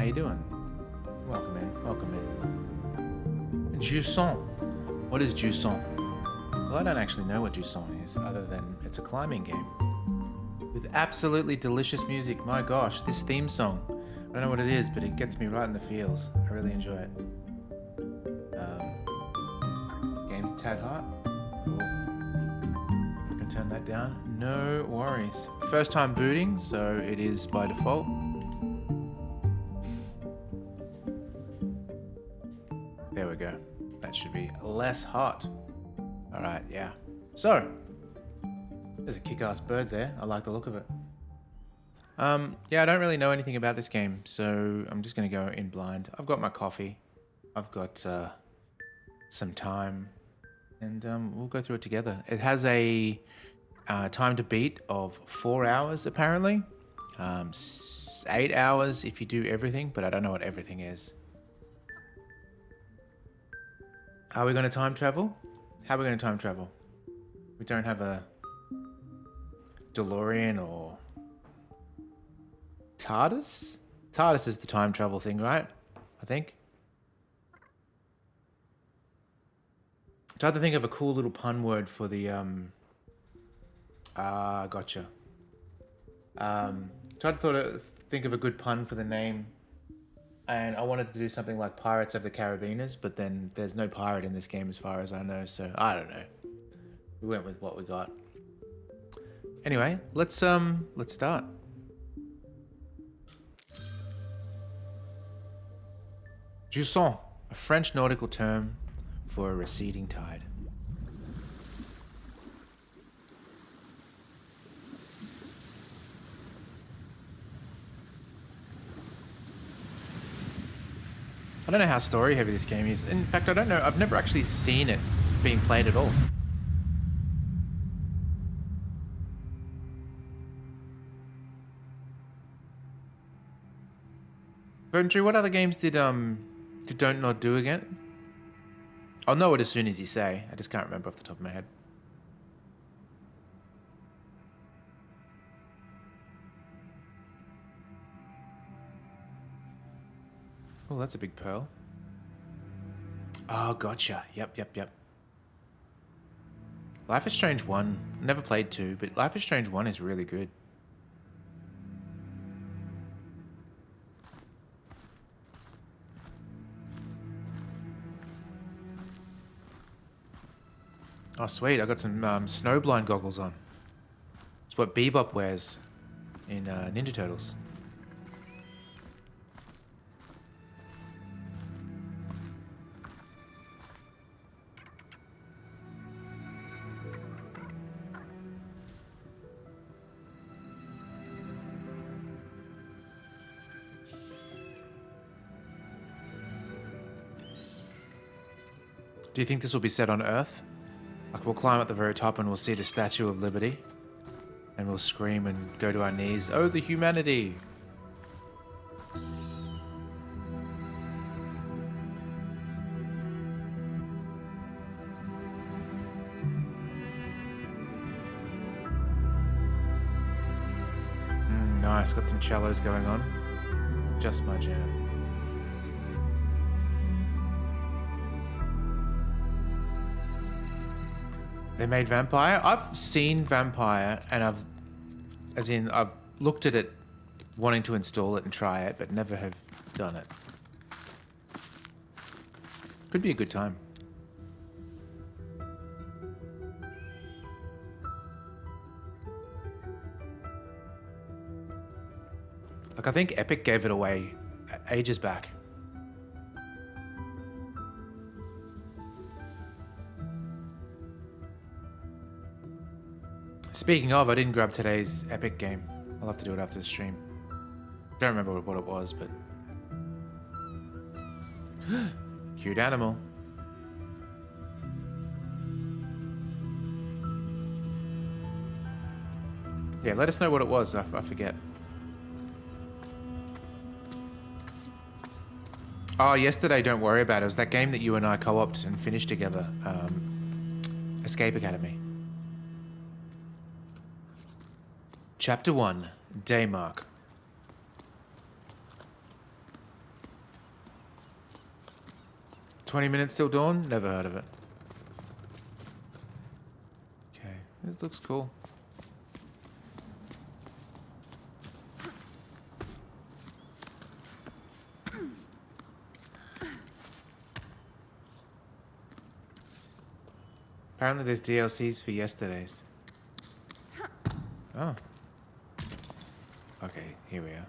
How you doing? Welcome in. Welcome in. Jusson. What is Jusson? Well, I don't actually know what Jusson is, other than it's a climbing game with absolutely delicious music. My gosh, this theme song. I don't know what it is, but it gets me right in the feels. I really enjoy it. Game's a tad hot. Cool. I can turn that down. No worries. First time booting, so it is by default. There we go. That should be less hot. Alright, yeah. So, there's a kick-ass bird there. I like the look of it. Yeah, I don't really know anything about this game, so I'm just going to go in blind. I've got my coffee. I've got some time, and we'll go through it together. It has a time to beat of 4 hours, apparently. 8 hours if you do everything, but I don't know what everything is. Are we going to time travel? How are we going to time travel? We don't have a DeLorean or TARDIS? TARDIS is the time travel thing, right? I think. I tried to think of a cool little pun word for the gotcha. Tried to think of a good pun for the name, and I wanted to do something like Pirates of the Carabiners, but then there's no pirate in this game as far as I know, so I don't know. We went with what we got. Anyway, let's start. Jusson, a French nautical term for a receding tide. I don't know how story heavy this game is. In fact, I don't know. I've never actually seen it being played at all. Andrew, what other games did Don't Not do again? I'll know it as soon as you say. I just can't remember off the top of my head. Oh, that's a big pearl. Oh, gotcha. Yep. Life is Strange 1. Never played 2, but Life is Strange 1 is really good. Oh, sweet. I got some snowblind goggles on. It's what Bebop wears in Ninja Turtles. Do you think this will be set on Earth? Like we'll climb at the very top and we'll see the Statue of Liberty. And we'll scream and go to our knees. Oh, the humanity! Nice, got some cellos going on. Just my jam. They made Vampire? I've seen Vampire and I've looked at it wanting to install it and try it, but never have done it. Could be a good time. Like, I think Epic gave it away ages back. Speaking of, I didn't grab today's Epic game. I'll have to do it after the stream. Don't remember what it was, but... Cute animal. Yeah, let us know what it was. I forget. Oh, yesterday, don't worry about it. It was that game that you and I co-opted and finished together. Escape Academy. Chapter 1, Daymark. 20 minutes till dawn? Never heard of it. Okay, this looks cool. Apparently there's DLCs for yesterdays. Oh. Okay, here we are.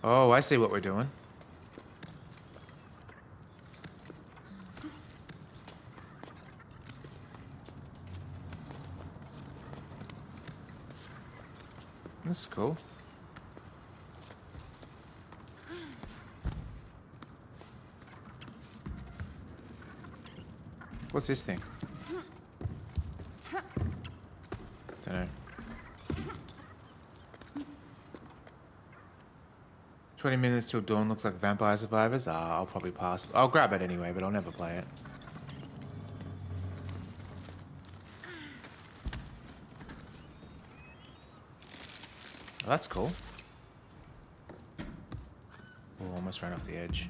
Oh, I see what we're doing. That's cool. What's this thing? Don't know. 20 minutes till dawn looks like Vampire Survivors. Ah, I'll probably pass. I'll grab it anyway, but I'll never play it. Oh, that's cool. Oh, almost ran off the edge.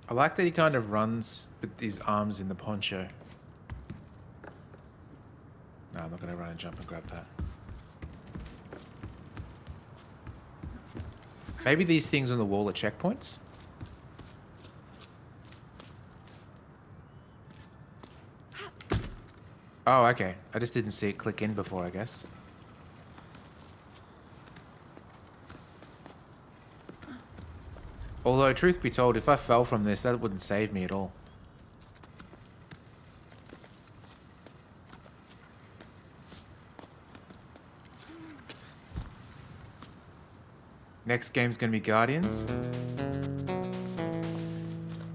I like that he kind of runs with his arms in the poncho. No, I'm not going to run and jump and grab that. Maybe these things on the wall are checkpoints? Oh, okay. I just didn't see it click in before, I guess. Although, truth be told, if I fell from this, that wouldn't save me at all. Next game's gonna be Guardians.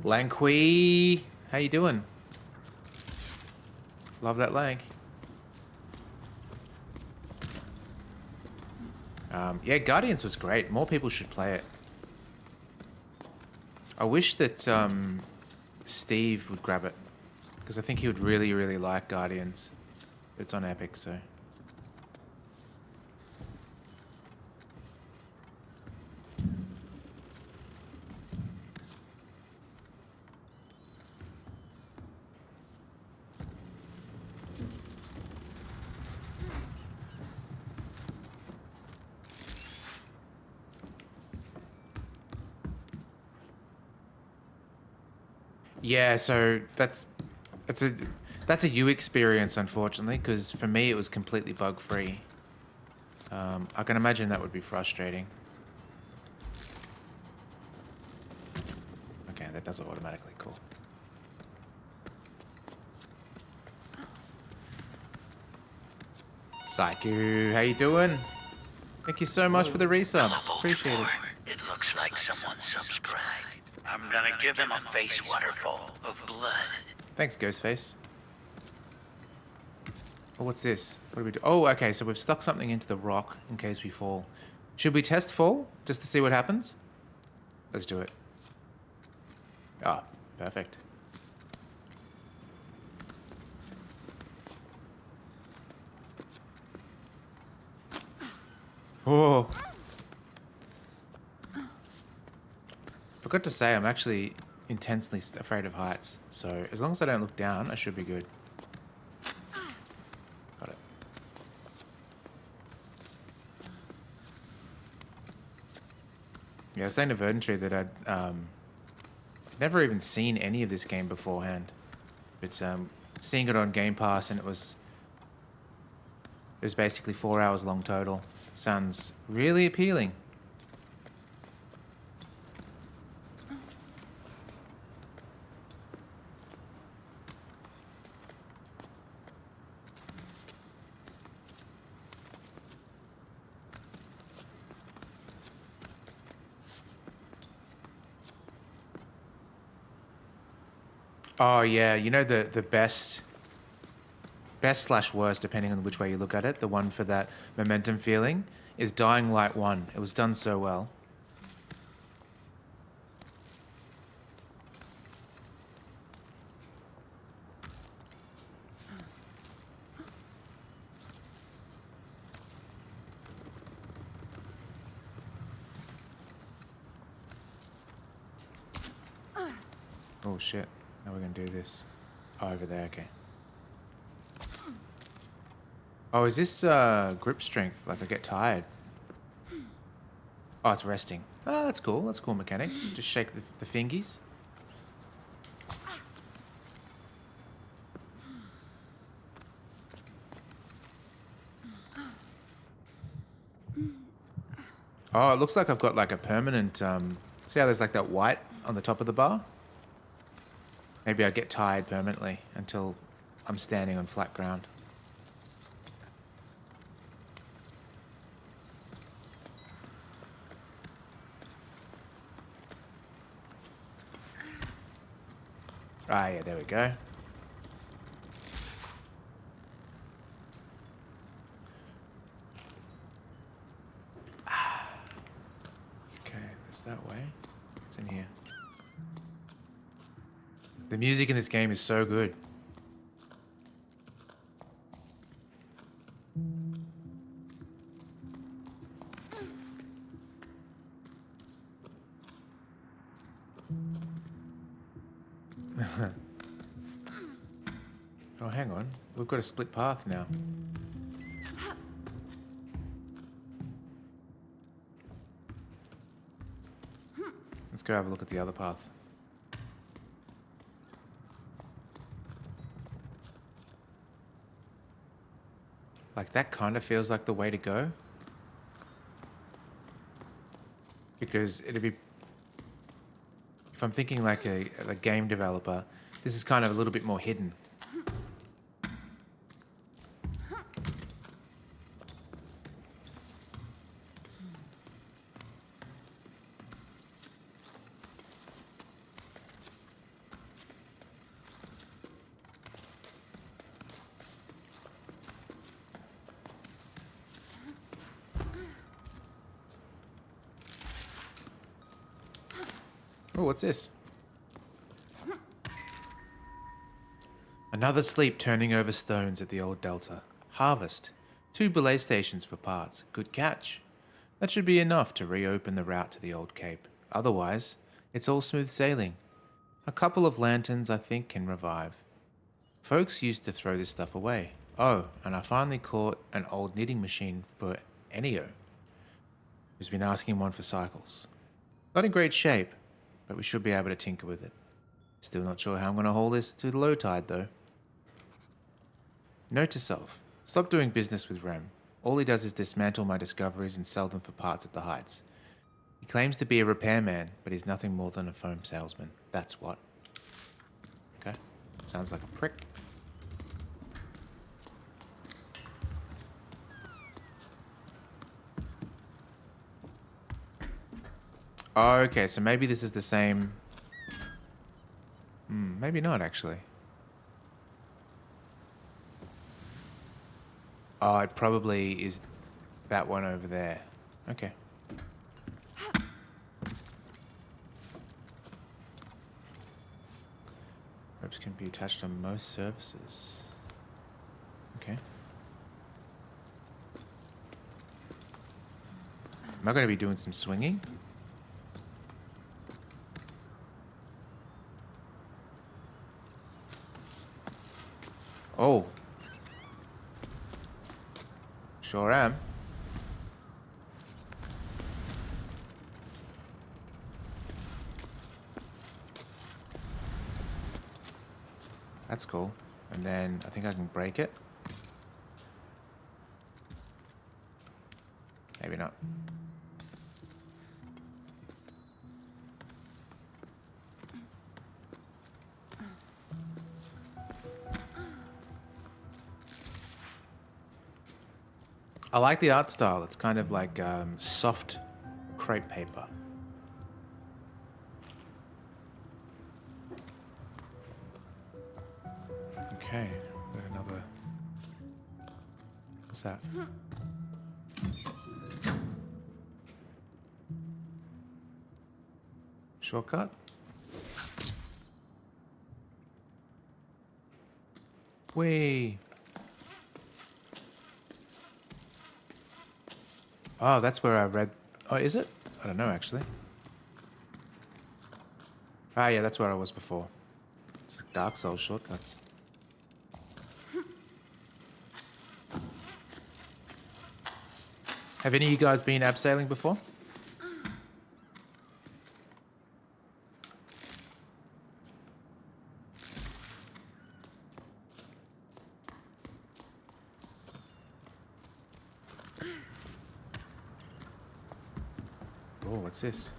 Lanqui, how you doing? Love that lank. Yeah, Guardians was great. More people should play it. I wish that Steve would grab it, because I think he would really, really like Guardians. It's on Epic, so. Yeah, so that's a you experience, unfortunately, because for me it was completely bug free. I can imagine that would be frustrating. Okay, that does it automatically. Cool. Psycho, how you doing? Thank you so much for the resub. Appreciate it. It looks like someone subscribed. I'm gonna give him a face waterfall of blood. Thanks, Ghostface. Oh, what's this? What do we do? Oh, okay, so we've stuck something into the rock in case we fall. Should we test fall, just to see what happens? Let's do it. Ah, perfect. Oh. Forgot to say, I'm actually intensely afraid of heights. So as long as I don't look down, I should be good. Got it. Yeah, I was saying to Verdantry that I'd never even seen any of this game beforehand. But seeing it on Game Pass, and it was basically 4 hours long total. Sounds really appealing. Oh yeah, you know the best slash worst, depending on which way you look at it, the one for that momentum feeling, is Dying Light 1. It was done so well. Oh shit. How are we gonna do this? Oh, over there, okay. Oh, is this grip strength? Like I get tired. Oh, it's resting. Oh, that's cool. That's a cool mechanic. Just shake the fingies. Oh, it looks like I've got like a permanent, see how there's like that white on the top of the bar? Maybe I get tired permanently until I'm standing on flat ground. Ah, yeah, there we go. Okay, there's that way. What's in here? The music in this game is so good. Oh, hang on. We've got a split path now. Let's go have a look at the other path. Like, that kind of feels like the way to go. Because it'd be... If I'm thinking like a game developer, this is kind of a little bit more hidden. Oh, what's this? Another sleep turning over stones at the old delta. Harvest. 2 belay stations for parts. Good catch. That should be enough to reopen the route to the old cape. Otherwise, it's all smooth sailing. A couple of lanterns, I think, can revive. Folks used to throw this stuff away. Oh, and I finally caught an old knitting machine for Ennio, who's been asking one for cycles. Not in great shape, but we should be able to tinker with it. Still not sure how I'm going to haul this to the low tide, though. Note to self, stop doing business with Rem. All he does is dismantle my discoveries and sell them for parts at the heights. He claims to be a repairman, but he's nothing more than a foam salesman. That's what. Okay, sounds like a prick. Oh, okay, so maybe this is the same... maybe not, actually. Oh, it probably is that one over there. Okay. Ropes can be attached on most surfaces. Okay. Am I going to be doing some swinging? Oh. Sure am. That's cool. And then I think I can break it. Maybe not. I like the art style. It's kind of like soft crepe paper. Okay, got another. What's that? Shortcut? Whee! Oh, that's where I read... Oh, is it? I don't know, actually. Ah, yeah, that's where I was before. Dark Souls shortcuts. Have any of you guys been abseiling before? Oh, what's this?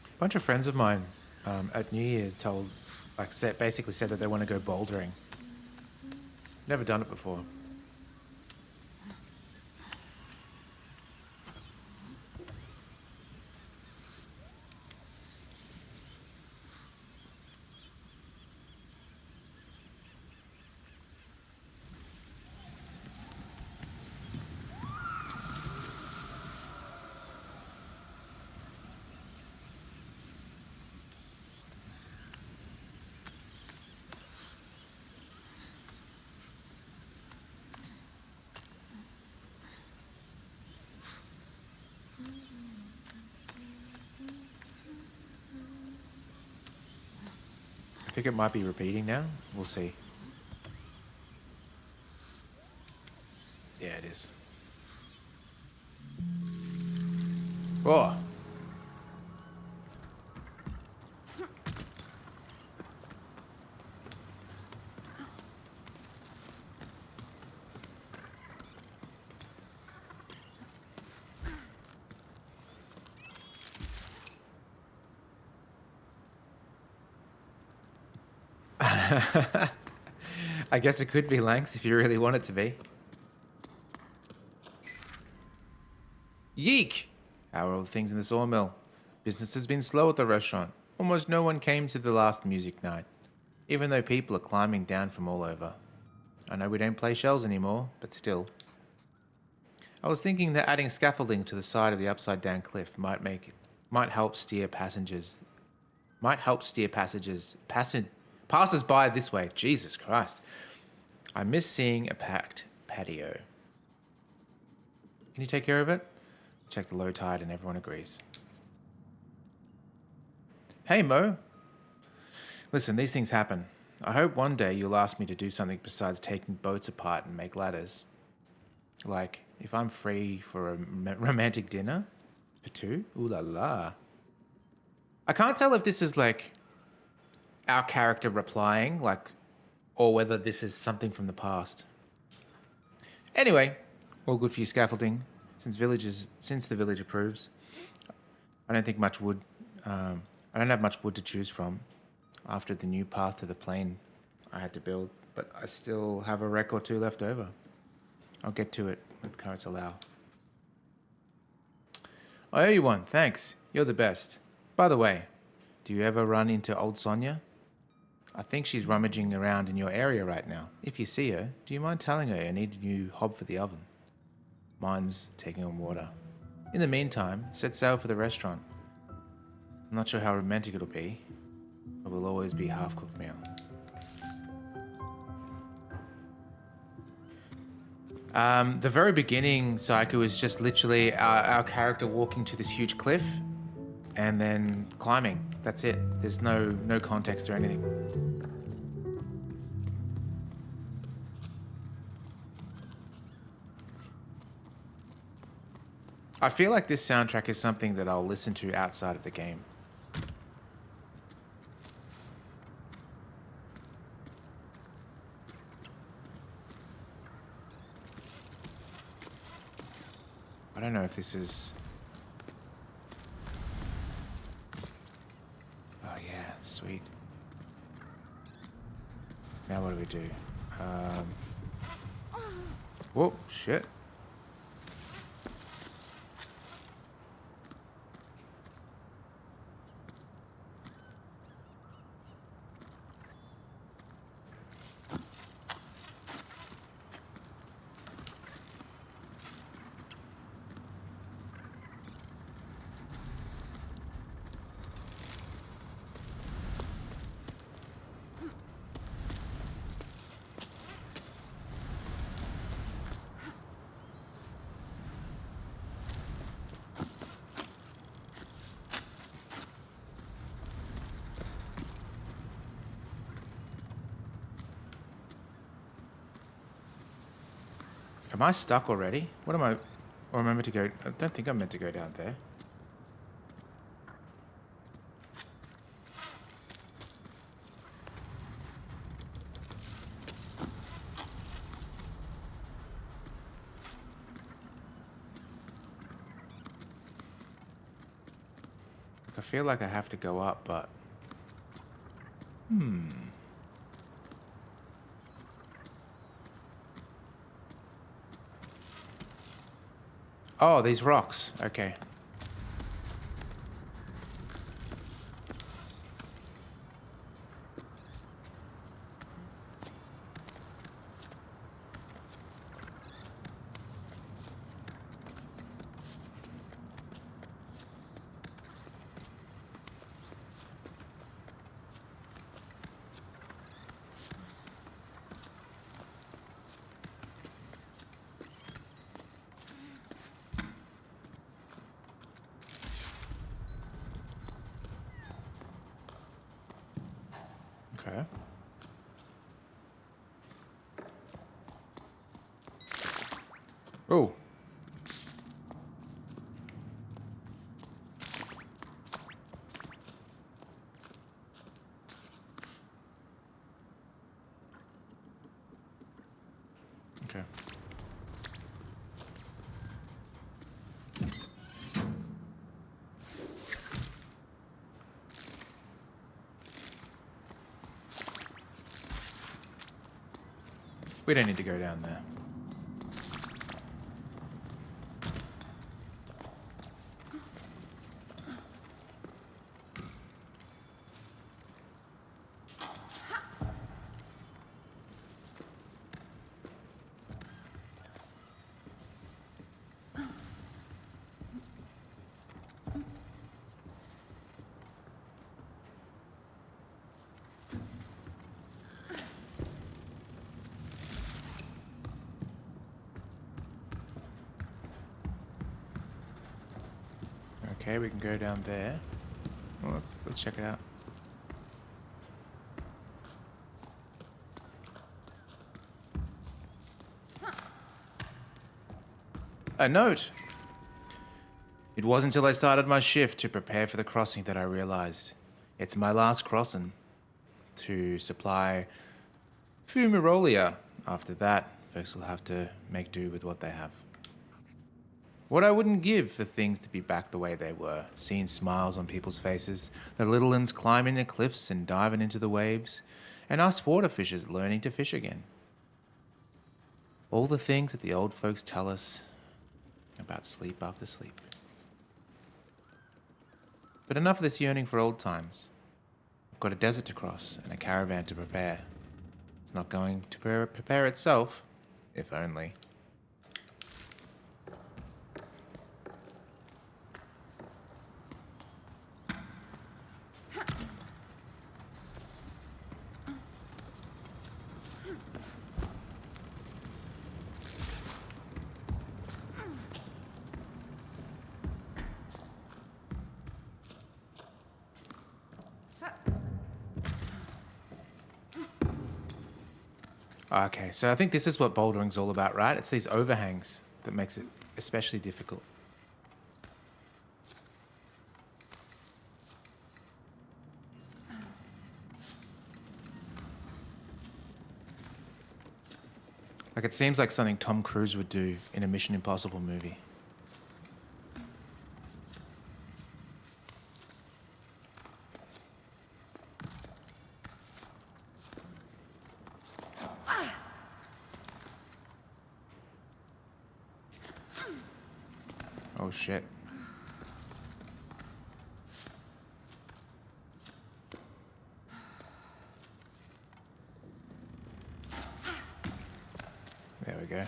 A bunch of friends of mine at New Year's basically said that they want to go bouldering. Never done it before. I think it might be repeating now. We'll see. Yeah, it is. Oh. I guess it could be Lanks if you really want it to be. Yeek! How are all the things in the sawmill? Business has been slow at the restaurant. Almost no one came to the last music night, even though people are climbing down from all over. I know we don't play shells anymore, but still. I was thinking that adding scaffolding to the side of the upside down cliff might help steer passengers passers by this way. Jesus Christ. I miss seeing a packed patio. Can you take care of it? Check the low tide and everyone agrees. Hey, Mo. Listen, these things happen. I hope one day you'll ask me to do something besides taking boats apart and make ladders. Like, if I'm free for a romantic dinner for two? Ooh la la. I can't tell if this is like our character replying, or whether this is something from the past. Anyway, all good for you scaffolding. Since the village approves, I don't have much wood to choose from after the new path to the plain I had to build, but I still have a wreck or two left over. I'll get to it when the currents allow. I owe you one, thanks. You're the best. By the way, do you ever run into old Sonia? I think she's rummaging around in your area right now. If you see her, do you mind telling her I need a new hob for the oven? Mine's taking on water. In the meantime, set sail for the restaurant. I'm not sure how romantic it'll be, but will always be a half-cooked meal. The very beginning, Psycho, is just literally our character walking to this huge cliff and then climbing. That's it. There's no context or anything. I feel like this soundtrack is something that I'll listen to outside of the game. I don't know if this is... Oh yeah, sweet. Now what do we do? Whoa, shit. Am I stuck already? What am I... Or am I meant to go... I don't think I'm meant to go down there. I feel like I have to go up, but... Oh, these rocks. Okay. Okay. Oh. Okay. We don't need to go down there. Okay, we can go down there. Well, let's check it out. A note! It wasn't until I started my shift to prepare for the crossing that I realized it's my last crossing to supply fumirolia. After that, folks will have to make do with what they have. What I wouldn't give for things to be back the way they were, seeing smiles on people's faces, the little uns climbing the cliffs and diving into the waves, and us water fishers learning to fish again. All the things that the old folks tell us about sleep after sleep. But enough of this yearning for old times. I've got a desert to cross and a caravan to prepare. It's not going to prepare itself, if only. Okay, so I think this is what bouldering's all about, right? It's these overhangs that makes it especially difficult. Like, it seems like something Tom Cruise would do in a Mission Impossible movie. Oh shit. There we go.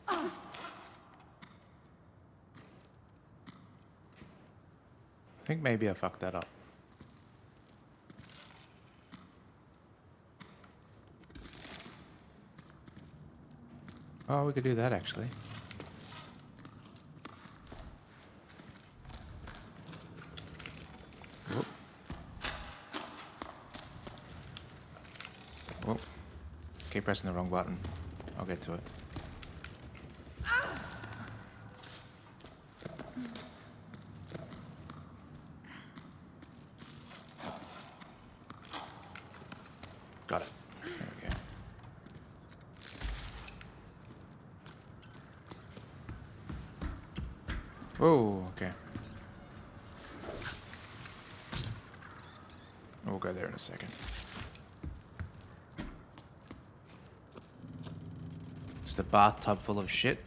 I think maybe I fucked that up. Oh, we could do that actually. Whoop. Keep pressing the wrong button. I'll get to it. Got it. There we go. Whoa, okay. We'll go there in a second. Just a bathtub full of shit.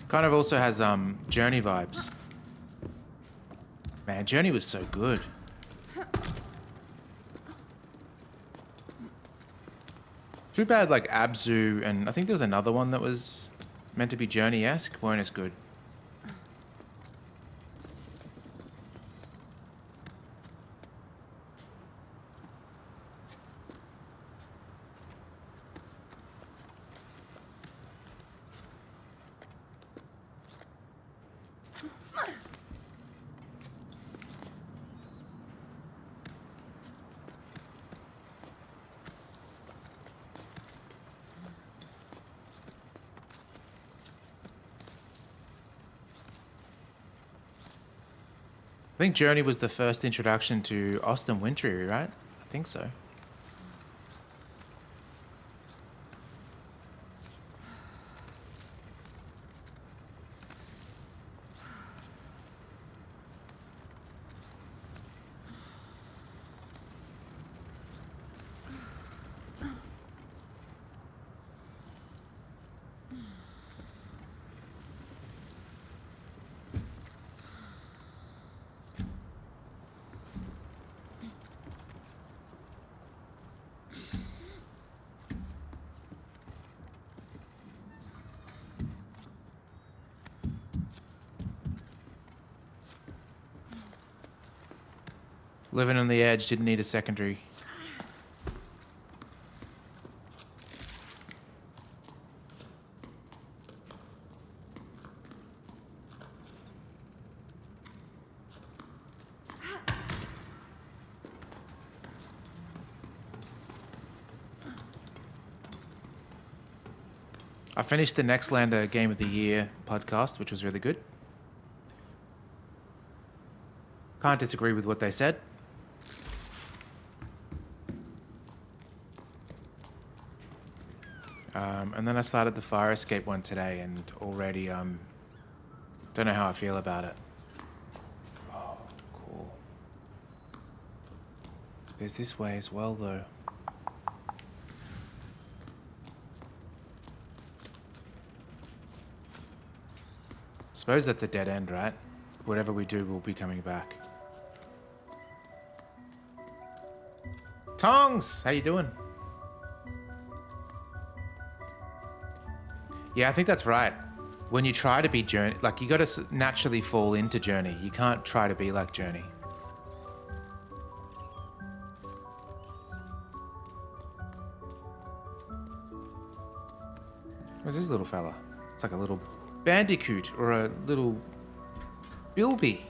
Kind of also has Journey vibes. Man, Journey was so good. Too bad like Abzu and I think there was another one that was meant to be Journey-esque weren't as good. I think Journey was the first introduction to Austin Wintory, right? I think so. Living on the edge didn't need a secondary. I finished the Nextlander Game of the Year podcast, which was really good. Can't disagree with what they said. And then I started the Fire Escape one today, and already don't know how I feel about it. Oh, cool. There's this way as well, though. Suppose that's a dead end, right? Whatever we do, we'll be coming back. Tongs! How you doing? Yeah, I think that's right. When you try to be Journey, like you gotta naturally fall into Journey. You can't try to be like Journey. What's this little fella? It's like a little bandicoot or a little bilby.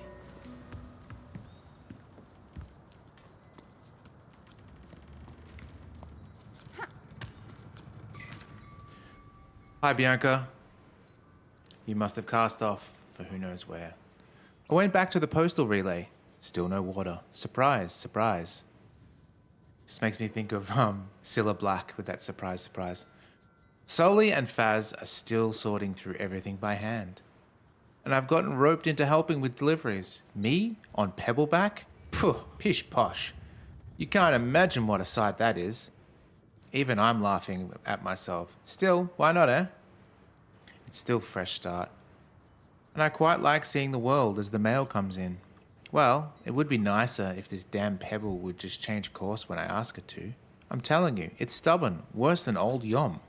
Hi, Bianca. You must have cast off for who knows where. I went back to the postal relay. Still no water. Surprise, surprise. This makes me think of Cilla Black with that surprise, surprise. Soli and Faz are still sorting through everything by hand. And I've gotten roped into helping with deliveries. Me? On Pebbleback? Phew, pish posh. You can't imagine what a sight that is. Even I'm laughing at myself. Still, why not, eh? It's still fresh start. And I quite like seeing the world as the mail comes in. Well, it would be nicer if this damn pebble would just change course when I ask it to. I'm telling you, it's stubborn, worse than old Yom.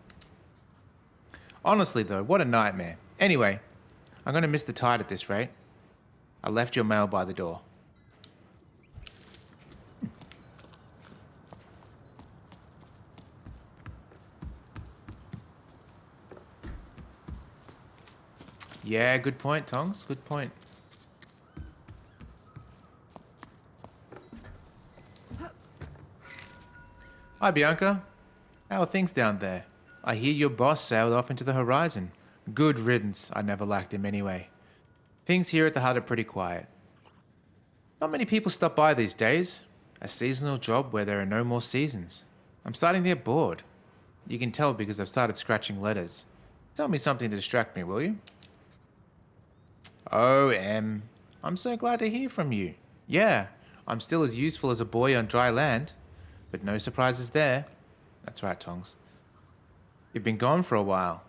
Honestly though, what a nightmare. Anyway, I'm going to miss the tide at this rate. I left your mail by the door. Yeah, good point, Tongs. Good point. Hi, Bianca. How are things down there? I hear your boss sailed off into the horizon. Good riddance. I never liked him anyway. Things here at the hut are pretty quiet. Not many people stop by these days. A seasonal job where there are no more seasons. I'm starting to get bored. You can tell because I've started scratching letters. Tell me something to distract me, will you? Oh, Em. I'm so glad to hear from you. Yeah, I'm still as useful as a boy on dry land. But no surprises there. That's right, Tongs. You've been gone for a while.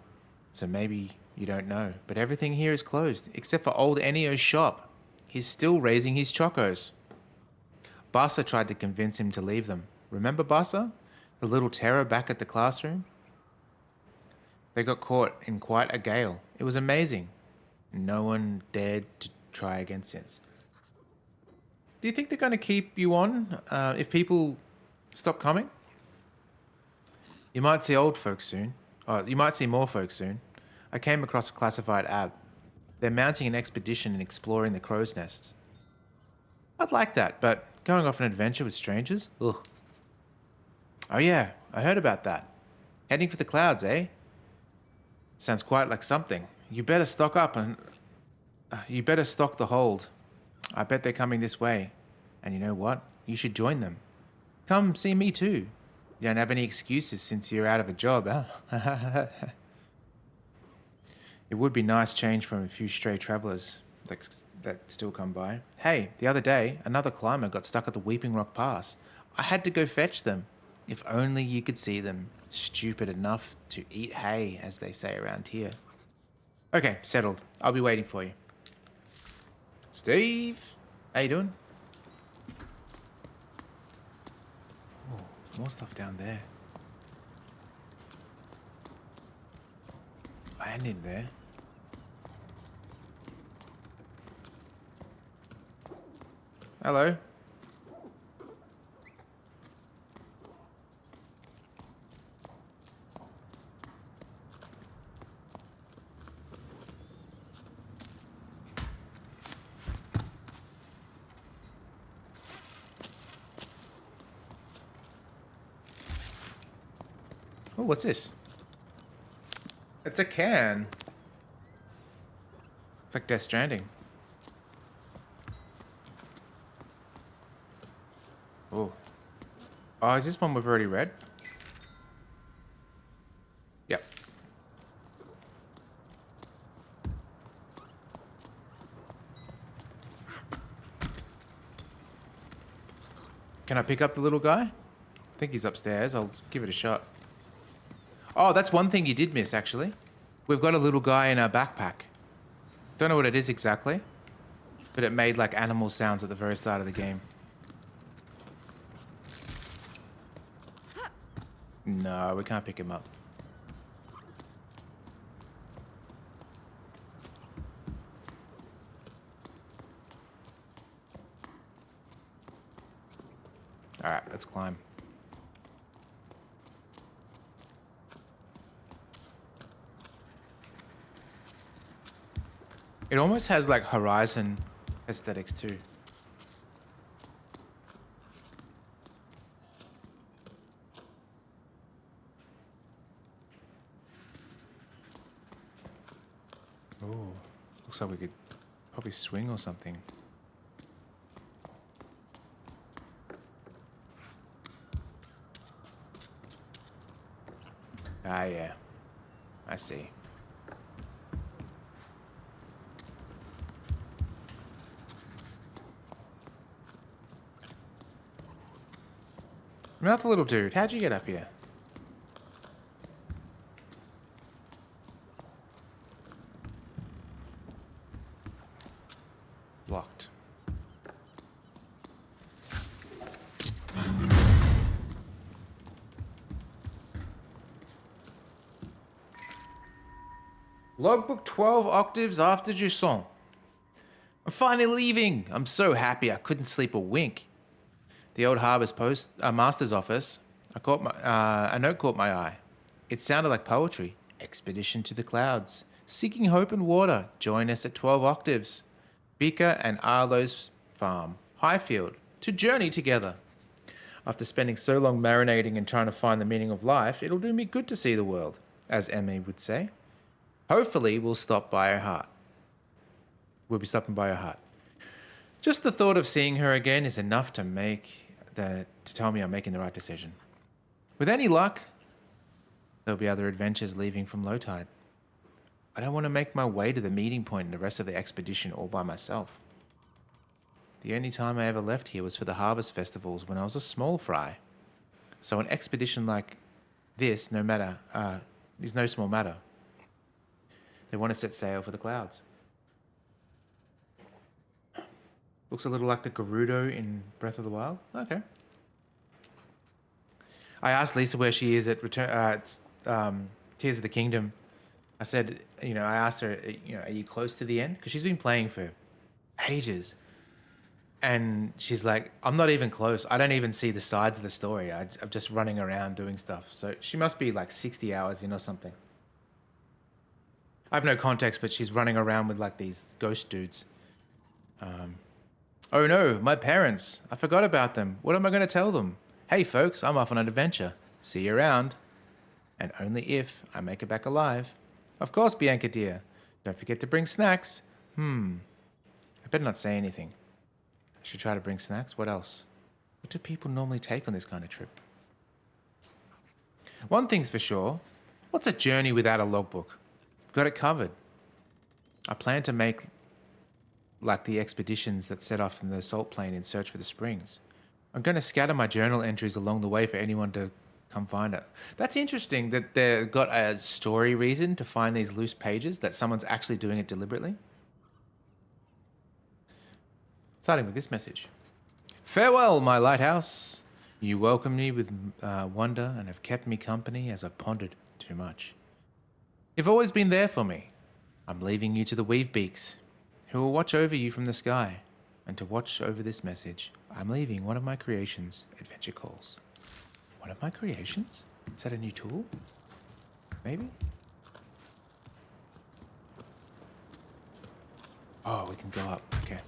So maybe you don't know. But everything here is closed, except for old Ennio's shop. He's still raising his chocos. Bassa tried to convince him to leave them. Remember Bassa? The little terror back at the classroom? They got caught in quite a gale. It was amazing. No one dared to try again since. Do you think they're going to keep you on if people stop coming? You might see old folks soon. Oh, you might see more folks soon. I came across a classified ad. They're mounting an expedition and exploring the crow's nests. I'd like that, but going off an adventure with strangers? Ugh. Oh yeah, I heard about that. Heading for the clouds, eh? Sounds quite like something. You better stock up and... you better stock the hold. I bet they're coming this way. And you know what? You should join them. Come see me too. You don't have any excuses since you're out of a job, huh? It would be nice change from a few stray travellers that still come by. Hey, the other day, another climber got stuck at the Weeping Rock Pass. I had to go fetch them. If only you could see them. Stupid enough to eat hay, as they say around here. Okay, settled. I'll be waiting for you. Steve! How you doing? Oh, more stuff down there. And in there. Hello. Oh, what's this? It's a can. It's like Death Stranding. Oh. Oh, is this one we've already read? Yep. Can I pick up the little guy? I think he's upstairs. I'll give it a shot. Oh, that's one thing you did miss, actually. We've got a little guy in our backpack. Don't know what it is exactly, but it made like animal sounds at the very start of the game. No, we can't pick him up. Alright, let's climb. It almost has like Horizon aesthetics too. Oh, looks like we could probably swing or something. Ah, yeah. I see. Not the little dude. How'd you get up here? Locked. Logbook 12 octaves after Jusson. I'm finally leaving. I'm so happy I couldn't sleep a wink. The old harbor's master's office. A note caught my eye. It sounded like poetry. Expedition to the clouds. Seeking hope and water. Join us at 12 octaves. Beaker and Arlo's farm. Highfield. To journey together. After spending so long marinating and trying to find the meaning of life, it'll do me good to see the world, as Emmy would say. Hopefully, we'll stop by her heart. We'll be stopping by her heart. Just the thought of seeing her again is enough to tell me I'm making the right decision. With any luck, there'll be other adventures leaving from low tide. I don't want to make my way to the meeting point and the rest of the expedition all by myself. The only time I ever left here was for the harvest festivals when I was a small fry. So an expedition like this, is no small matter. They want to set sail for the clouds. Looks a little like the Gerudo in Breath of the Wild. Okay. I asked Lisa where she is at Tears of the Kingdom. I said, I asked her, are you close to the end? Because she's been playing for ages. And she's like, I'm not even close. I don't even see the sides of the story. I'm just running around doing stuff. So she must be like 60 hours in or something. I have no context, but she's running around with like these ghost dudes. Oh no, my parents. I forgot about them. What am I going to tell them? Hey folks, I'm off on an adventure. See you around. And only if I make it back alive. Of course, Bianca dear. Don't forget to bring snacks. I better not say anything. I should try to bring snacks. What else? What do people normally take on this kind of trip? One thing's for sure. What's a journey without a logbook? I've got it covered. I plan to make like the expeditions that set off in the salt plain in search for the springs. I'm going to scatter my journal entries along the way for anyone to come find it. That's interesting that they've got a story reason to find these loose pages, that someone's actually doing it deliberately. Starting with this message. Farewell, my lighthouse. You welcomed me with wonder and have kept me company as I've pondered too much. You've always been there for me. I'm leaving you to the Weavebeaks, who will watch over you from the sky. And to watch over this message, I'm leaving one of my creations, Adventure Calls. One of my creations? Is that a new tool? Maybe? Oh, we can go up. Okay.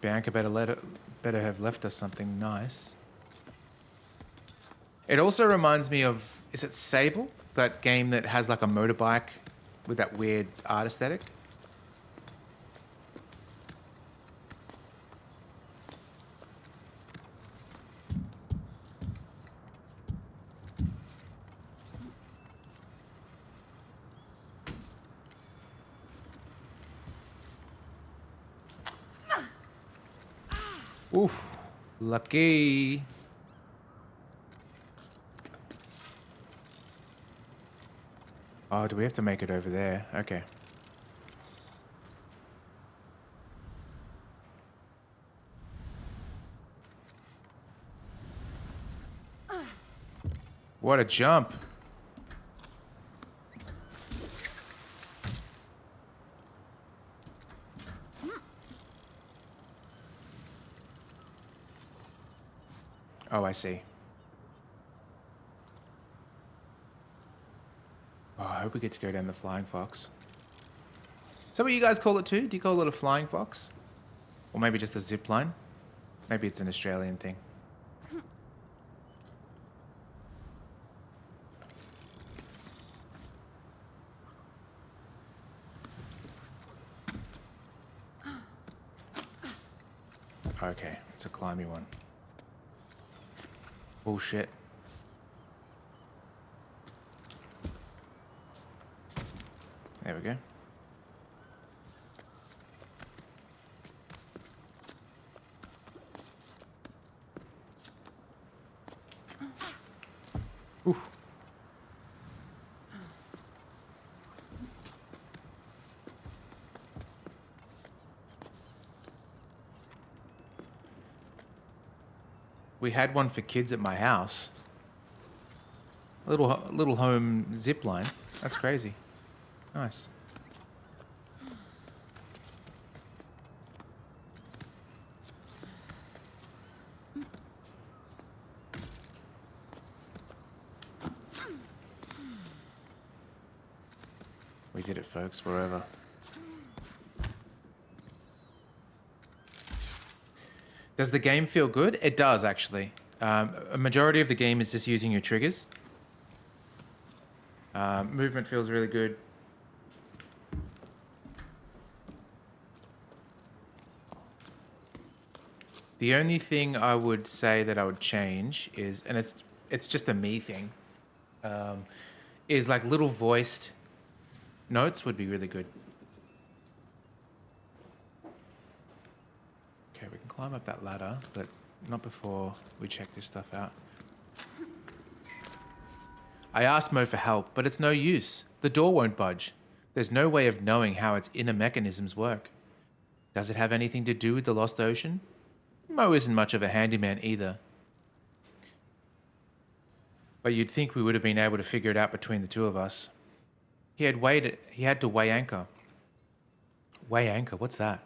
Bianca better have left us something nice. It also reminds me of, is it Sable? That game that has like a motorbike with that weird art aesthetic. Oof, lucky. Oh, do we have to make it over there? Okay. What a jump. Oh, I see. Oh, I hope we get to go down the Flying Fox. Is that what you guys call it too? Do you call it a Flying Fox? Or maybe just a zip line? Maybe it's an Australian thing. Okay, it's a climby one. Bullshit. There we go. Oof. We had one for kids at my house. A little home zip line. That's crazy. Nice. We did it, folks. We're over. Does the game feel good? It does, actually. A majority of the game is just using your triggers. Movement feels really good. The only thing I would say that I would change is, and it's just a me thing, is like little voiced notes would be really good. Okay, we can climb up that ladder, but not before we check this stuff out. I asked Mo for help, but it's no use. The door won't budge. There's no way of knowing how its inner mechanisms work. Does it have anything to do with the lost ocean? Mo isn't much of a handyman either. But you'd think we would have been able to figure it out between the two of us. He had to weigh anchor. Weigh anchor? What's that?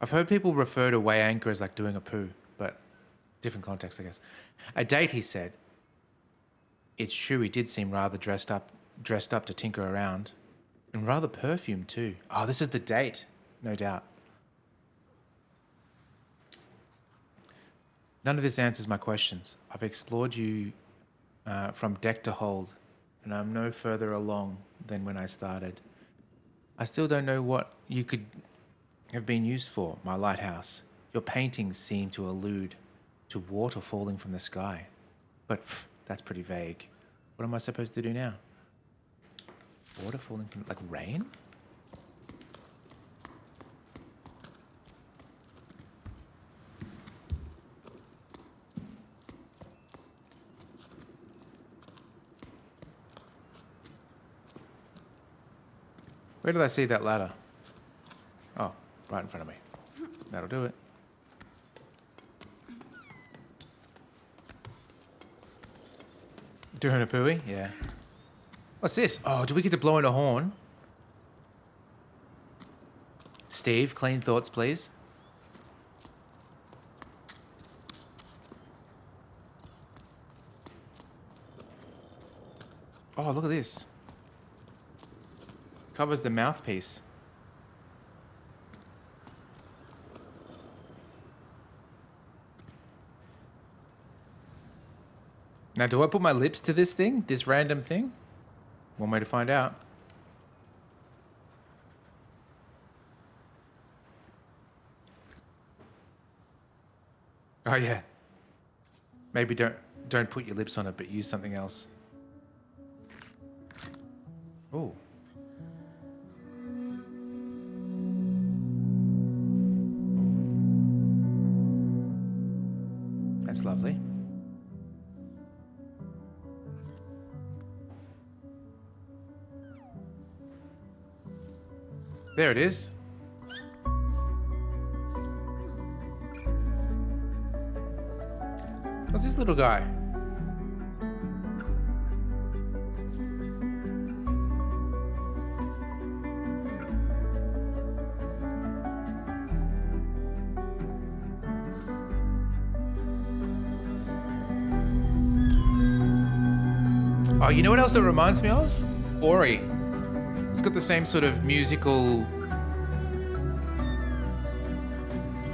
I've heard people refer to weigh anchor as like doing a poo, but different context, I guess. A date, he said. It's true, he did seem rather dressed up to tinker around. And rather perfumed too. Oh, this is the date, no doubt. None of this answers my questions. I've explored you from deck to hold, and I'm no further along than when I started. I still don't know what you could have been used for, my lighthouse. Your paintings seem to allude to water falling from the sky. But that's pretty vague. What am I supposed to do now? Water falling from, like rain? Where did I see that ladder? Oh, right in front of me. That'll do it. Doing a pooey? Yeah. What's this? Oh, do we get to blow in a horn? Steve, clean thoughts, please. Oh, look at this. Covers the mouthpiece. Now, do I put my lips to this thing? This random thing? One way to find out. Oh, yeah. Maybe don't put your lips on it, but use something else. Ooh. That's lovely. There it is. What's this little guy? Oh, you know what else it reminds me of? Ori. It's got the same sort of musical...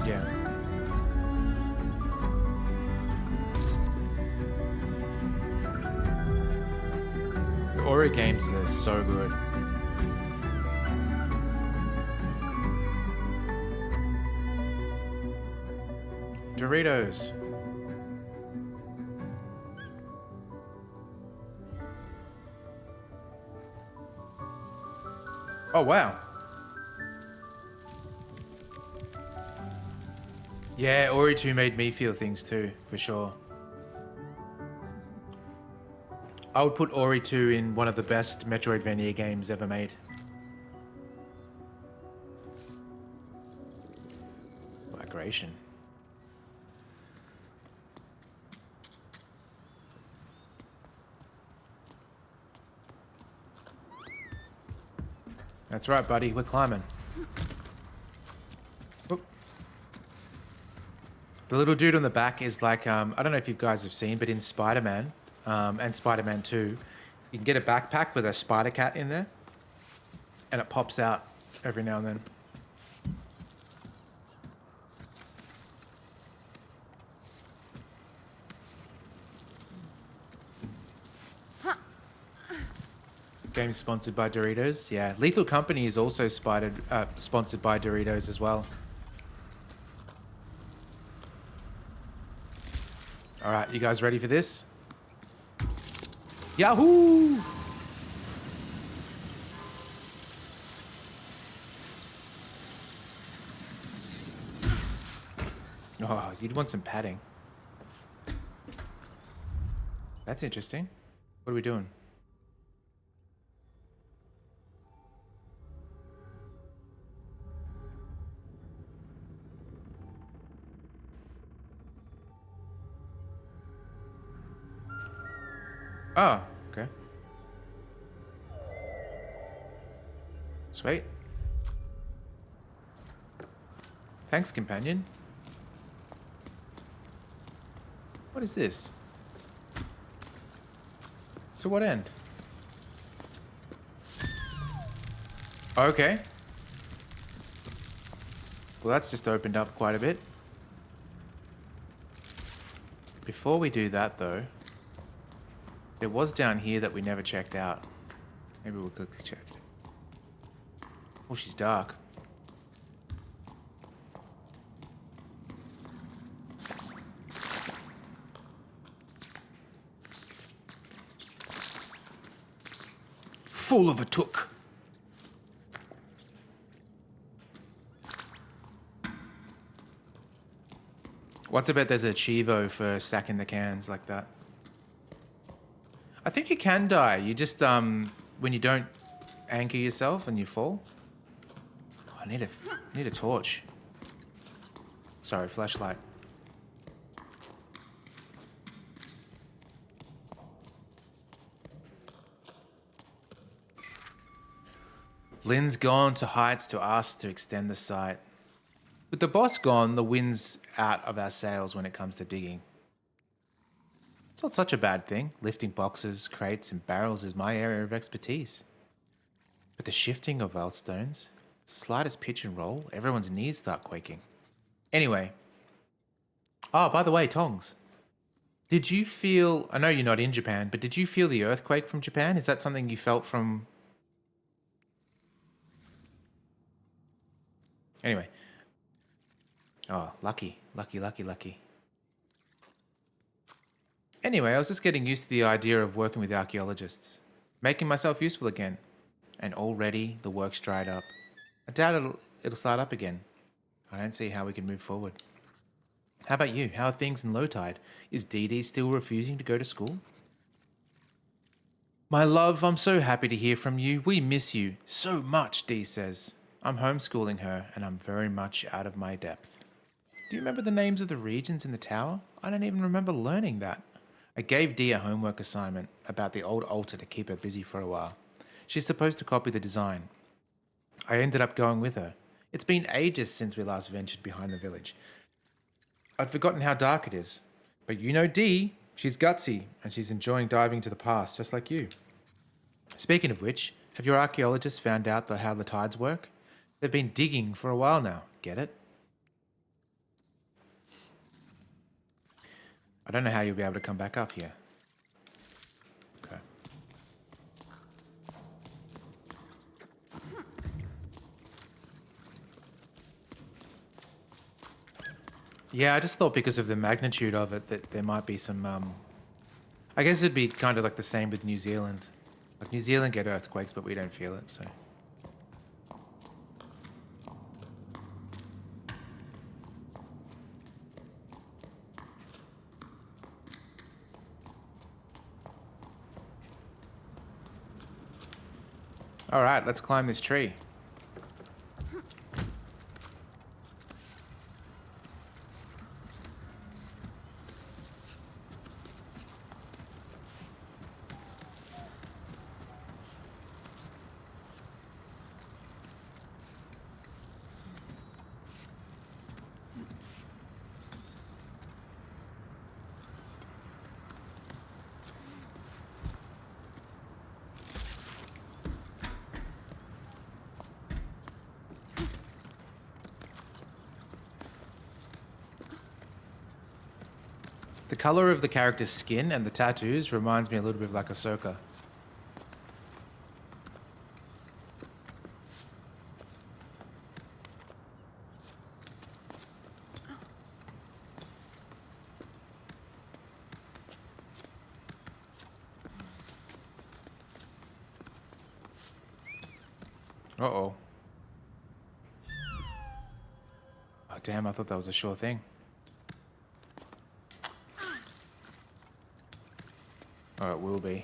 Yeah. The Ori games are so good. Doritos. Oh, wow. Yeah, Ori 2 made me feel things too, for sure. I would put Ori 2 in one of the best Metroidvania games ever made. Migration. That's right, buddy. We're climbing. Oop. The little dude on the back is like, I don't know if you guys have seen, but in Spider-Man and Spider-Man 2, you can get a backpack with a spider cat in there. And it pops out every now and then. Game sponsored by Doritos. Yeah, Lethal Company is also sponsored by Doritos as well. All right, you guys ready for this? Yahoo! Oh, you'd want some padding. That's interesting. What are we doing? Oh, okay. Sweet. Thanks, companion. What is this? To what end? Okay. Well, that's just opened up quite a bit. Before we do that, though, there was down here that we never checked out. Maybe we'll quickly check it. Oh, she's dark. Full of a took. What's about there's a Chivo for stacking the cans like that? I think you can die. You just, when you don't anchor yourself and you fall. Oh, I need a torch. Sorry, flashlight. Lynn's gone to heights to ask to extend the site. With the boss gone, the wind's out of our sails when it comes to digging. It's not such a bad thing. Lifting boxes, crates, and barrels is my area of expertise. But the shifting of Wildstones, the slightest pitch and roll, everyone's knees start quaking. Anyway. Oh, by the way, Tongs. Did you feel... I know you're not in Japan, but did you feel the earthquake from Japan? Is that something you felt from... Anyway. Oh, lucky. Anyway, I was just getting used to the idea of working with archaeologists. Making myself useful again. And already the work's dried up. I doubt it'll start up again. I don't see how we can move forward. How about you? How are things in low tide? Is Dee Dee still refusing to go to school? My love, I'm so happy to hear from you. We miss you so much, Dee says. I'm homeschooling her and I'm very much out of my depth. Do you remember the names of the regions in the tower? I don't even remember learning that. I gave Dee a homework assignment about the old altar to keep her busy for a while. She's supposed to copy the design. I ended up going with her. It's been ages since we last ventured behind the village. I'd forgotten how dark it is. But you know Dee, she's gutsy, and she's enjoying diving to the past, just like you. Speaking of which, have your archaeologists found out how the tides work? They've been digging for a while now. Get it? I don't know how you'll be able to come back up here. Okay. Yeah, I just thought because of the magnitude of it that there might be some, I guess it'd be kind of like the same with New Zealand. Like New Zealand get earthquakes, but we don't feel it, so... All right, let's climb this tree. The color of the character's skin and the tattoos reminds me a little bit of like Ahsoka. Uh-oh. Oh, damn, I thought that was a sure thing. Oh, it will be.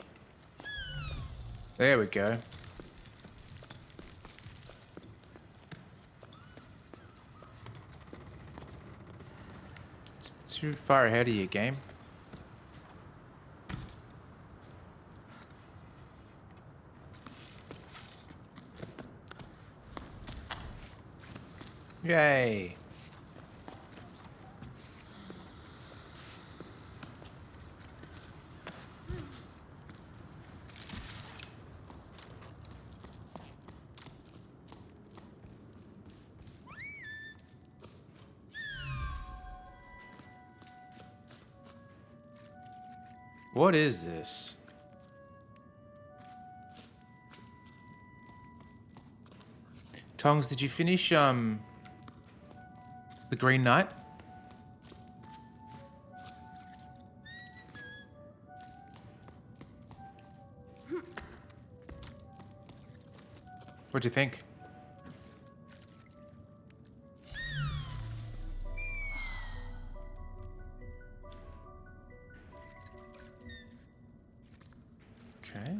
There we go. It's too far ahead of you, game. Yay. What is this? Tongs, did you finish The Green Knight? What'd you think? Okay.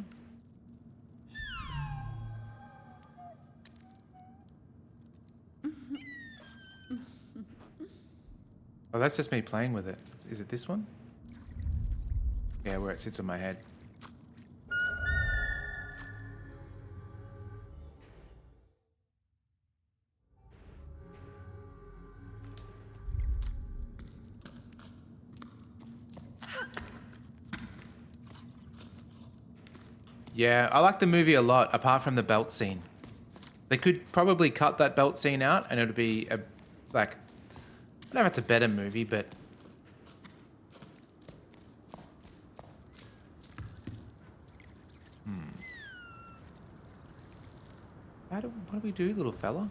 Oh, that's just me playing with it. Is it this one? Yeah, where it sits on my head. Yeah, I like the movie a lot, apart from the belt scene. They could probably cut that belt scene out and it would be a, like, I don't know if it's a better movie, but... What do we do, little fella?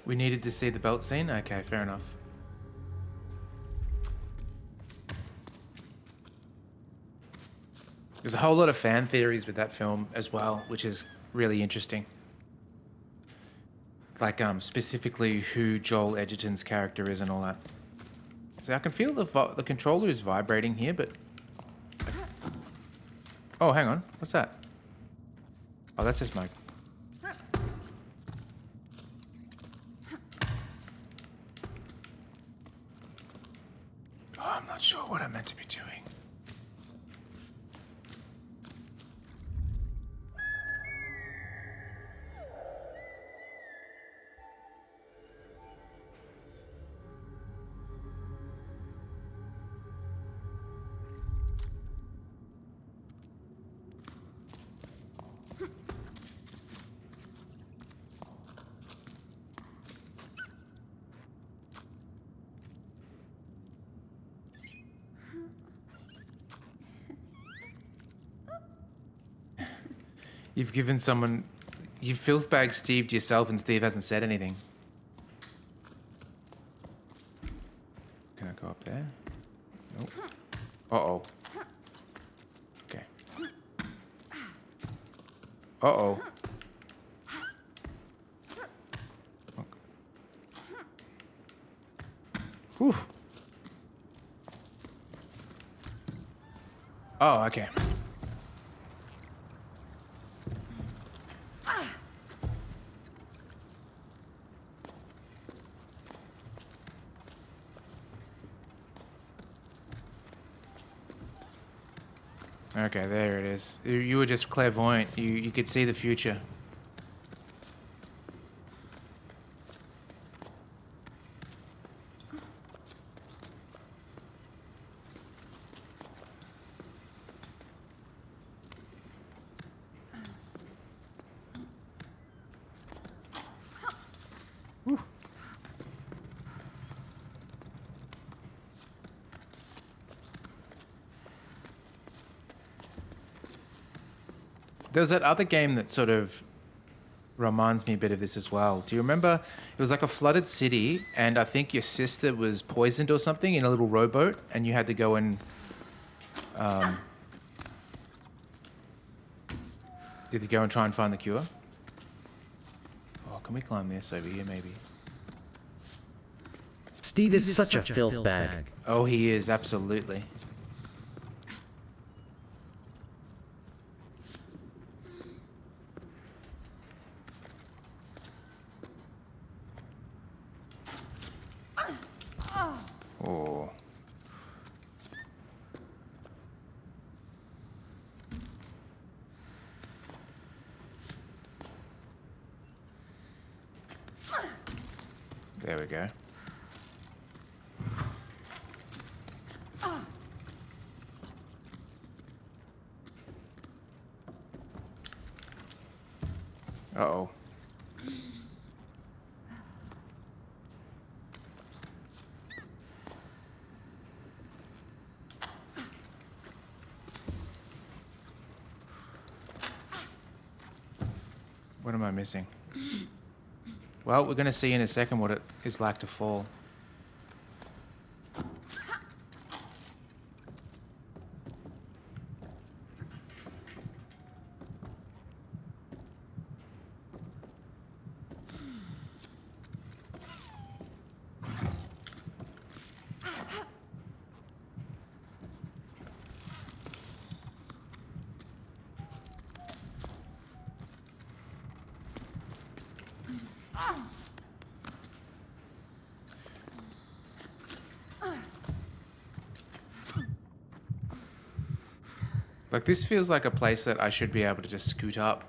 We needed to see the belt scene? Okay, fair enough. There's a whole lot of fan theories with that film as well, which is really interesting. Like, specifically who Joel Edgerton's character is and all that. So I can feel the controller is vibrating here, but... Oh, hang on. What's that? Oh, that's just my... Oh, I'm not sure what I'm meant to be doing. You've given someone... You've filth-bagged Steve to yourself and Steve hasn't said anything. Can I go up there? Nope. Uh-oh. Okay. Uh-oh. Whew. Oh, okay. Okay, there it is. You were just clairvoyant. You could see the future. Whew. There's that other game that sort of reminds me a bit of this as well. Do you remember? It was like a flooded city, and I think your sister was poisoned or something in a little rowboat, and you had to go and did you go and try and find the cure? Oh, can we climb this over here, maybe? Steve is such a filth bag. Oh, he is, absolutely. Oh. There we go. Uh-oh. What am I missing? Well, we're going to see in a second what it is like to fall. Like, this feels like a place that I should be able to just scoot up.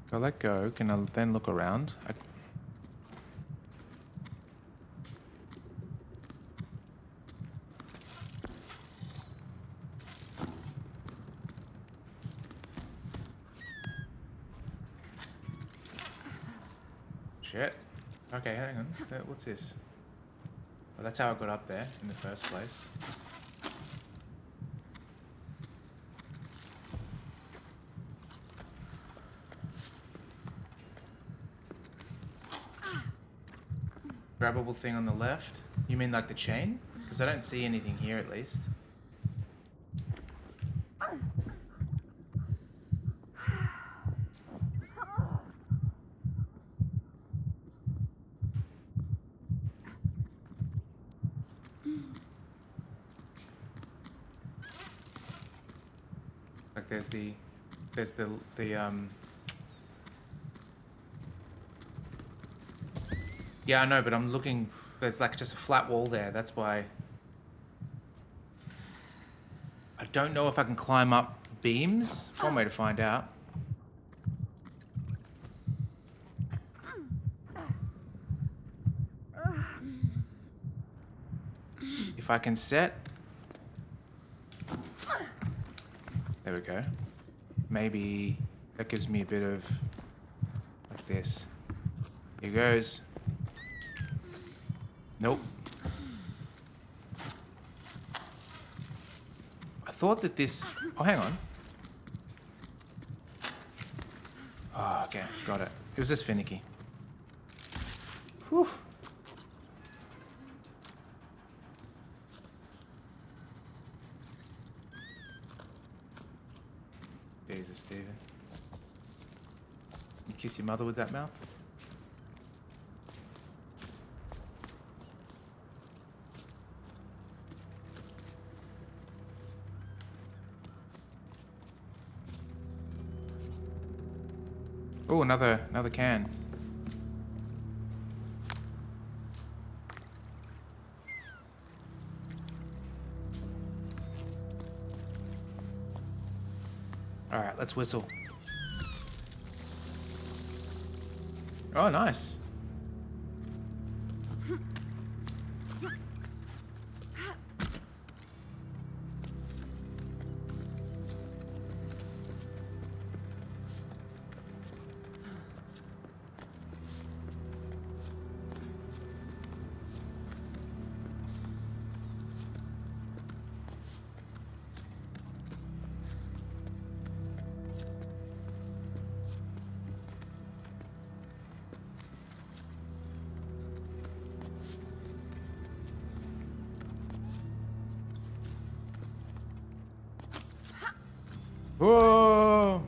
If I let go, can I then look around? Shit. Okay, hang on. What's this? Well, that's how I got up there in the first place. Grabbable thing on the left? You mean like the chain? Because I don't see anything here at least. Like there's the yeah, I know, but I'm looking, there's like just a flat wall there, that's why. I don't know if I can climb up beams. One way to find out. If I can set. There we go. Maybe that gives me a bit of like this. Here goes. Nope. I thought that this... Oh, hang on. Oh, okay. Got it. It was just finicky. Whew. You kiss your mother with that mouth? Oh, another can. All right, let's whistle. Oh, nice. Whoa!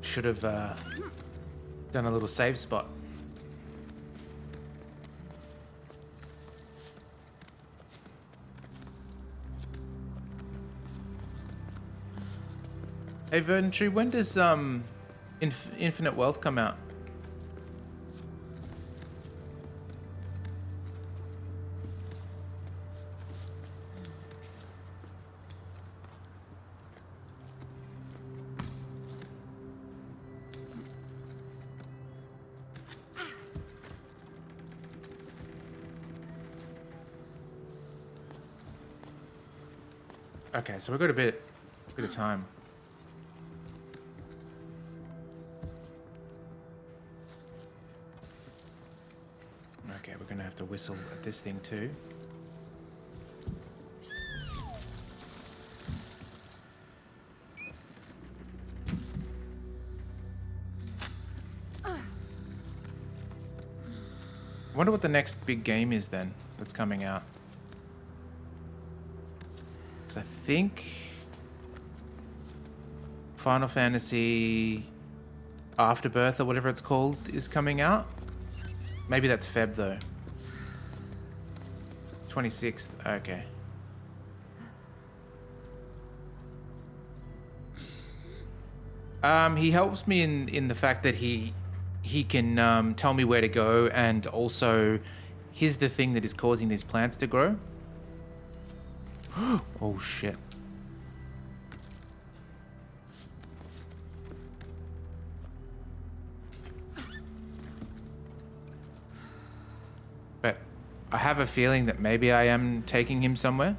Should have done a little save spot. Hey Verdantry, when does Infinite Wealth come out? Okay, so we've got a bit of time. Okay, we're gonna have to whistle at this thing too. I wonder what the next big game is then that's coming out. I think Final Fantasy Afterbirth or whatever it's called is coming out. Maybe that's Feb though. 26th. Okay. He helps me in the fact that he can tell me where to go, and also here's the thing that is causing these plants to grow. Oh shit. But I have a feeling that maybe I am taking him somewhere.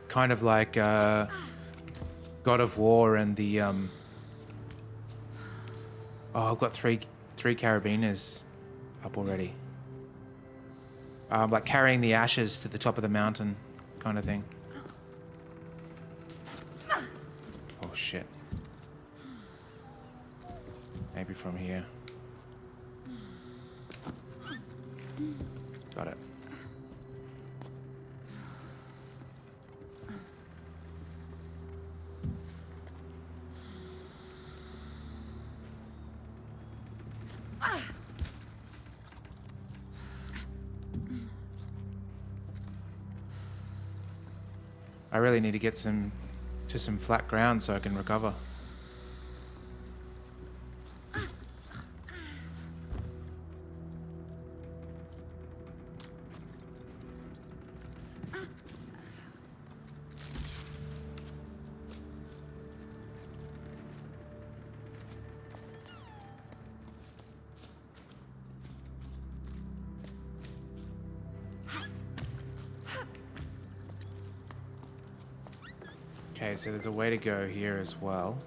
Kind of like God of War and the oh, I've got three carabiners up already. Like carrying the ashes to the top of the mountain kind of thing. Oh shit. Maybe from here. Got it. I really need to get to some flat ground so I can recover. Okay, so there's a way to go here as well.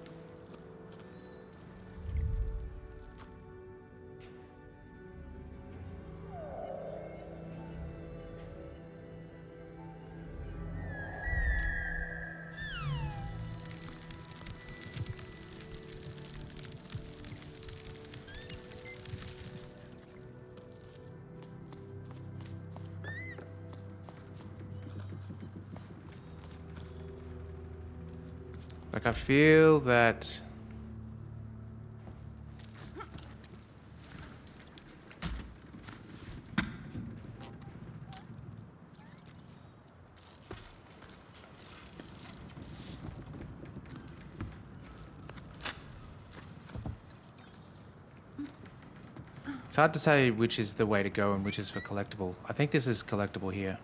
Like, I feel that... It's hard to say which is the way to go and which is for collectible. I think this is collectible here.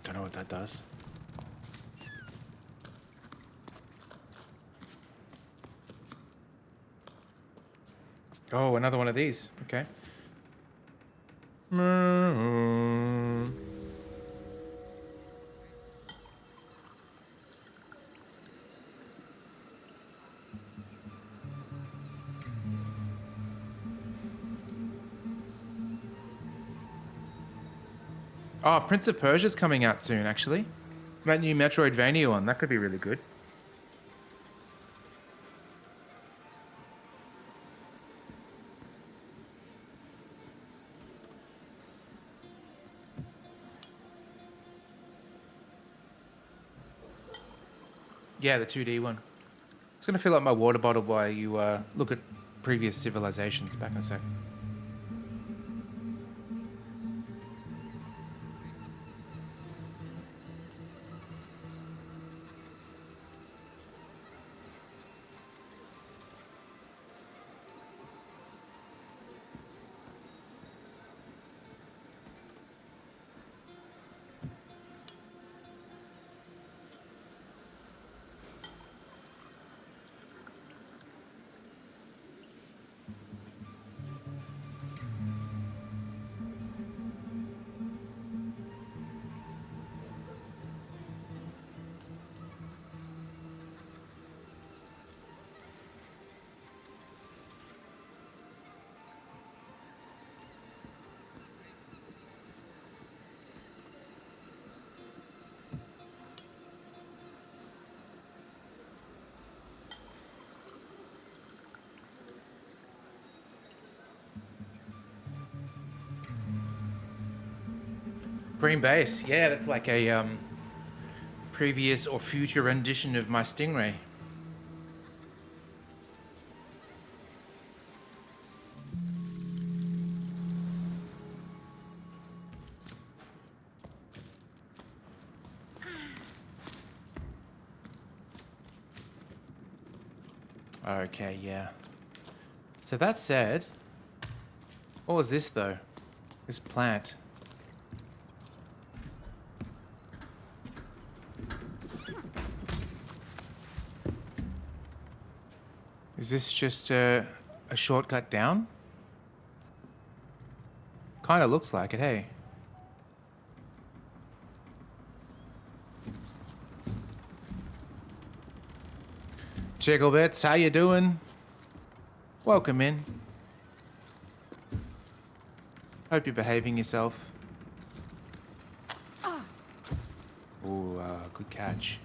Don't know what that does. Oh, another one of these. Okay. Oh, Prince of Persia's coming out soon, actually. That new Metroidvania one. That could be really good. Yeah, the 2D one. It's gonna fill up my water bottle while you look at previous civilizations. Back in a sec. Green base. Yeah, that's like a previous or future rendition of my Stingray. Okay, yeah. So that said, what was this though? This plant. Is this just a shortcut down? Kind of looks like it, hey. Jigglebits, how you doing? Welcome in. Hope you're behaving yourself. Ooh, good catch.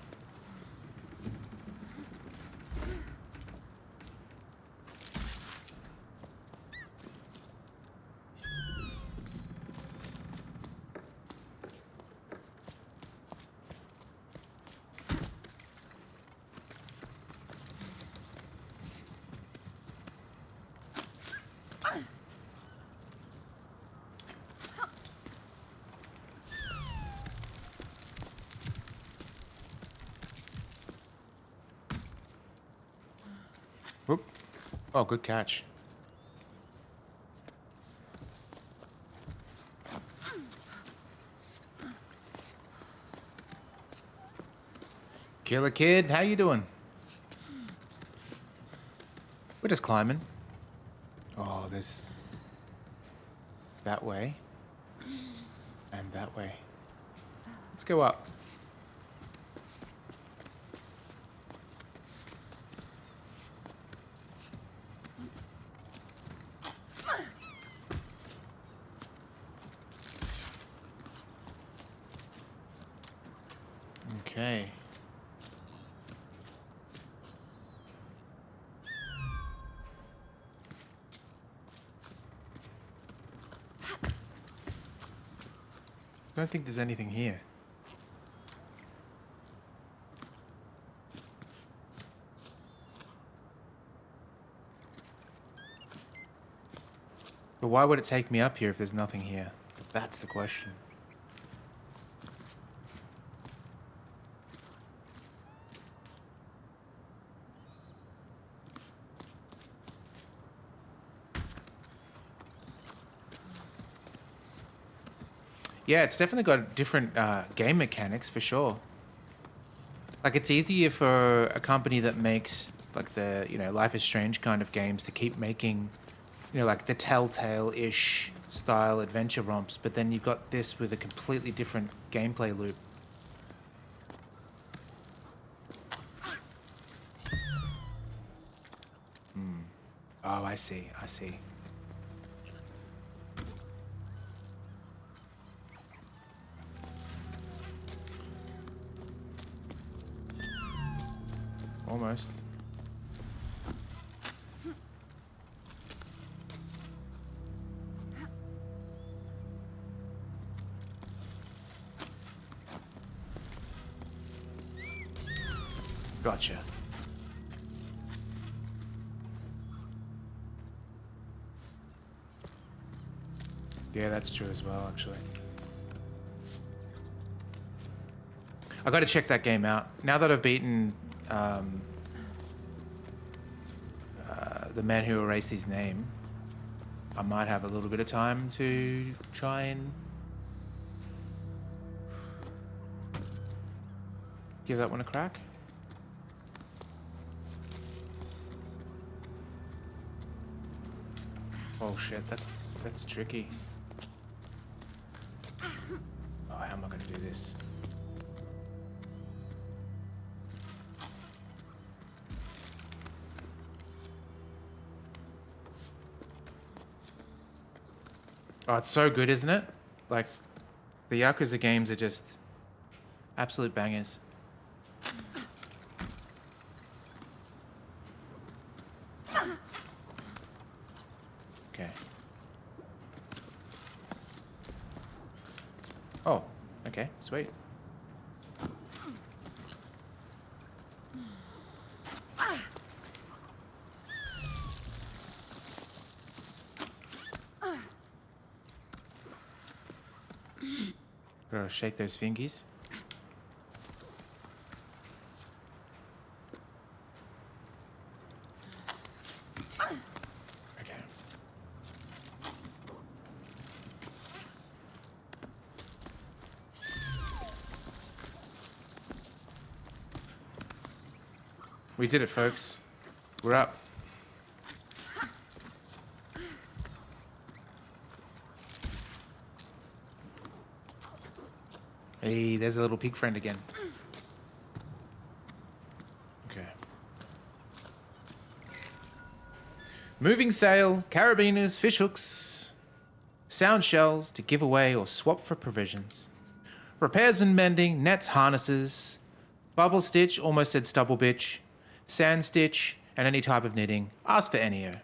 Whoop. Oh, good catch. Killer Kid, how you doing? We're just climbing. Oh, this... that way. And that way. Let's go up. Okay. I don't think there's anything here. But why would it take me up here if there's nothing here? That's the question. Yeah, it's definitely got different game mechanics for sure. Like, it's easier for a company that makes, like, the, you know, Life is Strange kind of games to keep making, you know, like the Telltale-ish style adventure romps, but then you've got this with a completely different gameplay loop. Oh, I see, I see. Almost. Gotcha. Yeah, that's true as well, actually. I gotta check that game out. Now that I've beaten the man who erased his name, I might have a little bit of time to try and give that one a crack. Oh shit, that's tricky. Oh, how am I gonna do this? Oh, it's so good, isn't it? Like, the Yakuza games are just absolute bangers. Okay. Oh, okay, sweet. Gotta shake those fingies. Okay. We did it, folks. We're up. Hey, there's a little pig friend again. Okay. Moving sail, carabiners, fish hooks, sound shells to give away or swap for provisions. Repairs and mending, nets, harnesses, bubble stitch, almost said stubble bitch, sand stitch, and any type of knitting. Ask for Enio.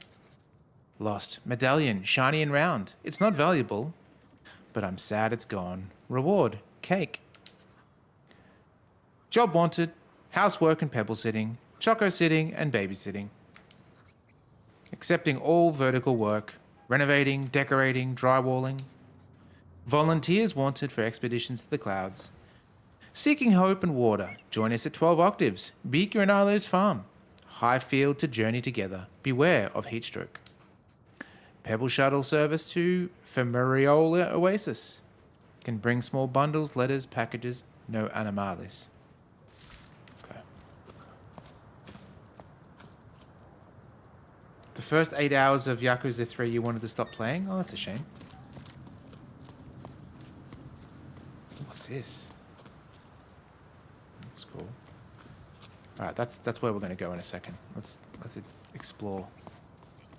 Lost. Medallion, shiny and round. It's not valuable, but I'm sad it's gone. Reward. Cake. Job wanted. Housework and pebble sitting. Choco sitting and babysitting. Accepting all vertical work. Renovating, decorating, drywalling. Volunteers wanted for expeditions to the clouds. Seeking hope and water. Join us at 12 octaves. Beaker and Arlo's farm. High field to journey together. Beware of heat stroke. Pebble shuttle service to Femeriola Oasis. Can bring small bundles, letters, packages, no animalis. Okay. The first 8 hours of Yakuza 3 you wanted to stop playing? Oh, that's a shame. What's this? That's cool. Alright, that's where we're gonna go in a second. Let's explore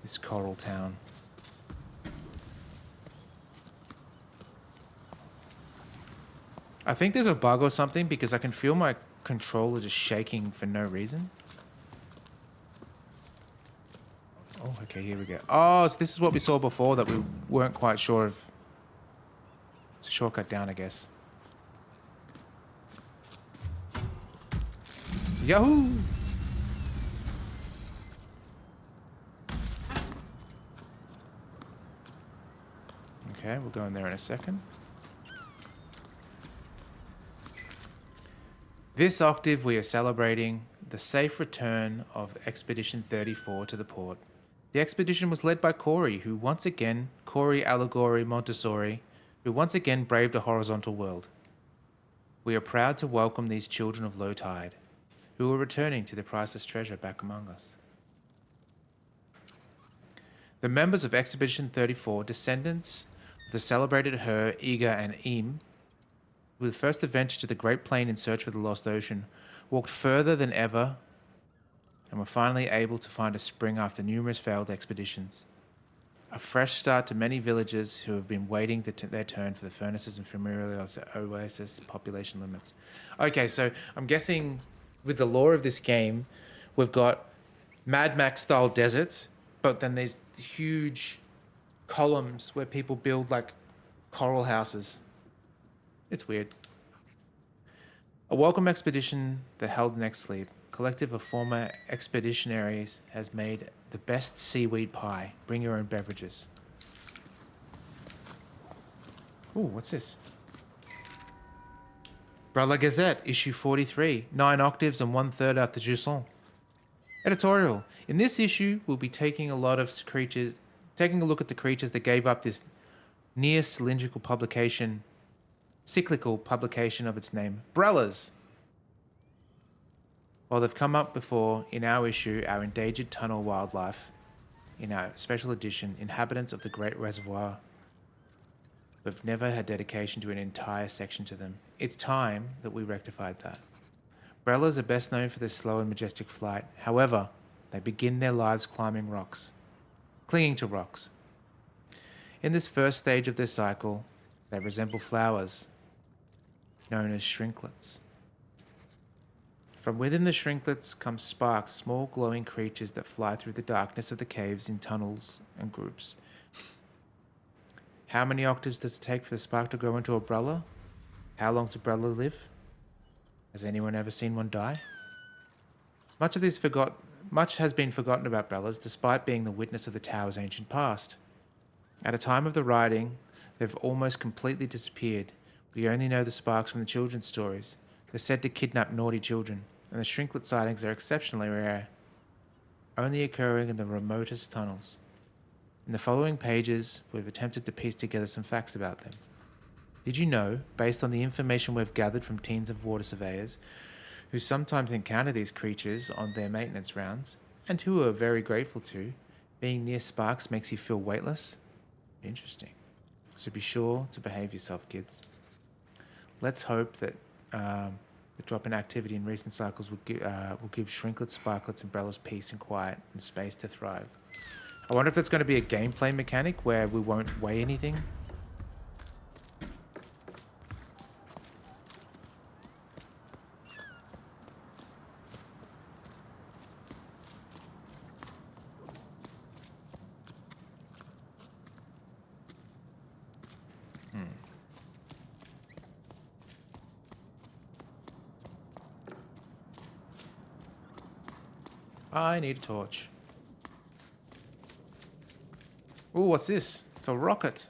this coral town. I think there's a bug or something because I can feel my controller just shaking for no reason. Oh, okay, here we go. Oh, so this is what we saw before that we weren't quite sure of. It's a shortcut down, I guess. Yahoo! Okay, we'll go in there in a second. This octave we are celebrating the safe return of Expedition 34 to the port. The expedition was led by Corey Allegory Montessori, who once again braved a horizontal world. We are proud to welcome these children of low tide, who are returning to the priceless treasure back among us. The members of Expedition 34, descendants of the celebrated Her, Iga, and Eam, who were the first adventure to the Great Plain in search for the lost ocean, walked further than ever and were finally able to find a spring after numerous failed expeditions. A fresh start to many villagers who have been waiting their turn for the furnaces and familiar oasis population limits. Okay, so I'm guessing with the lore of this game, we've got Mad Max style deserts, but then there's huge columns where people build like coral houses. It's weird. A welcome expedition that held the next sleep. Collective of former expeditionaries has made the best seaweed pie. Bring your own beverages. Ooh, what's this? Brother Gazette, issue 43. 9 octaves and 1/3 after Jusson. Editorial. In this issue, we'll be taking a look at the creatures that gave up this near cyclical publication of its name, Brellas. While they've come up before in our issue, our endangered tunnel wildlife, in our special edition, Inhabitants of the Great Reservoir, we've never had dedication to an entire section to them. It's time that we rectified that. Brellas are best known for their slow and majestic flight. However, they begin their lives climbing rocks, clinging to rocks. In this first stage of their cycle, they resemble flowers, known as shrinklets. From within the shrinklets come sparks, small glowing creatures that fly through the darkness of the caves in tunnels and groups. How many octaves does it take for the spark to grow into a Brella? How long does a Brella live? Has anyone ever seen one die? Much has been forgotten about Brellas, despite being the witness of the tower's ancient past. At the time of the writing, they've almost completely disappeared. We only know the sparks from the children's stories. They're said to kidnap naughty children, and the shrinklet sightings are exceptionally rare, only occurring in the remotest tunnels. In the following pages, we've attempted to piece together some facts about them. Did you know, based on the information we've gathered from teams of water surveyors, who sometimes encounter these creatures on their maintenance rounds, and who are very grateful to, being near sparks makes you feel weightless? Interesting. So be sure to behave yourself, kids. Let's hope that the drop in activity in recent cycles will give shrinklets, sparklets, and Brellas peace and quiet and space to thrive. I wonder if that's going to be a gameplay mechanic where we won't weigh anything. I need a torch. Ooh, what's this? It's a rocket.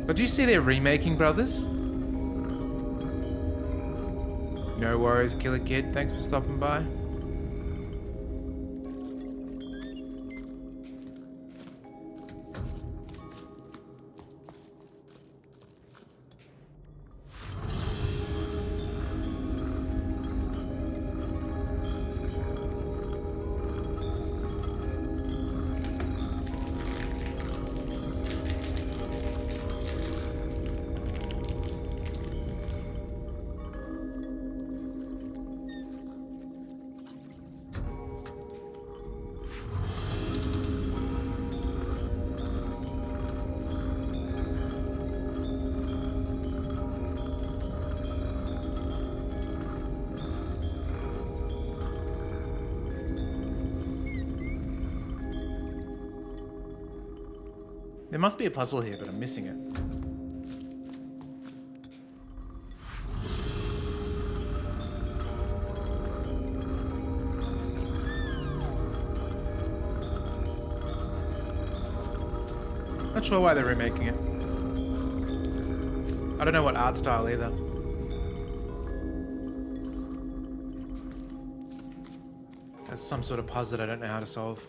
But do you see they're remaking Brothers? No worries, Killer Kid. Thanks for stopping by. There must be a puzzle here, but I'm missing it. Not sure why they're remaking it. I don't know what art style either. That's some sort of puzzle that I don't know how to solve.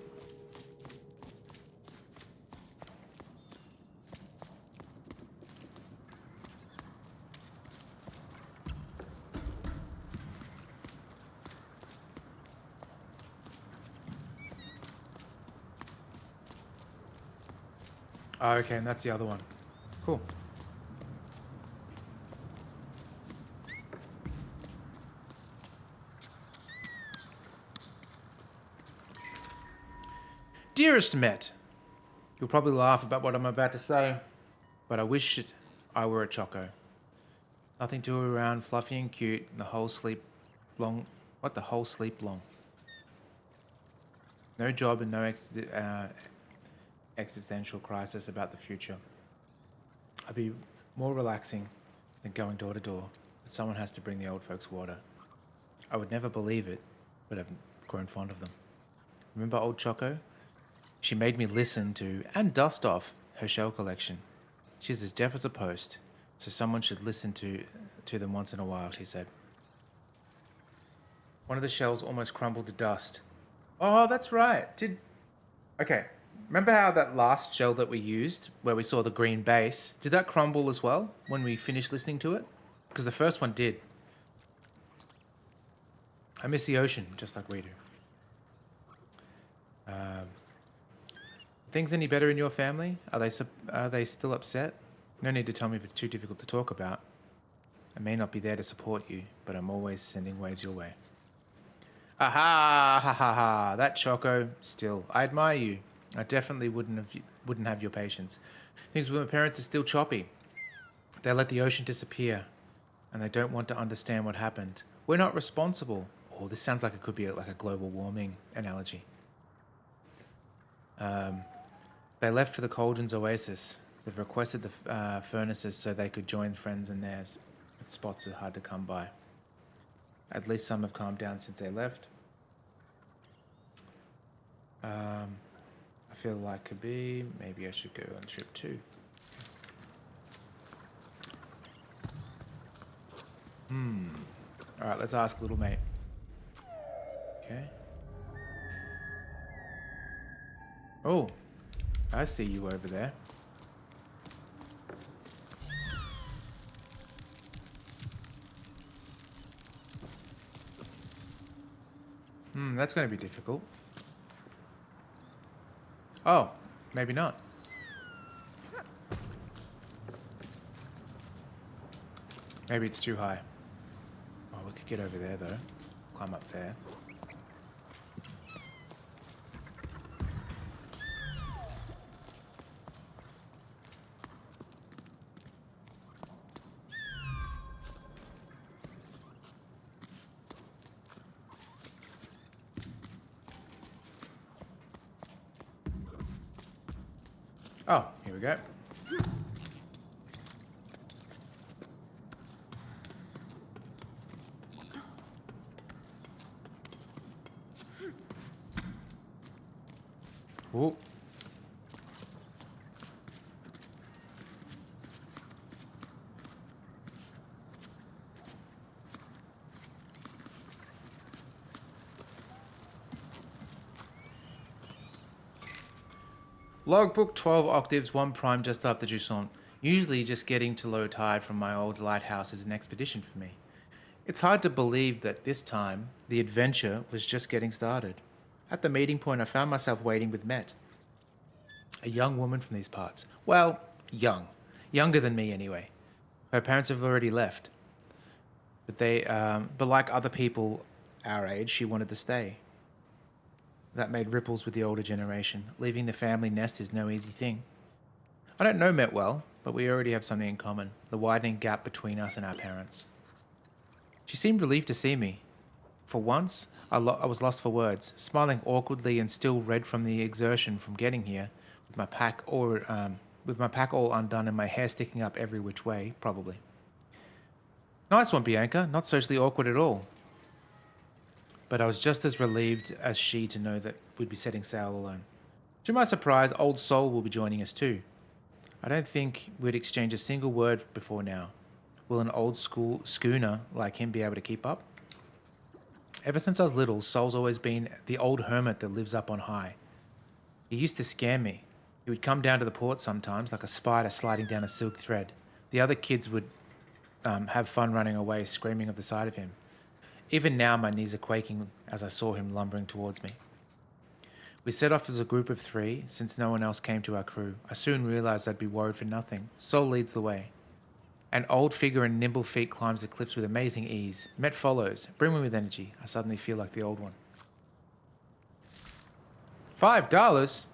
Oh, okay, and that's the other one. Cool. Dearest Met, you'll probably laugh about what I'm about to say, but I wish I were a Choco. Nothing to do around, fluffy and cute, and the whole sleep long. What the whole sleep long? No job and no existential crisis about the future. I'd be more relaxing than going door to door, but someone has to bring the old folks water. I would never believe it, but I've grown fond of them. Remember old Choco? She made me listen to and dust off her shell collection. She's as deaf as a post, so someone should listen to them once in a while, she said. One of the shells almost crumbled to dust. Oh, that's right. Okay. Remember how that last shell that we used, where we saw the green base, did that crumble as well when we finished listening to it? Because the first one did. I miss the ocean, just like we do. Things any better in your family? Are they still upset? No need to tell me if it's too difficult to talk about. I may not be there to support you, but I'm always sending waves your way. Aha! Ha ha ha! That Choco. Still, I admire you. I definitely wouldn't have your patience. Things with my parents are still choppy. They let the ocean disappear, and they don't want to understand what happened. We're not responsible. Oh, this sounds like it could be like a global warming analogy. They left for the Cauldron's oasis. They've requested the furnaces so they could join friends in theirs. But spots are hard to come by. At least some have calmed down since they left. I feel like could be. Maybe I should go on trip 2. Alright, let's ask little mate. Okay. Oh, I see you over there. That's going to be difficult. Oh, maybe not. Maybe it's too high. Oh, we could get over there though. Climb up there. Oh, here we go. Ooh. Logbook 12 octaves, 1 prime just after Jusant. Usually just getting to low tide from my old lighthouse is an expedition for me. It's hard to believe that this time, the adventure was just getting started. At the meeting point, I found myself waiting with Met. A young woman from these parts. Well, young. Younger than me anyway. Her parents have already left. But like other people our age, she wanted to stay. That made ripples with the older generation. Leaving the family nest is no easy thing. I don't know Met well, but we already have something in common. The widening gap between us and our parents. She seemed relieved to see me. For once, I was lost for words, smiling awkwardly and still red from the exertion from getting here, with my pack all undone and my hair sticking up every which way, probably. Nice one, Bianca. Not socially awkward at all. But I was just as relieved as she to know that we'd be setting sail alone. To my surprise, Old Soul will be joining us too. I don't think we'd exchanged a single word before now. Will an old school schooner like him be able to keep up? Ever since I was little, Soul's always been the old hermit that lives up on high. He used to scare me. He would come down to the port sometimes, like a spider sliding down a silk thread. The other kids would have fun running away, screaming at the sight of him. Even now, my knees are quaking as I saw him lumbering towards me. We set off as a group of 3, since no one else came to our crew. I soon realized I'd be worried for nothing. Soul leads the way. An old figure and nimble feet climbs the cliffs with amazing ease. Met follows, brimming with energy. I suddenly feel like the old one. $5?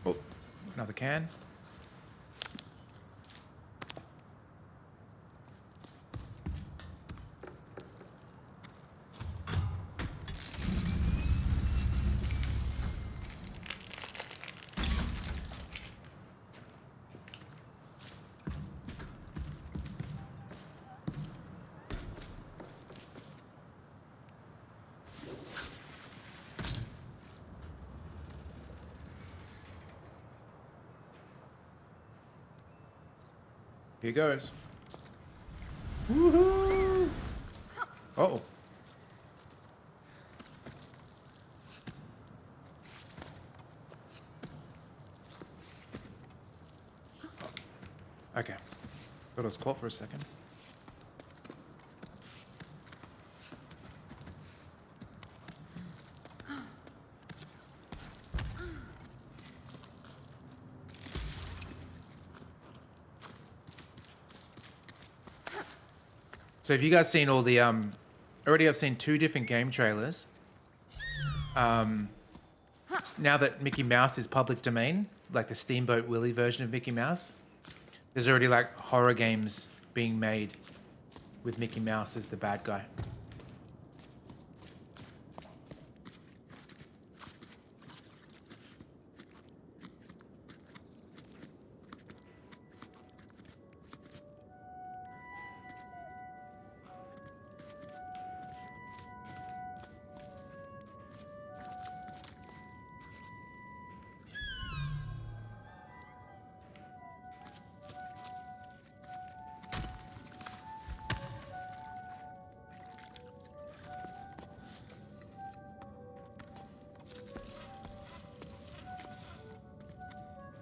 Oh, another can. Here goes. Woohoo! Uh-oh. Okay. Thought I was caught for a second. So have you guys seen all the already I've seen 2 different game trailers. Now that Mickey Mouse is public domain, like the Steamboat Willie version of Mickey Mouse, there's already like horror games being made with Mickey Mouse as the bad guy.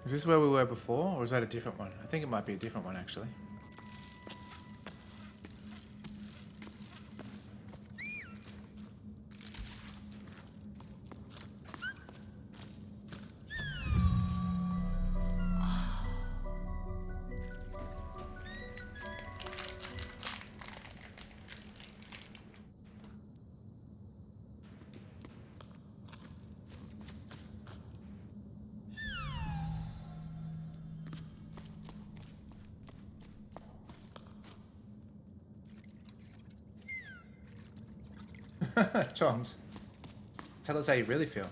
Is this where we were before, or is that a different one? I think it might be a different one, actually. Chongs, tell us how you really feel.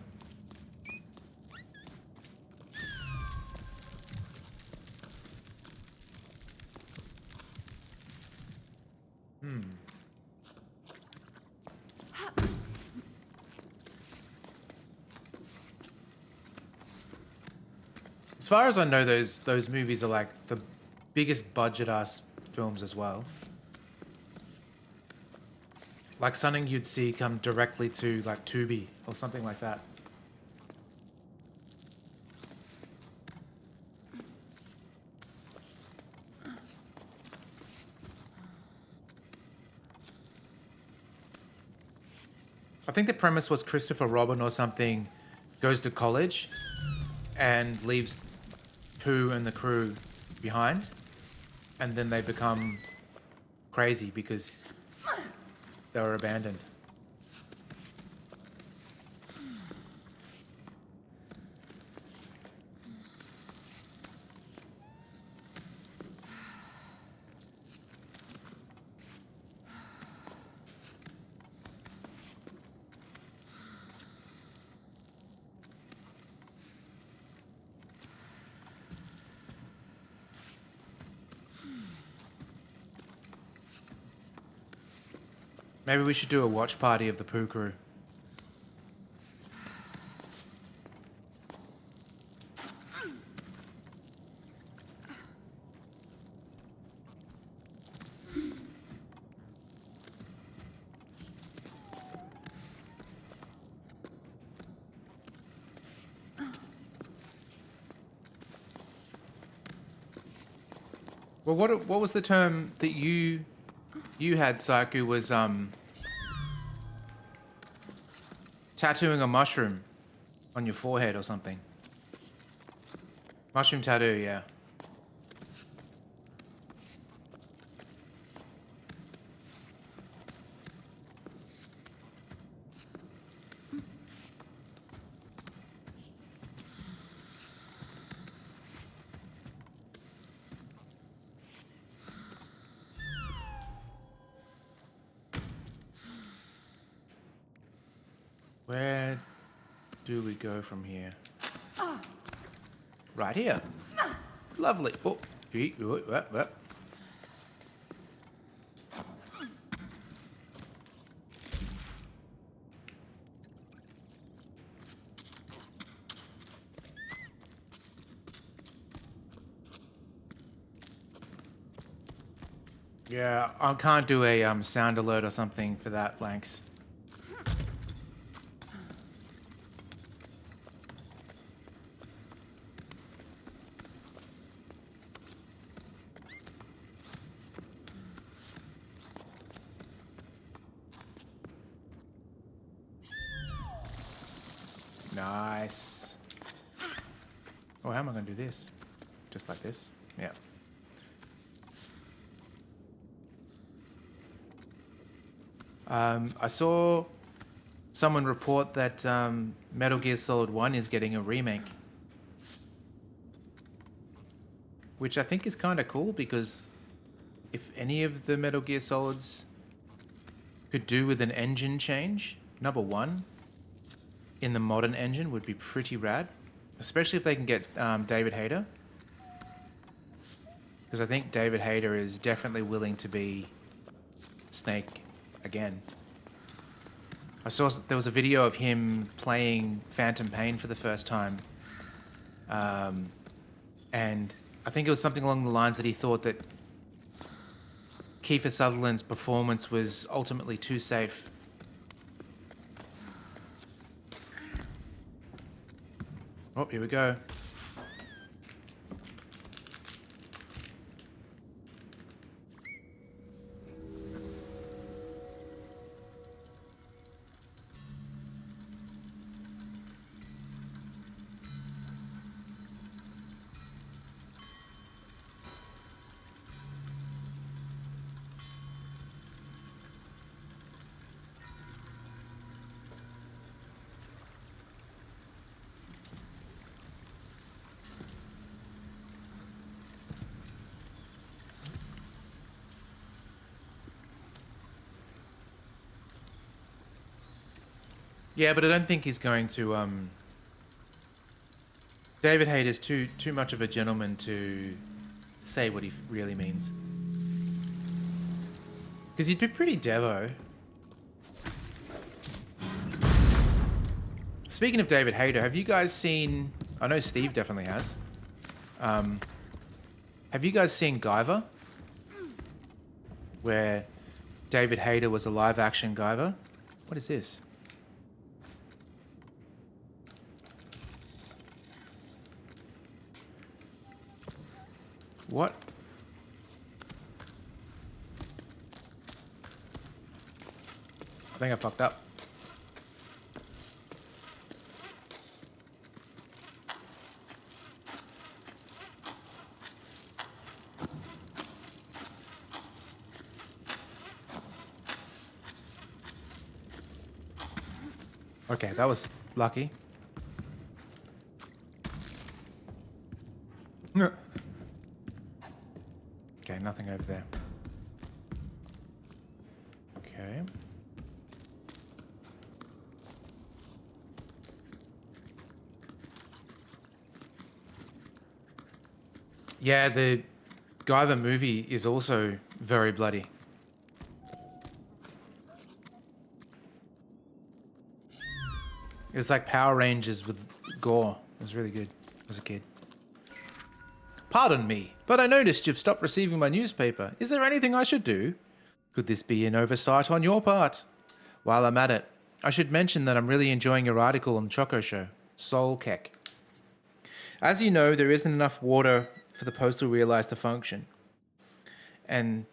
As far as I know, those movies are like the biggest budget ass films as well. Like something you'd see come directly to like Tubi or something like that. I think the premise was Christopher Robin or something goes to college and leaves Pooh and the crew behind, and then they become crazy because they were abandoned. Maybe we should do a watch party of the poo crew. Well, what was the term that you had, Saiku, was tattooing a mushroom on your forehead or something? Mushroom tattoo, yeah. Where do we go from here? Right here. Lovely. Oh, what? Yeah, I can't do a sound alert or something for that, Blanks. Nice. Oh, how am I going to do this? Just like this? Yeah. I saw someone report that Metal Gear Solid 1 is getting a remake. Which I think is kind of cool because if any of the Metal Gear Solids could do with an engine change, number one, in the modern engine would be pretty rad. Especially if they can get David Hayter. Because I think David Hayter is definitely willing to be Snake again. I saw there was a video of him playing Phantom Pain for the first time. And I think it was something along the lines that he thought that Kiefer Sutherland's performance was ultimately too safe. Oh, here we go. Yeah, but I don't think he's going to. David Hayter's too much of a gentleman to say what he really means. Because he'd be pretty devo. Speaking of David Hayter, have you guys seen? I know Steve definitely has. Have you guys seen Guyver? Where David Hayter was a live-action Guyver. What is this? What? I think I fucked up. Okay, that was lucky. No. Okay, nothing over there. Okay. Yeah, the Guyver movie is also very bloody. It was like Power Rangers with gore. It was really good as a kid. Pardon me, but I noticed you've stopped receiving my newspaper. Is there anything I should do? Could this be an oversight on your part? While I'm at it, I should mention that I'm really enjoying your article on the Choco Show, Soul Keck. As you know, there isn't enough water for the postal relays to function. And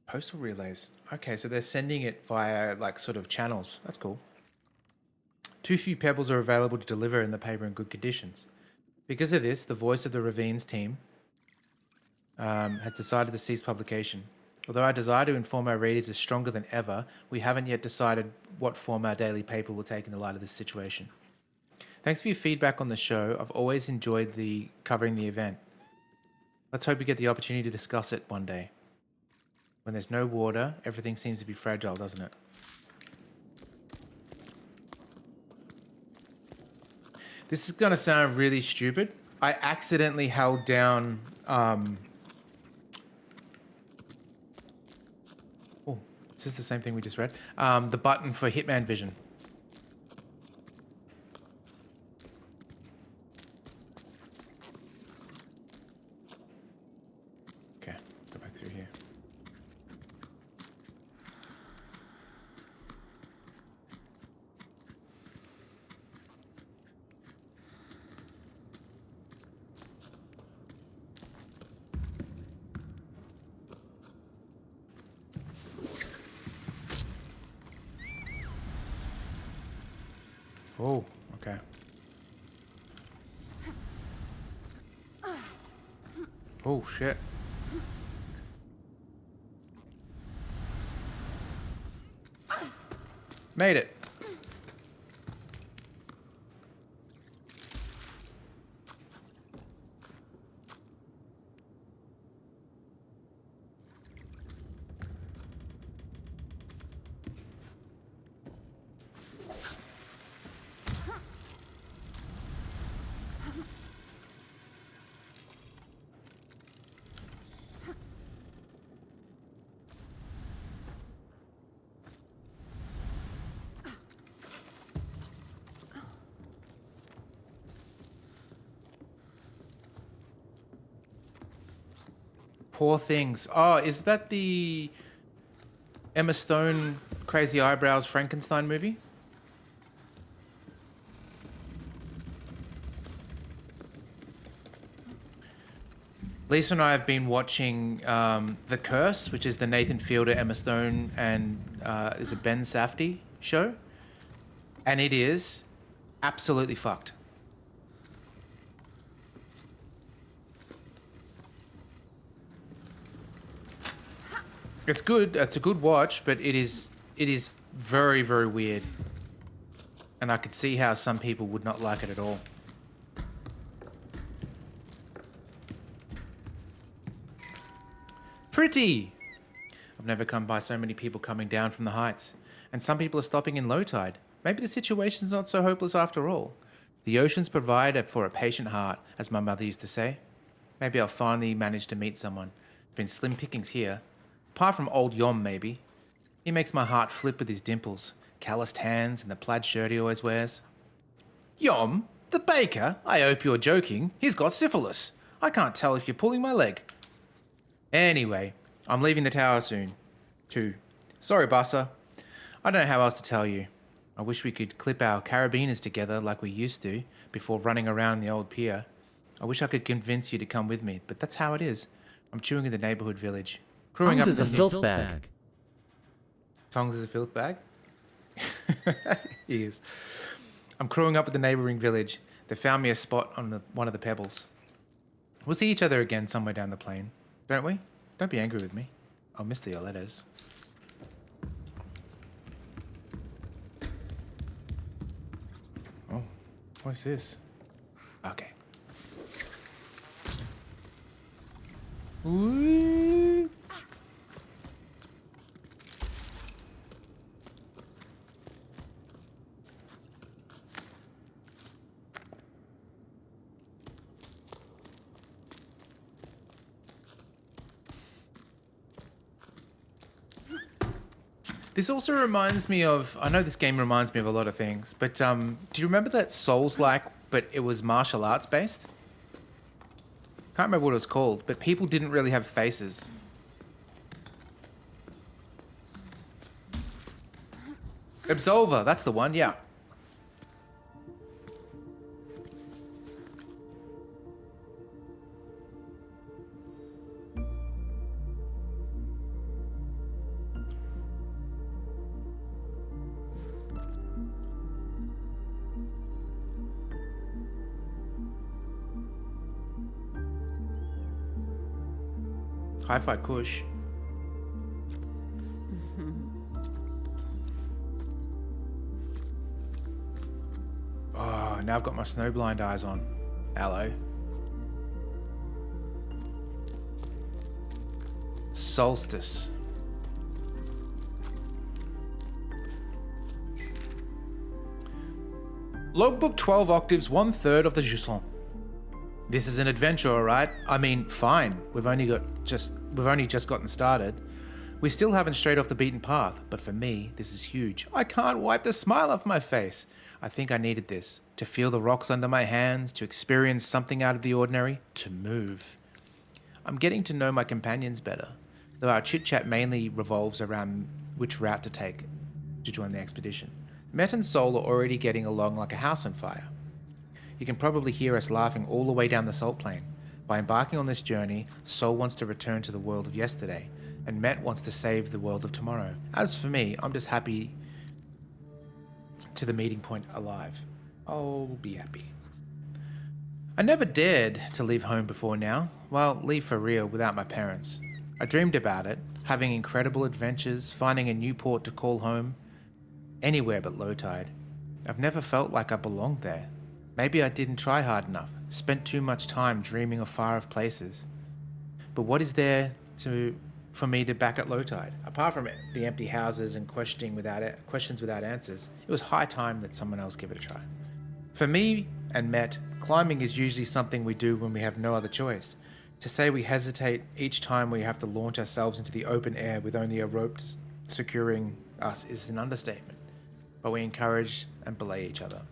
postal relays? Okay, so they're sending it via like sort of channels. That's cool. Too few pebbles are available to deliver in the paper in good conditions. Because of this, the voice of the Ravines team has decided to cease publication. Although our desire to inform our readers is stronger than ever, we haven't yet decided what form our daily paper will take in the light of this situation. Thanks for your feedback on the show. I've always enjoyed covering the event. Let's hope we get the opportunity to discuss it one day. When there's no water, everything seems to be fragile, doesn't it? This is going to sound really stupid. I accidentally held down... Oh, is this the same thing we just read? The button for Hitman Vision. Okay, go back through here. Oh, okay. Oh, shit. Made it. Poor Things. Oh, is that the Emma Stone Crazy Eyebrows Frankenstein movie? Lisa and I have been watching The Curse, which is the Nathan Fielder, Emma Stone, and is it Ben Safdie show? And it is absolutely fucked. It's good. It's a good watch, but it is very, very weird. And I could see how some people would not like it at all. Pretty! I've never come by so many people coming down from the heights. And some people are stopping in low tide. Maybe the situation's not so hopeless after all. The oceans provide for a patient heart, as my mother used to say. Maybe I'll finally manage to meet someone. Been slim pickings here. Apart from old Yom, maybe. He makes my heart flip with his dimples, calloused hands, and the plaid shirt he always wears. Yom? The baker? I hope you're joking. He's got syphilis. I can't tell if you're pulling my leg. Anyway, I'm leaving the tower soon. Too. Sorry, Buster. I don't know how else to tell you. I wish we could clip our carabiners together like we used to before running around the old pier. I wish I could convince you to come with me, but that's how it is. I'm chewing in the neighborhood village. Crewing Tongs up is a filth bag. Tongs is a filth bag? He is. I'm crewing up at the neighboring village. They found me a spot on one of the pebbles. We'll see each other again somewhere down the plain, don't we? Don't be angry with me. I'll miss your letters. Oh, what's this? Okay. Ooh. This also reminds me of, I know this game reminds me of a lot of things, but do you remember that Souls-like, but it was martial arts based? Can't remember what it was called, but people didn't really have faces. Absolver, that's the one, yeah. Hi-Fi Kush. Oh, now I've got my snowblind eyes on. Hello. Solstice. Logbook 12 octaves, 1/3 of the Jusson. This is an adventure, alright? I mean, fine. We've only just gotten started. We still haven't strayed off the beaten path, but for me, this is huge. I can't wipe the smile off my face. I think I needed this. To feel the rocks under my hands, to experience something out of the ordinary, to move. I'm getting to know my companions better, though our chit-chat mainly revolves around which route to take to join the expedition. Met and Sol are already getting along like a house on fire. You can probably hear us laughing all the way down the salt plain. By embarking on this journey, Sol wants to return to the world of yesterday, and Met wants to save the world of tomorrow. As for me, I'm just happy to the meeting point alive. I'll be happy. I never dared to leave home before now. Well, leave for real without my parents. I dreamed about it, having incredible adventures, finding a new port to call home. Anywhere but low tide. I've never felt like I belonged there. Maybe I didn't try hard enough, spent too much time dreaming of far-off places. But what is there for me to back at low tide? Apart from the empty houses and questions without answers, it was high time that someone else give it a try. For me and Met, climbing is usually something we do when we have no other choice. To say we hesitate each time we have to launch ourselves into the open air with only a rope securing us is an understatement. But we encourage and belay each other.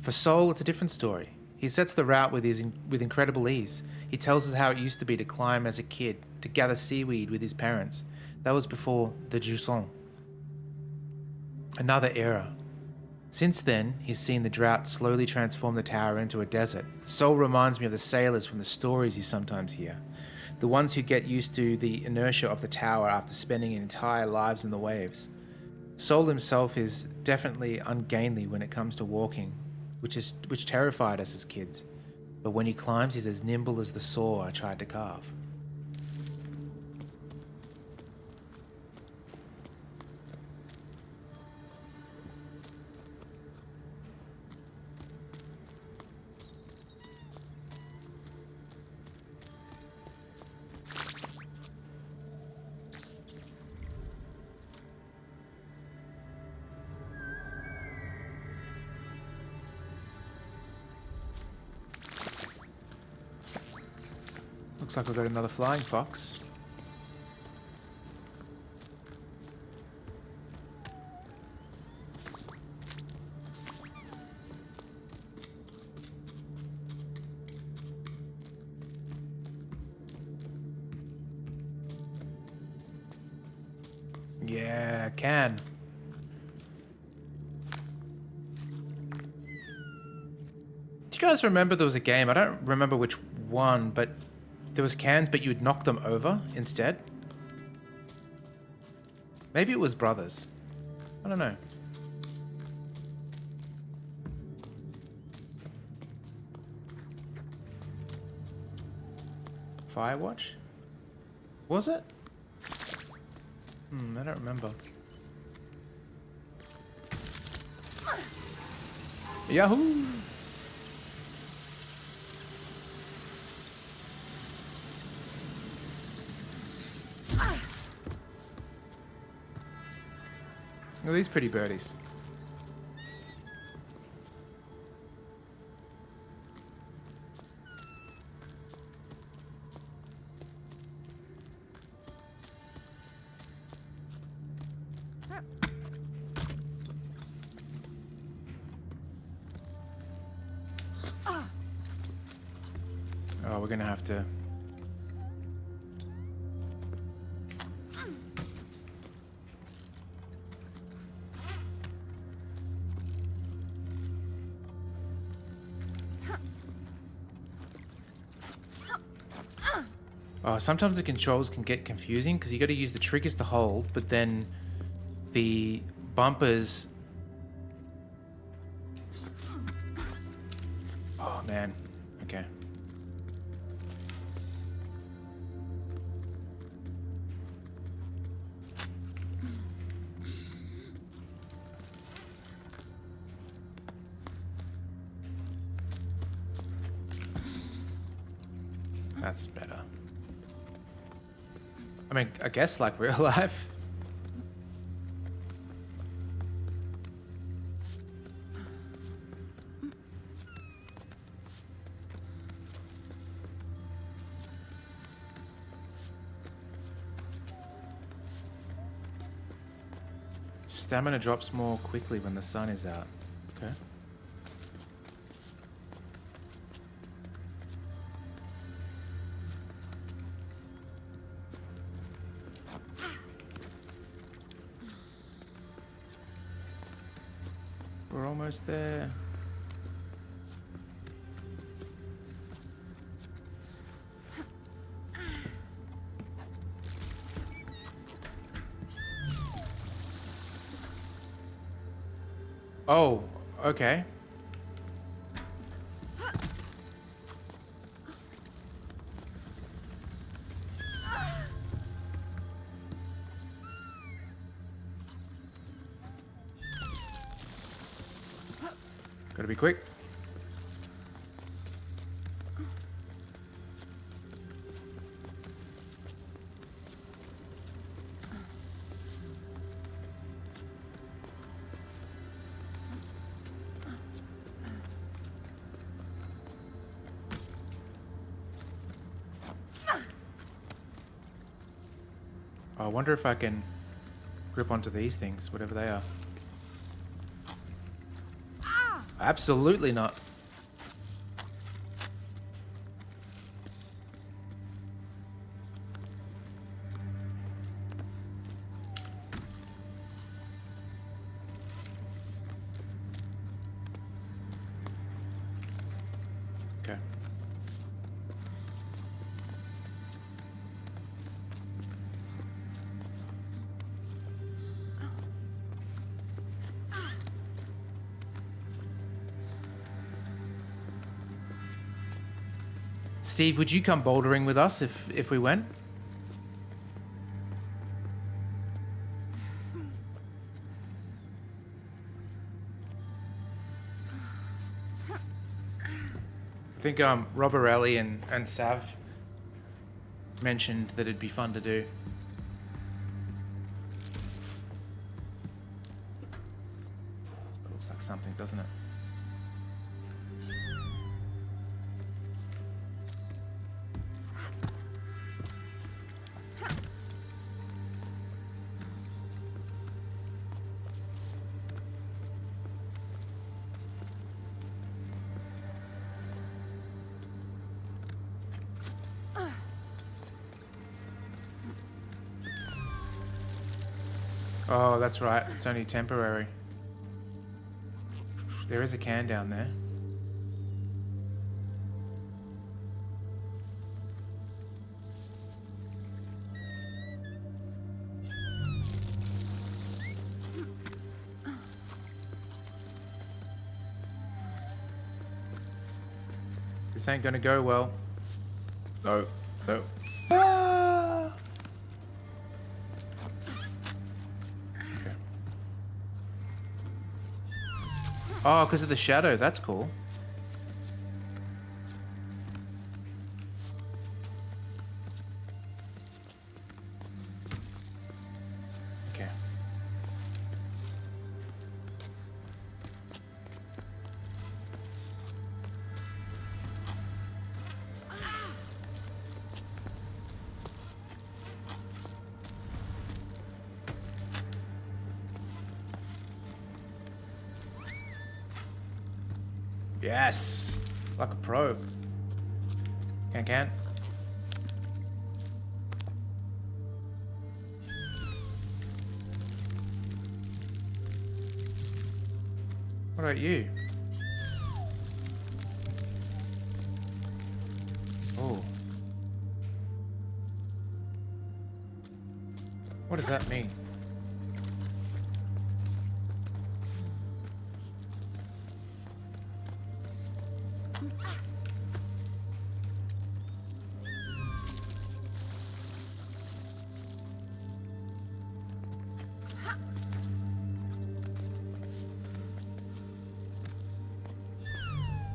For Sol, it's a different story. He sets the route with incredible ease. He tells us how it used to be to climb as a kid, to gather seaweed with his parents. That was before the Jusson. Another era. Since then, he's seen the drought slowly transform the tower into a desert. Sol reminds me of the sailors from the stories you sometimes hear. The ones who get used to the inertia of the tower after spending entire lives in the waves. Sol himself is definitely ungainly when it comes to walking, which terrified us as kids. But when he climbs, he's as nimble as the saw I tried to carve. Looks like we've got another flying fox. Yeah, can. Do you guys remember there was a game? I don't remember which one, but there was cans, but you would knock them over instead. Maybe it was Brothers. I don't know. Firewatch? Was it? I don't remember. Yahoo! Look at these pretty birdies. Oh, we're gonna have to. Oh, sometimes the controls can get confusing because you got to use the triggers to hold, but then the bumpers. Oh man. Okay. That's better. I mean, I guess like real life. Stamina drops more quickly when the sun is out. Okay. We're almost there. Oh, okay. Gotta be quick. I wonder if I can grip onto these things, whatever they are. Absolutely not. Okay. Steve, would you come bouldering with us if we went? I think Robberelli and Sav mentioned that it'd be fun to do. It looks like something, doesn't it? Oh, that's right. It's only temporary. There is a can down there. This ain't gonna go well. No, no. Ah! Okay. Oh, because of the shadow. That's cool. Okay. Yes. Like a pro. Can. What about you? Oh. What does that mean?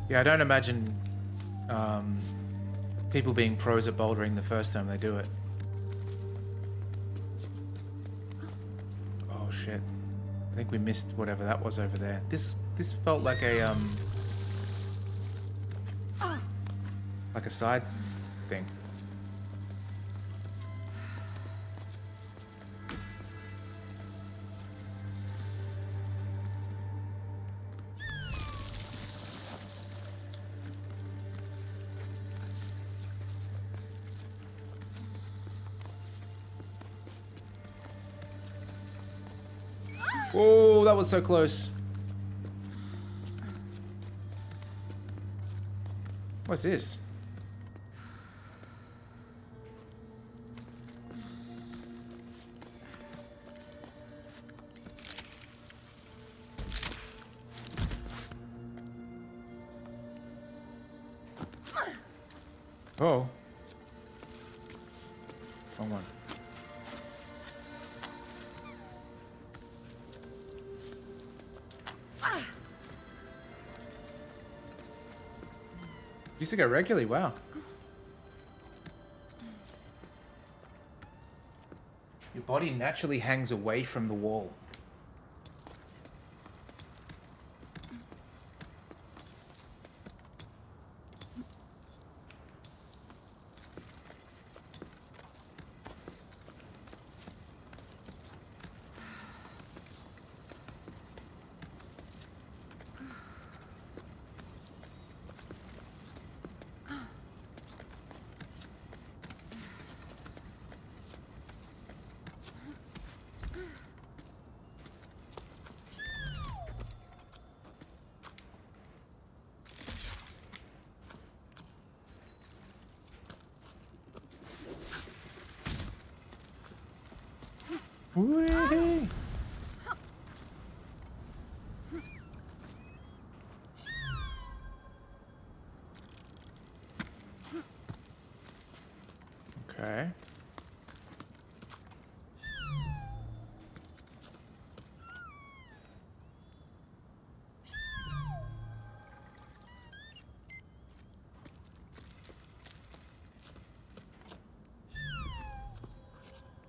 Yeah, I don't imagine people being pros at bouldering the first time they do it. Oh shit. I think we missed whatever that was over there. This felt like a side thing. Whoa, that was so close. What's this? Oh. Wrong one. Used to go regularly, wow. Your body naturally hangs away from the wall. Whee! Okay.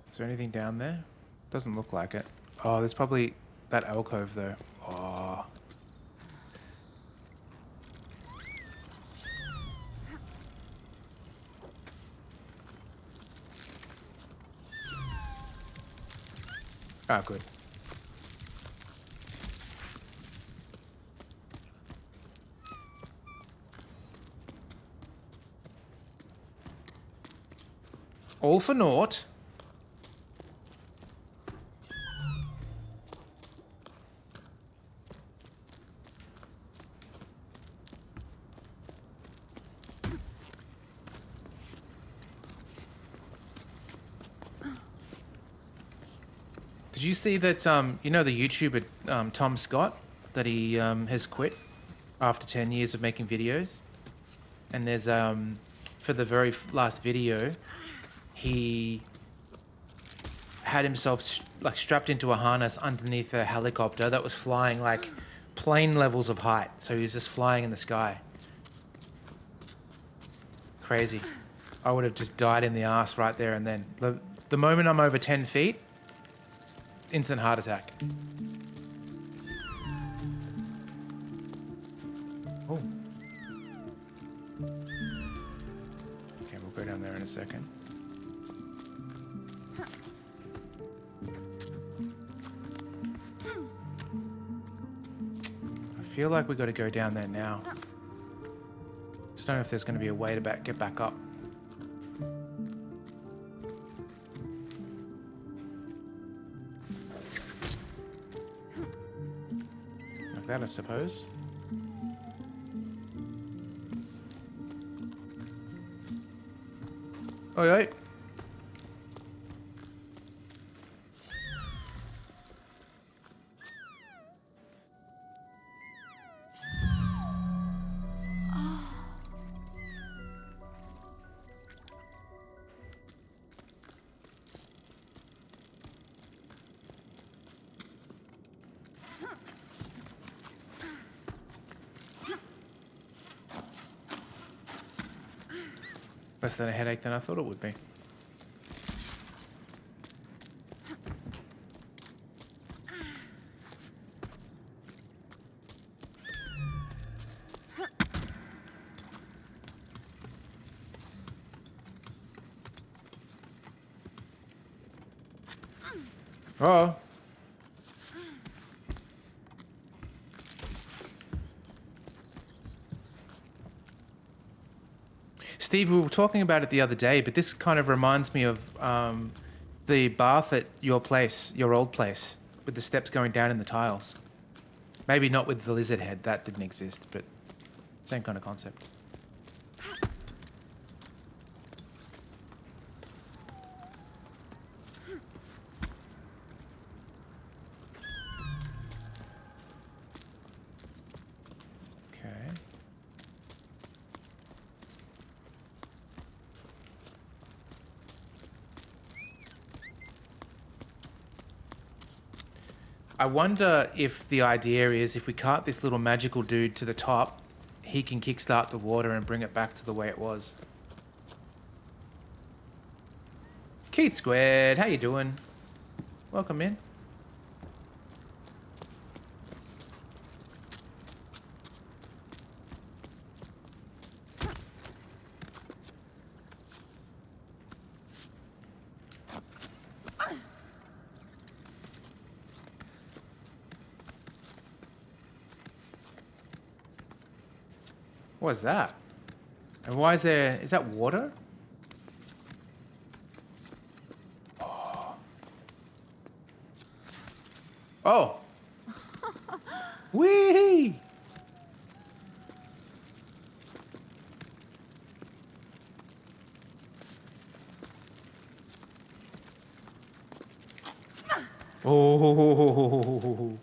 Is there anything down there? Doesn't look like it. Oh, there's probably that alcove though. Oh. Ah, good. All for naught. Did you see that, you know the YouTuber Tom Scott, that he has quit after 10 years of making videos? And there's, for the very last video, he had himself strapped into a harness underneath a helicopter that was flying like plane levels of height. So he was just flying in the sky. Crazy. I would have just died in the ass right there and then. The moment I'm over 10 feet, instant heart attack. Oh. Okay, we'll go down there in a second. I feel like we got to go down there now. Just don't know if there's going to be a way to get back up. Like that, I suppose. Oi, oi. Less than a headache than I thought it would be. Oh. Steve, we were talking about it the other day, but this kind of reminds me of the bath at your place, your old place, with the steps going down in the tiles. Maybe not with the lizard head, that didn't exist, but same kind of concept. Okay. I wonder if the idea is if we cart this little magical dude to the top, he can kickstart the water and bring it back to the way it was. Keith Squared, how you doing? Welcome in. What's that? And why is that water? Oh. Wee! Oh.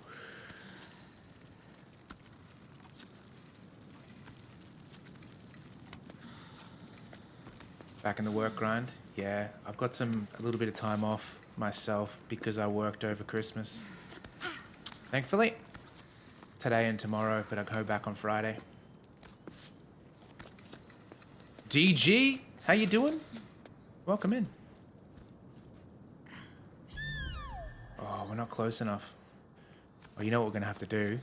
Back in the work grind? Yeah, I've got a little bit of time off myself because I worked over Christmas. Thankfully. Today and tomorrow, but I go back on Friday. DG, how you doing? Welcome in. Oh, we're not close enough. Well, you know what we're gonna have to do?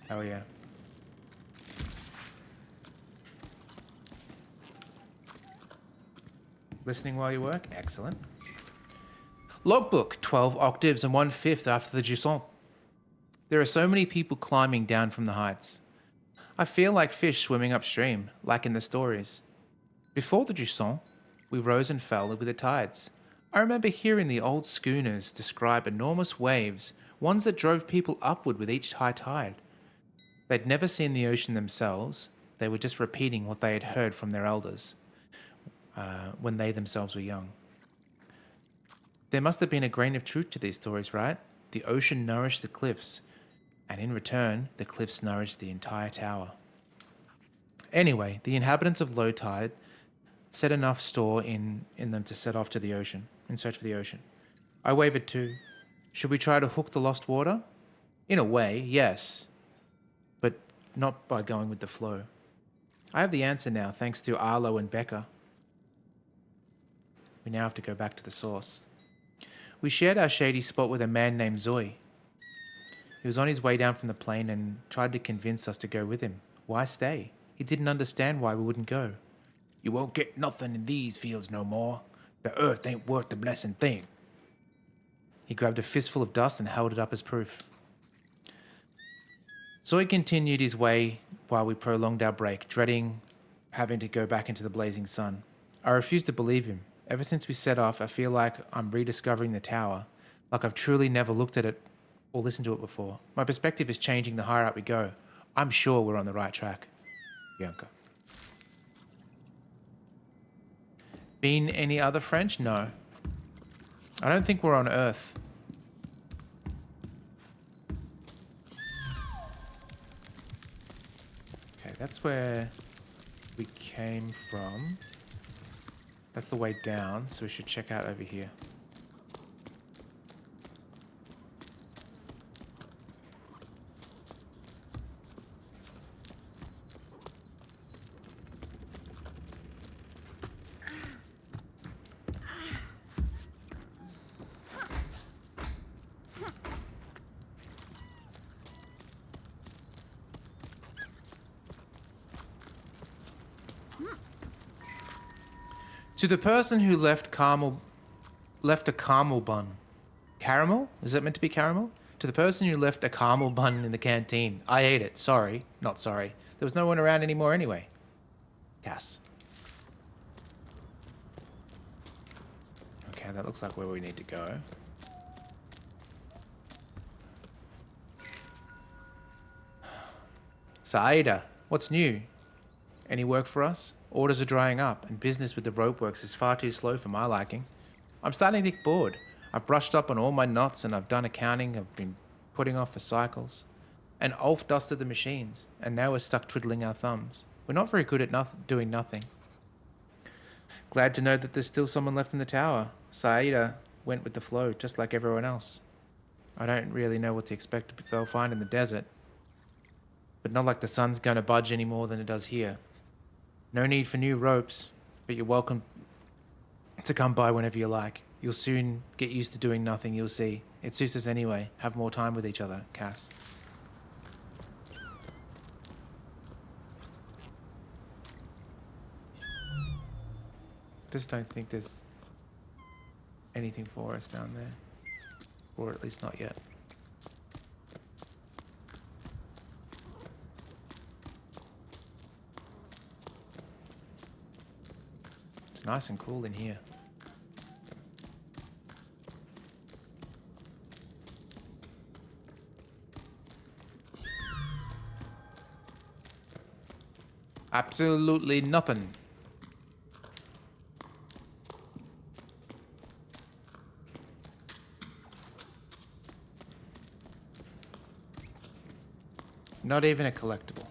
Oh yeah. Listening while you work? Excellent. Logbook, 12 octaves and 1/5 after the Jusson. There are so many people climbing down from the heights. I feel like fish swimming upstream, like in the stories. Before the Jusson, we rose and fell with the tides. I remember hearing the old schooners describe enormous waves, ones that drove people upward with each high tide. They'd never seen the ocean themselves, they were just repeating what they had heard from their elders when they themselves were young. There must have been a grain of truth to these stories, right? The ocean nourished the cliffs, and in return, the cliffs nourished the entire tower. Anyway, the inhabitants of low tide set enough store in them to set off to the ocean, in search for the ocean. I wavered too. Should we try to hook the lost water? In a way, yes, but not by going with the flow. I have the answer now, thanks to Arlo and Becca. We now have to go back to the source. We shared our shady spot with a man named Zoe. He was on his way down from the plane and tried to convince us to go with him. Why stay? He didn't understand why we wouldn't go. You won't get nothing in these fields no more. The earth ain't worth the blessed thing. He grabbed a fistful of dust and held it up as proof. So he continued his way while we prolonged our break, dreading having to go back into the blazing sun. I refused to believe him. Ever since we set off, I feel like I'm rediscovering the tower, like I've truly never looked at it or listened to it before. My perspective is changing the higher up we go. I'm sure we're on the right track. Bianca. Been any other French? No. I don't think we're on Earth. Okay, that's where we came from. That's the way down, so we should check out over here. To the person who left a caramel bun. Caramel? Is that meant to be caramel? To the person who left a caramel bun in the canteen. I ate it. Sorry. Not sorry. There was no one around anymore anyway. Cass. Okay, that looks like where we need to go. Saida, what's new? Any work for us? Orders are drying up, and business with the rope works is far too slow for my liking. I'm starting to get bored. I've brushed up on all my knots, and I've done accounting. I've been putting off for cycles. And Ulf dusted the machines, and now we're stuck twiddling our thumbs. We're not very good at doing nothing. Glad to know that there's still someone left in the tower. Saida went with the flow, just like everyone else. I don't really know what to expect they'll find in the desert. But not like the sun's going to budge any more than it does here. No need for new ropes, but you're welcome to come by whenever you like. You'll soon get used to doing nothing, you'll see. It suits us anyway. Have more time with each other, Cass. Just don't think there's anything for us down there. Or at least not yet. It's nice and cool in here. Absolutely nothing. Not even a collectible.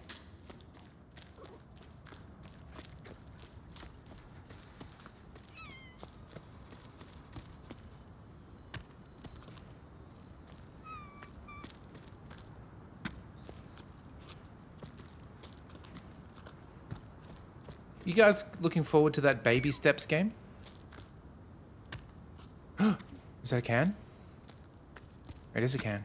You guys looking forward to that Baby Steps game? Is that a can? It is a can.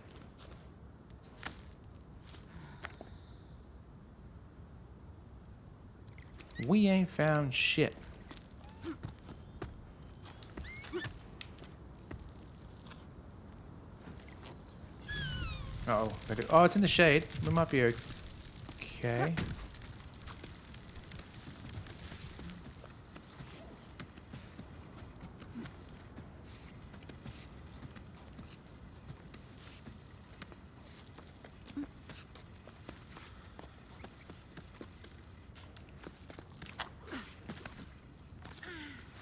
We ain't found shit. Uh-oh. Oh, it's in the shade. We might be okay.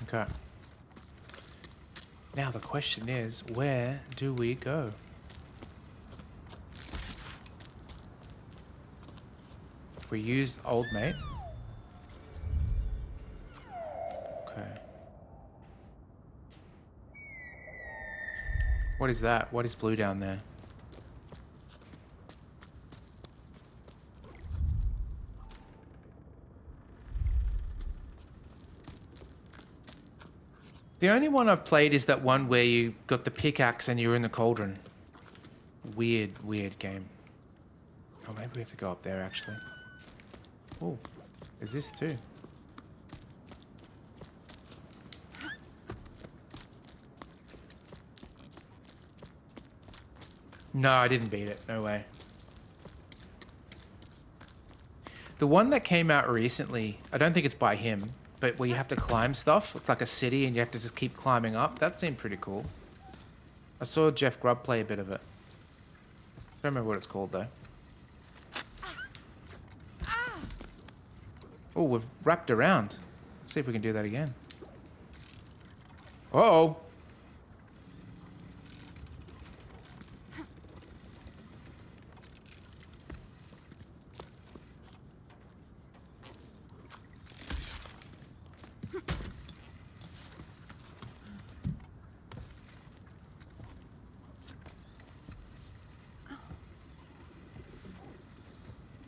Okay. Now the question is, where do we go? If we use Old Mate. Okay. What is that? What is blue down there? The only one I've played is that one where you got the pickaxe and you're in the cauldron. Weird, weird game. Oh, maybe we have to go up there, actually. Oh, there's this too. No, I didn't beat it. No way. The one that came out recently, I don't think it's by him, but where you have to climb stuff. It's like a city and you have to just keep climbing up. That seemed pretty cool. I saw Jeff Grubb play a bit of it. Don't remember what it's called though. Oh, we've wrapped around. Let's see if we can do that again. Uh-oh.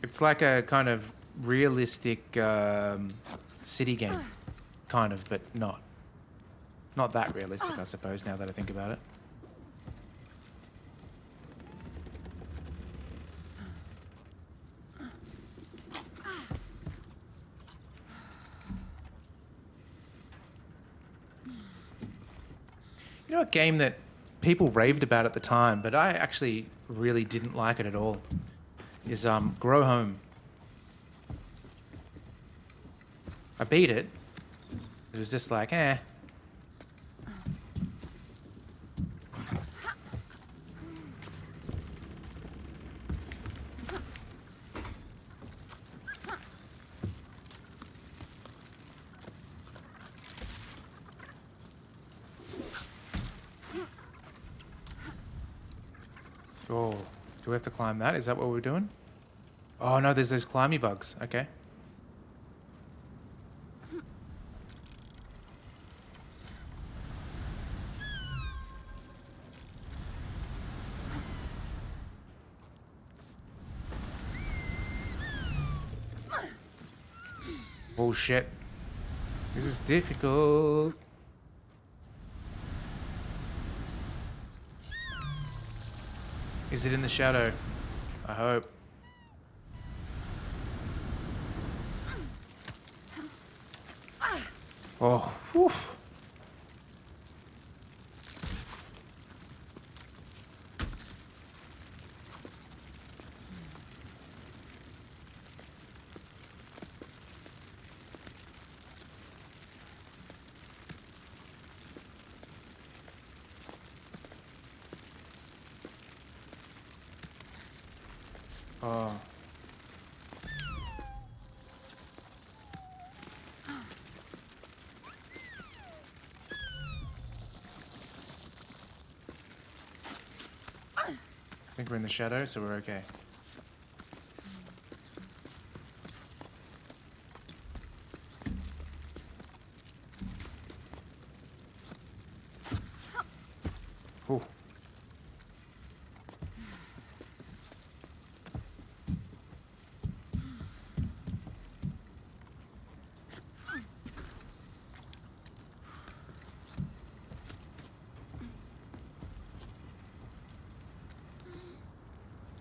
It's like a kind of realistic city game. Kind of, but not. Not that realistic, I suppose, now that I think about it. You know, a game that people raved about at the time, but I actually really didn't like it at all, is Grow Home. I beat it. It was just like, eh. Oh, do we have to climb that? Is that what we're doing? Oh no, there's those climby bugs. Okay. Oh shit. This is difficult. Is it in the shadow? I hope. Oh, whew. Oh. I think we're in the shadow, so we're okay. Ooh.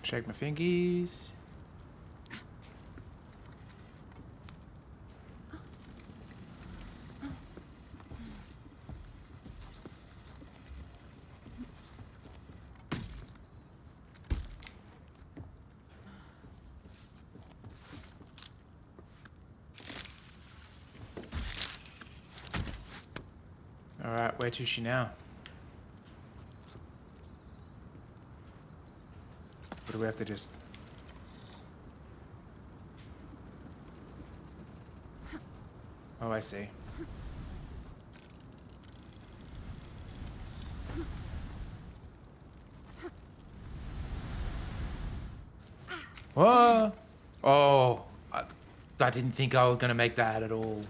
Shake my fingies. Alright, where to she now? Or do we have to just... Oh, I see. Whoa! Oh, I didn't think I was gonna make that at all.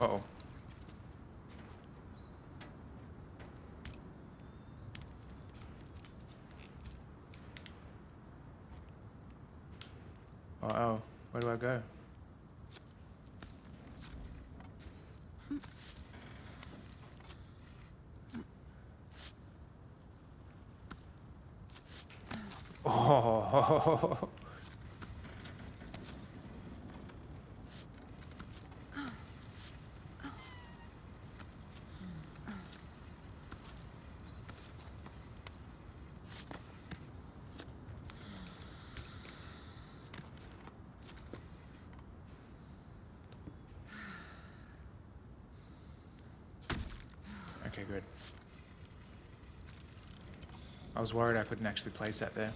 Uh-oh. Uh-oh. Where do I go? Oh. Okay, good. I was worried I couldn't actually place that there.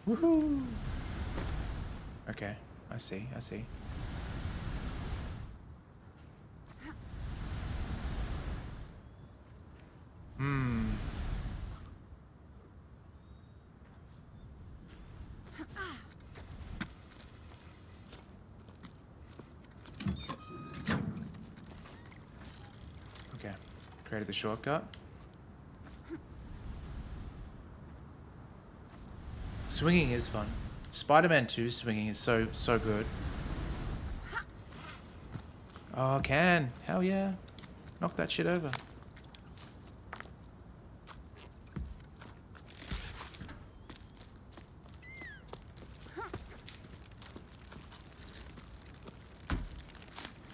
Woohoo! Okay, I see, I see. Okay, created the shortcut. Swinging is fun. Spider-Man 2 swinging is so good. Oh, can. Hell yeah. Knock that shit over.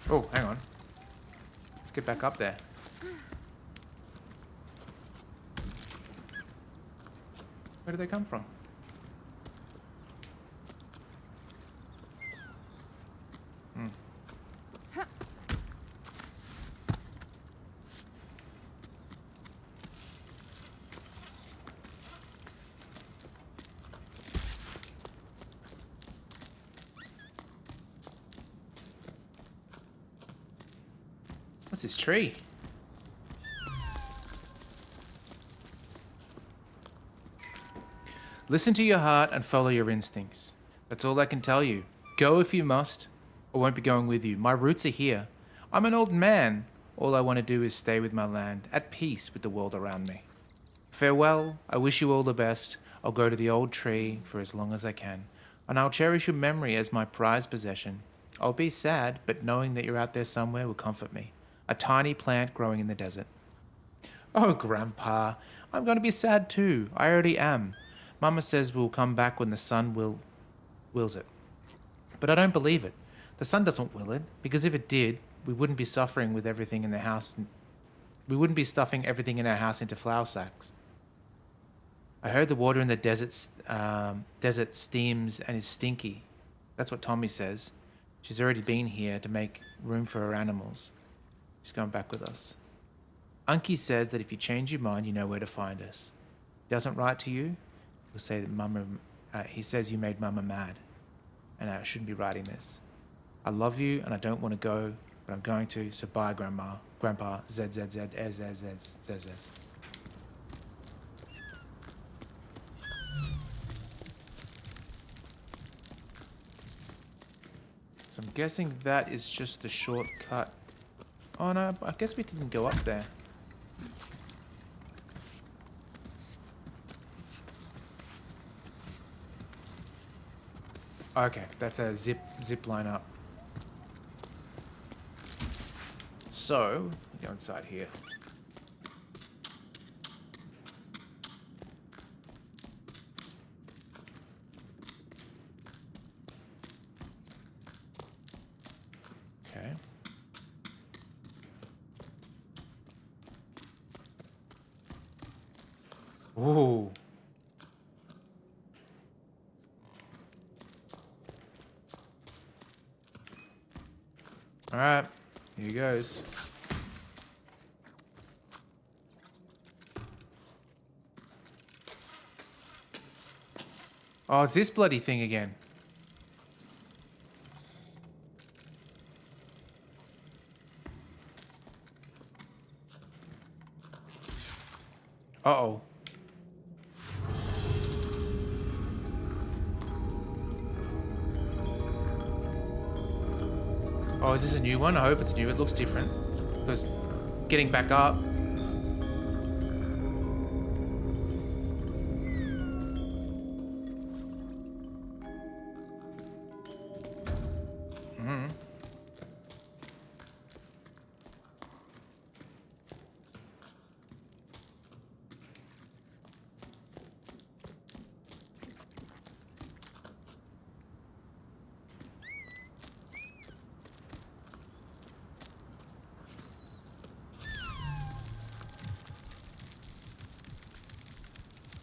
Oh, hang on. Let's get back up there. Where did they come from? What's this tree? Listen to your heart and follow your instincts. That's all I can tell you. Go if you must. I won't be going with you. My roots are here. I'm an old man. All I want to do is stay with my land, at peace with the world around me. Farewell. I wish you all the best. I'll go to the old tree for as long as I can, and I'll cherish your memory as my prized possession. I'll be sad, but knowing that you're out there somewhere will comfort me. A tiny plant growing in the desert. Oh, Grandpa, I'm going to be sad too. I already am. Mama says we'll come back when the sun wills it. But I don't believe it. The sun doesn't will it, because if it did, we wouldn't be suffering with everything in the house. We wouldn't be stuffing everything in our house into flour sacks. I heard the water in the desert steams and is stinky. That's what Tommy says. She's already been here to make room for her animals. She's going back with us. Unky says that if you change your mind, you know where to find us. Doesn't write to you? He'll say that he says you made Mama mad, and I shouldn't be writing this. I love you, and I don't want to go, but I'm going to. So bye, Grandpa. Z. So I'm guessing that is just the shortcut. Oh no, I guess we didn't go up there. Okay, that's a zip line up. So, go inside here. Okay. Ooh. All right, here goes. Oh, it's this bloody thing again. Uh-oh. Oh, is this a new one? I hope it's new. It looks different. Because getting back up.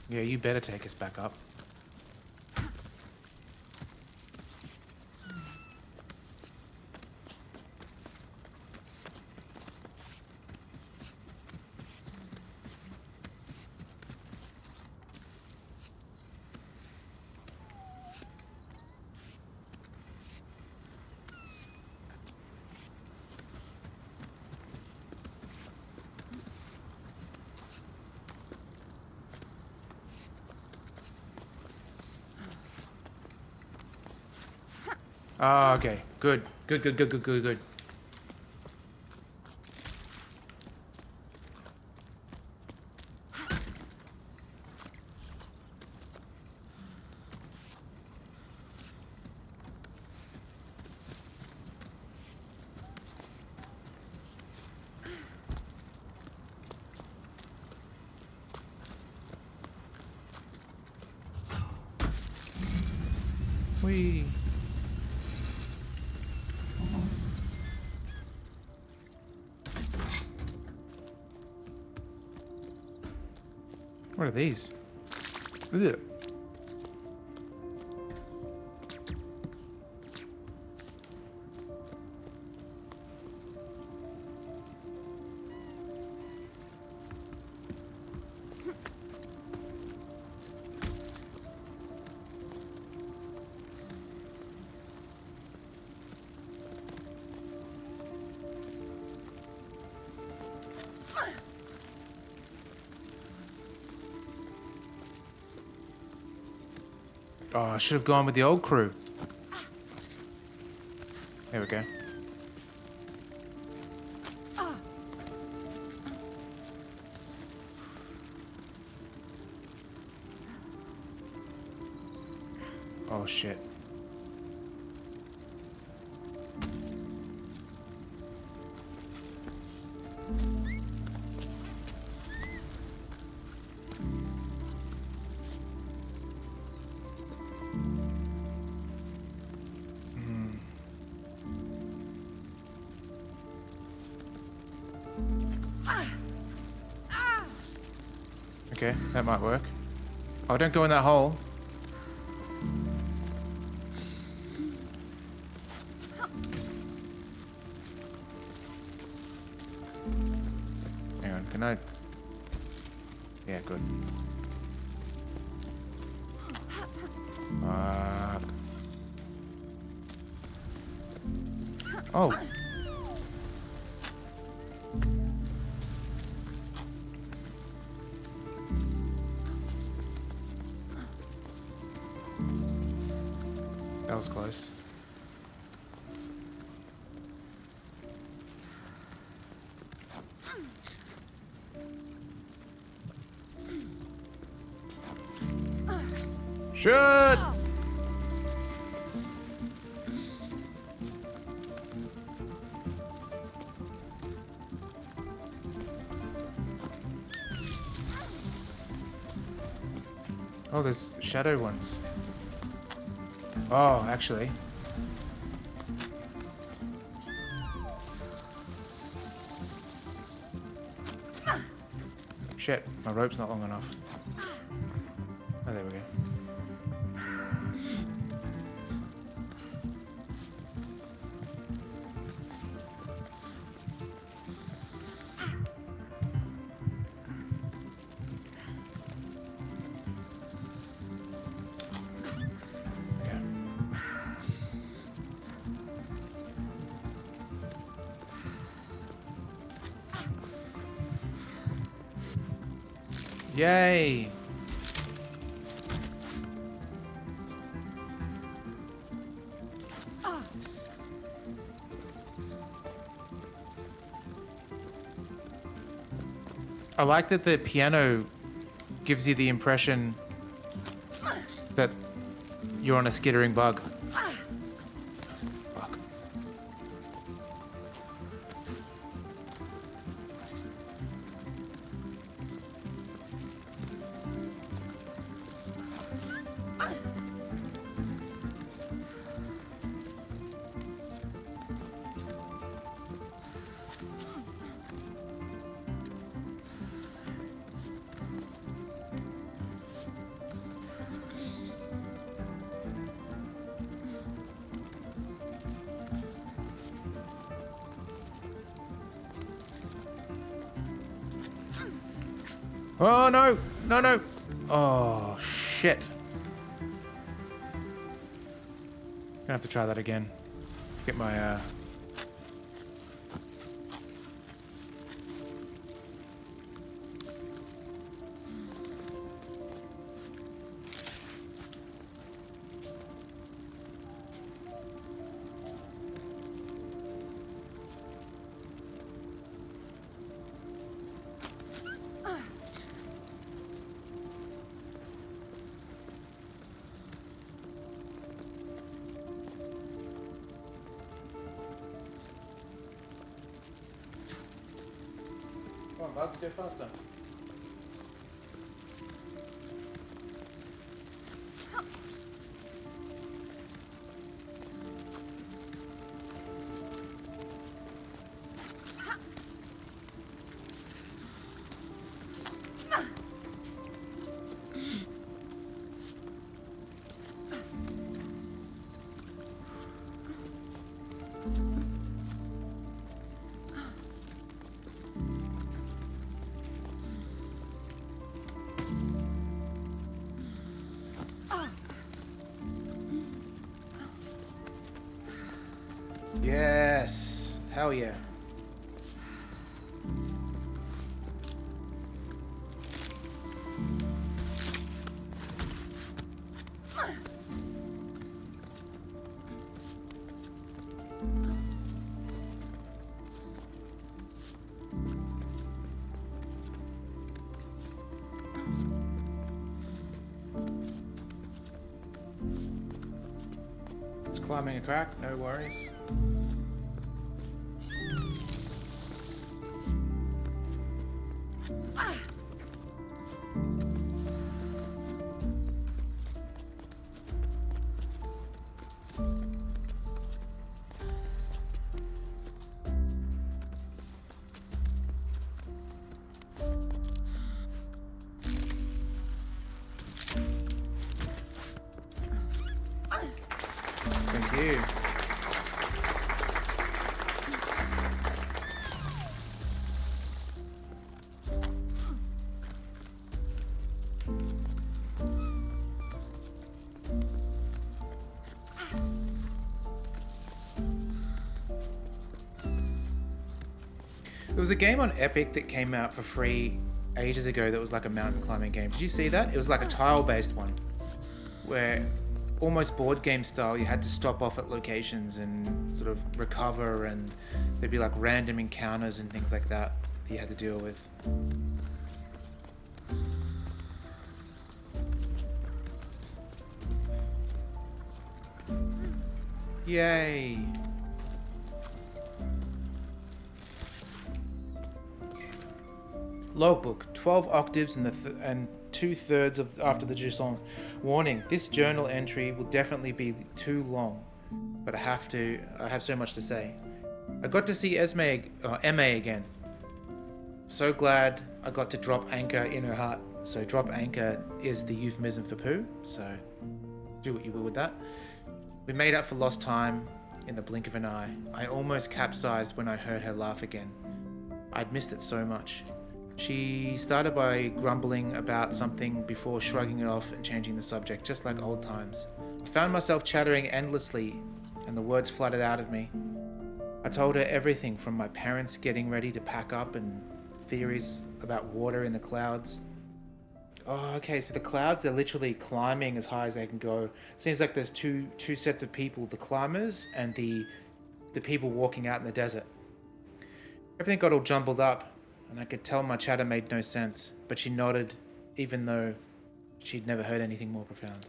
Yeah, you better take us back up. Oh, okay. Good. Good, good, good, good, good, good. Whee. What are these? Ugh. Oh, I should have gone with the old crew. There we go. Oh, shit. Okay, that might work. Oh, don't go in that hole. Hang on, can I... Yeah, good. Oh. That was close. Shoot! Oh, there's shadow ones. Oh, actually. Shit, my rope's not long enough. Oh, there we go. Okay. Yay! I like that the piano gives you the impression that you're on a skittering bug. Fuck. Oh, no. No, no. Oh, shit. Gonna have to try that again. Get my, Come on, bugs, go faster. Yes. Hell yeah. Just climbing a crack, no worries. Thank you. There was a game on Epic that came out for free ages ago that was like a mountain climbing game. Did you see that? It was like a tile-based one where almost board game style, you had to stop off at locations and sort of recover, and there'd be like random encounters and things like that that you had to deal with. Yay! Logbook, 12 octaves and 2/3 of after the Jusson. Warning, this journal entry will definitely be too long, but I have so much to say. I got to see Emma again. So glad I got to drop anchor in her heart. So drop anchor is the euphemism for poo, so do what you will with that. We made up for lost time in the blink of an eye. I almost capsized when I heard her laugh again. I'd missed it so much. She started by grumbling about something before shrugging it off and changing the subject, just like old times. I found myself chattering endlessly, and the words flooded out of me. I told her everything from my parents getting ready to pack up and theories about water in the clouds. Oh, okay, so the clouds, they're literally climbing as high as they can go. Seems like there's two sets of people, the climbers and the people walking out in the desert. Everything got all jumbled up, and I could tell my chatter made no sense, but she nodded, even though she'd never heard anything more profound.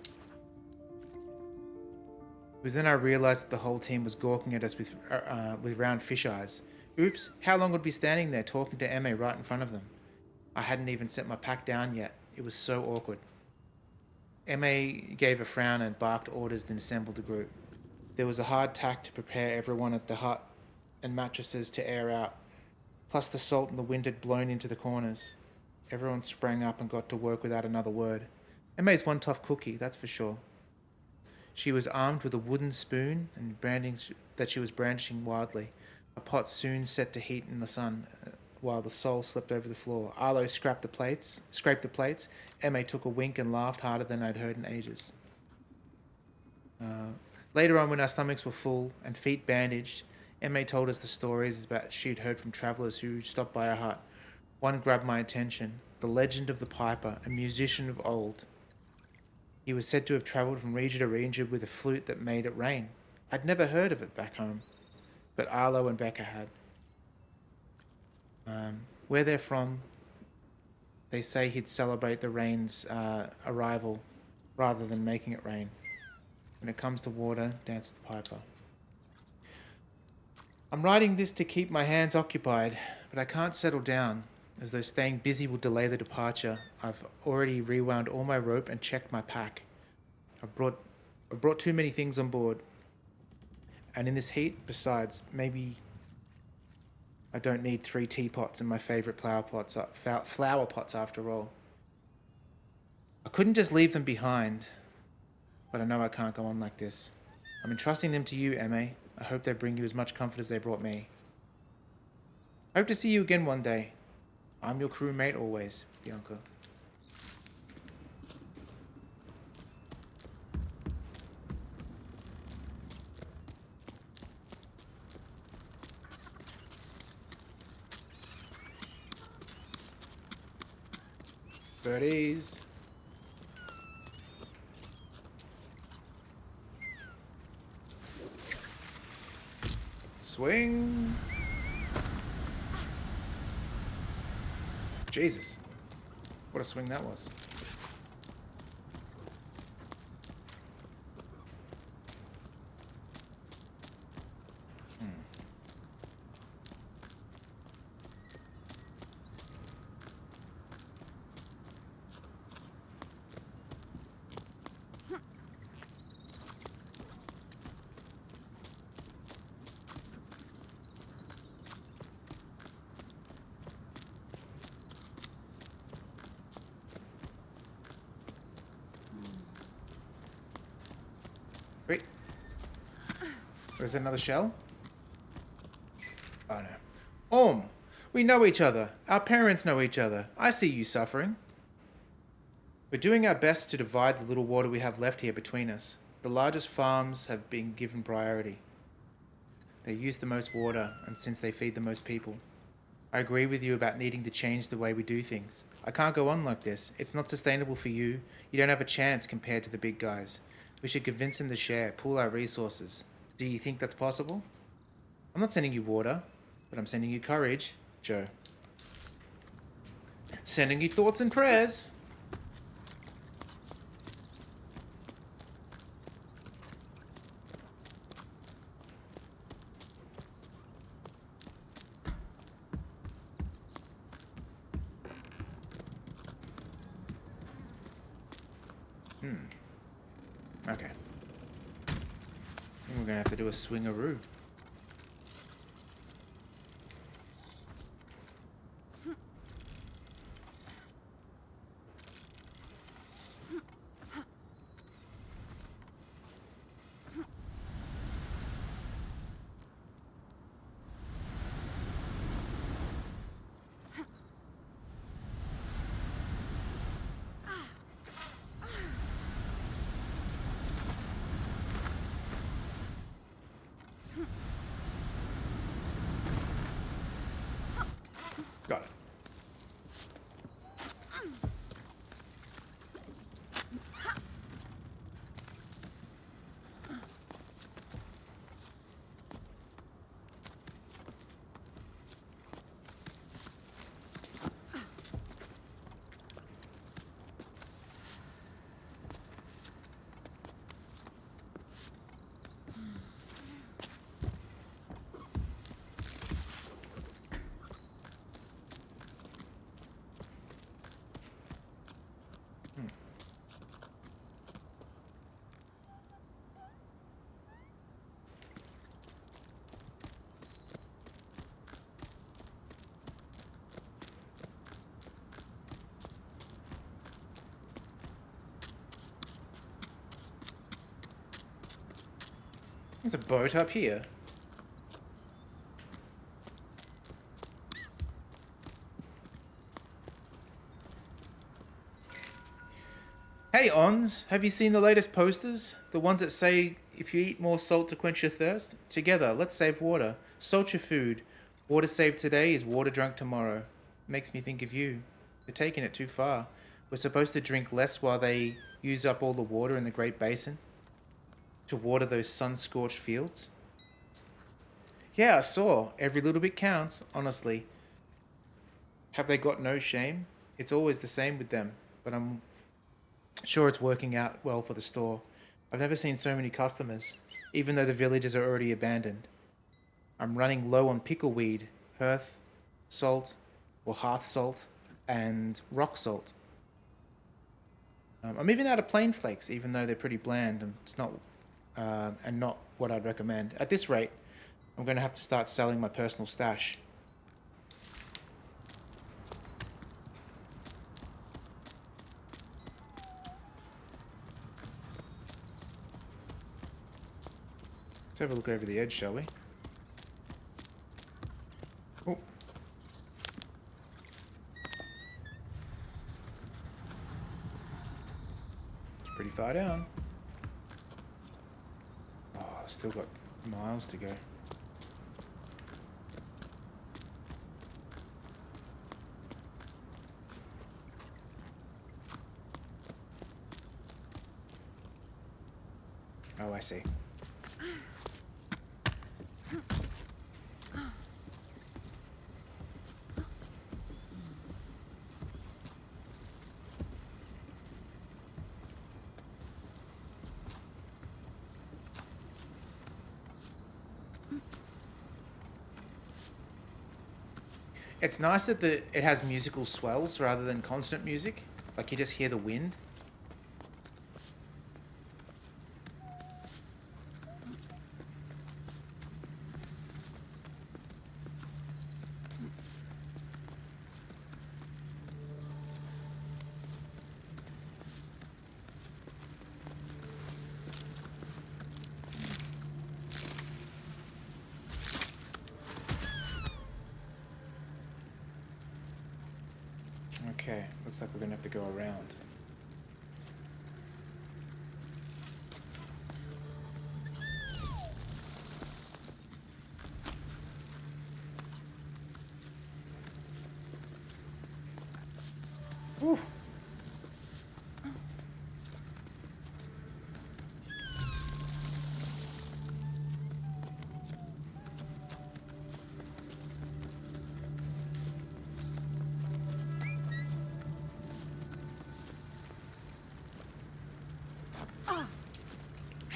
It was then I realized that the whole team was gawking at us with round fish eyes. Oops, how long would we be standing there talking to Emma right in front of them? I hadn't even set my pack down yet. It was so awkward. Emma gave a frown and barked orders, then assembled a group. There was a hard tack to prepare everyone at the hut and mattresses to air out. Plus the salt and the wind had blown into the corners. Everyone sprang up and got to work without another word. Emma's one tough cookie, that's for sure. She was armed with a wooden spoon and branding that she was brandishing wildly. A pot soon set to heat in the sun. while the soul slipped over the floor. Arlo scraped the plates. Emma took a wink and laughed harder than I'd heard in ages. Later on, when our stomachs were full and feet bandaged, Emma told us the stories about she'd heard from travellers who stopped by her hut. One grabbed my attention. The legend of the Piper, a musician of old. He was said to have travelled from region to region with a flute that made it rain. I'd never heard of it back home, but Arlo and Becca had. Where they're from, they say he'd celebrate the rain's arrival rather than making it rain. When it comes to water, dance the piper. I'm writing this to keep my hands occupied, but I can't settle down, as though staying busy will delay the departure. I've already rewound all my rope and checked my pack. I've brought too many things on board. And in this heat, besides, maybe I don't need 3 teapots and my favourite flower pots after all. I couldn't just leave them behind, but I know I can't go on like this. I'm entrusting them to you, Emma. I hope they bring you as much comfort as they brought me. I hope to see you again one day. I'm your crewmate always, Bianca. Birdies. Swing. Jesus. What a swing that was. Wait. There's another shell? Oh no. We know each other. Our parents know each other. I see you suffering. We're doing our best to divide the little water we have left here between us. The largest farms have been given priority. They use the most water, and since they feed the most people. I agree with you about needing to change the way we do things. I can't go on like this. It's not sustainable for you. You don't have a chance compared to the big guys. We should convince them to share, pool our resources. Do you think that's possible? I'm not sending you water, but I'm sending you courage, Joe. Sending you thoughts and prayers. Okay. We're gonna have to do a swingaroo. Got it. There's a boat up here. Hey, Ons, have you seen the latest posters? The ones that say, if you eat more salt to quench your thirst? Together, let's save water. Salt your food. Water saved today is water drunk tomorrow. Makes me think of you. They're taking it too far. We're supposed to drink less while they use up all the water in the Great Basin to water those sun-scorched fields. Yeah, I saw. Every little bit counts, honestly. Have they got no shame? It's always the same with them, but I'm sure it's working out well for the store. I've never seen so many customers, even though the villages are already abandoned. I'm running low on pickleweed, hearth salt, or hearth salt, and rock salt. I'm even out of plain flakes, even though they're pretty bland and it's not, and not what I'd recommend. At this rate, I'm going to have to start selling my personal stash. Let's have a look over the edge, shall we? Oh. It's pretty far down. Oh, I've still got miles to go. Oh, I see. It's nice that it has musical swells rather than constant music. Like you just hear the wind. Okay, looks like we're gonna have to go around. Whew.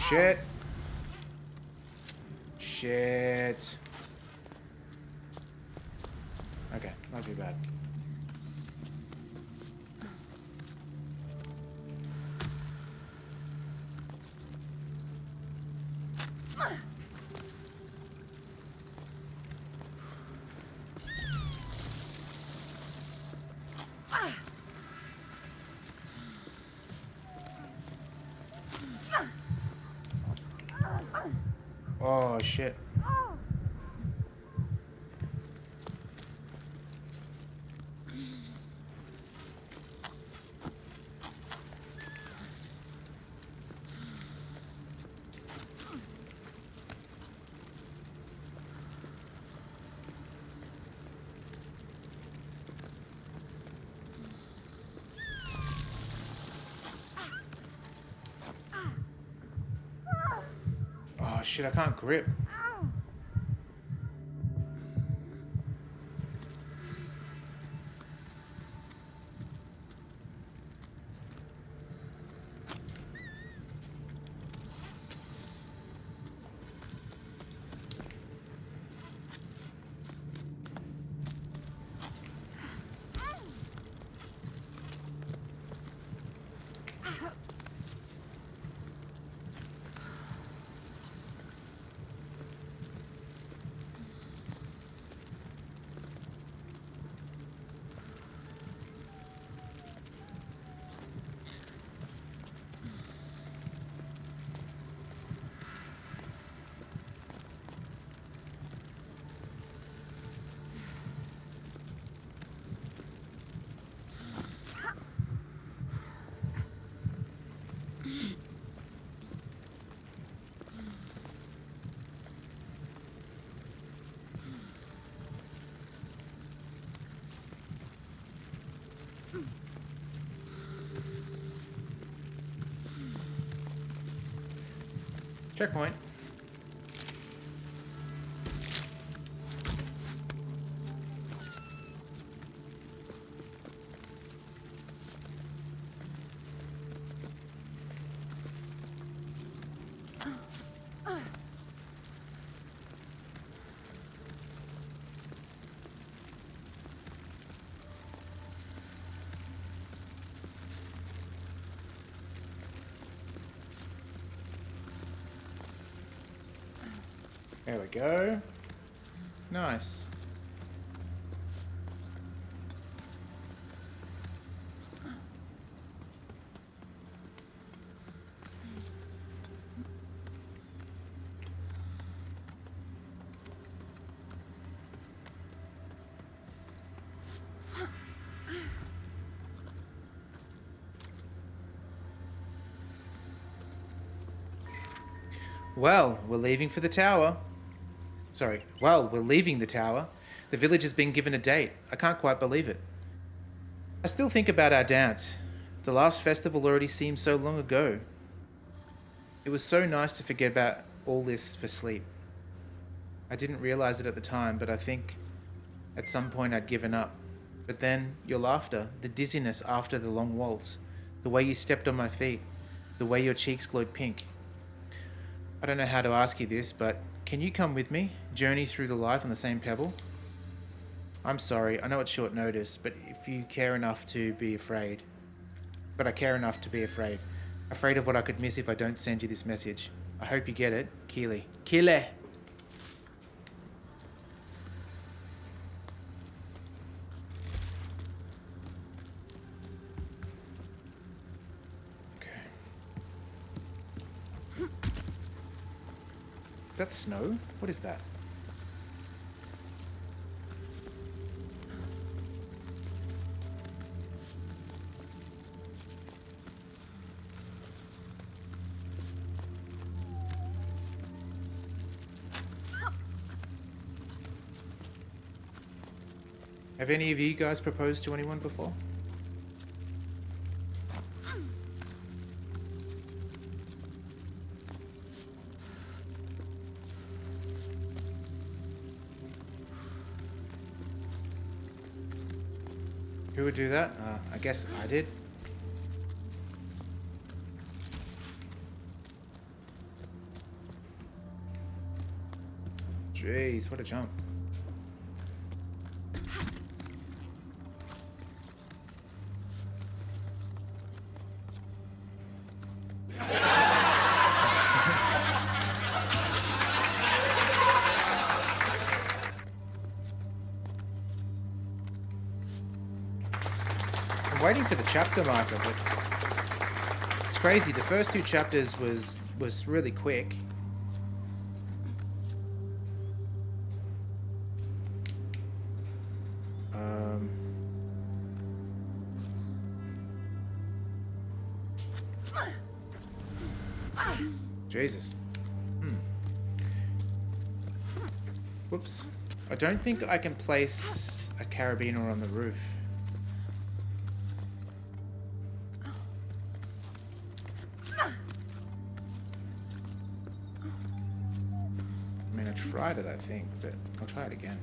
Shit. Shit. Okay, not too bad. Oh shit. Oh shit, I can't grip. Checkpoint. There we go. Nice. Well, we're leaving for the tower. Sorry. Well, we're leaving the tower. The village has been given a date. I can't quite believe it. I still think about our dance. The last festival already seems so long ago. It was so nice to forget about all this for sleep. I didn't realize it at the time, but I think at some point I'd given up. But then, your laughter, the dizziness after the long waltz, the way you stepped on my feet, the way your cheeks glowed pink. I don't know how to ask you this, but can you come with me, journey through the life on the same pebble? I'm sorry, I know it's short notice, but if you care enough to be afraid. But I care enough to be afraid. Afraid of what I could miss if I don't send you this message. I hope you get it, Keely. Keely! Is that snow? What is that? Have any of you guys proposed to anyone before? Who would do that? I guess I did. Jeez, what a jump. I'm waiting for the chapter marker, but it's crazy. The first two chapters was really quick. Jesus. Whoops. I don't think I can place a carabiner on the roof. I mean, I tried it, I think, but I'll try it again.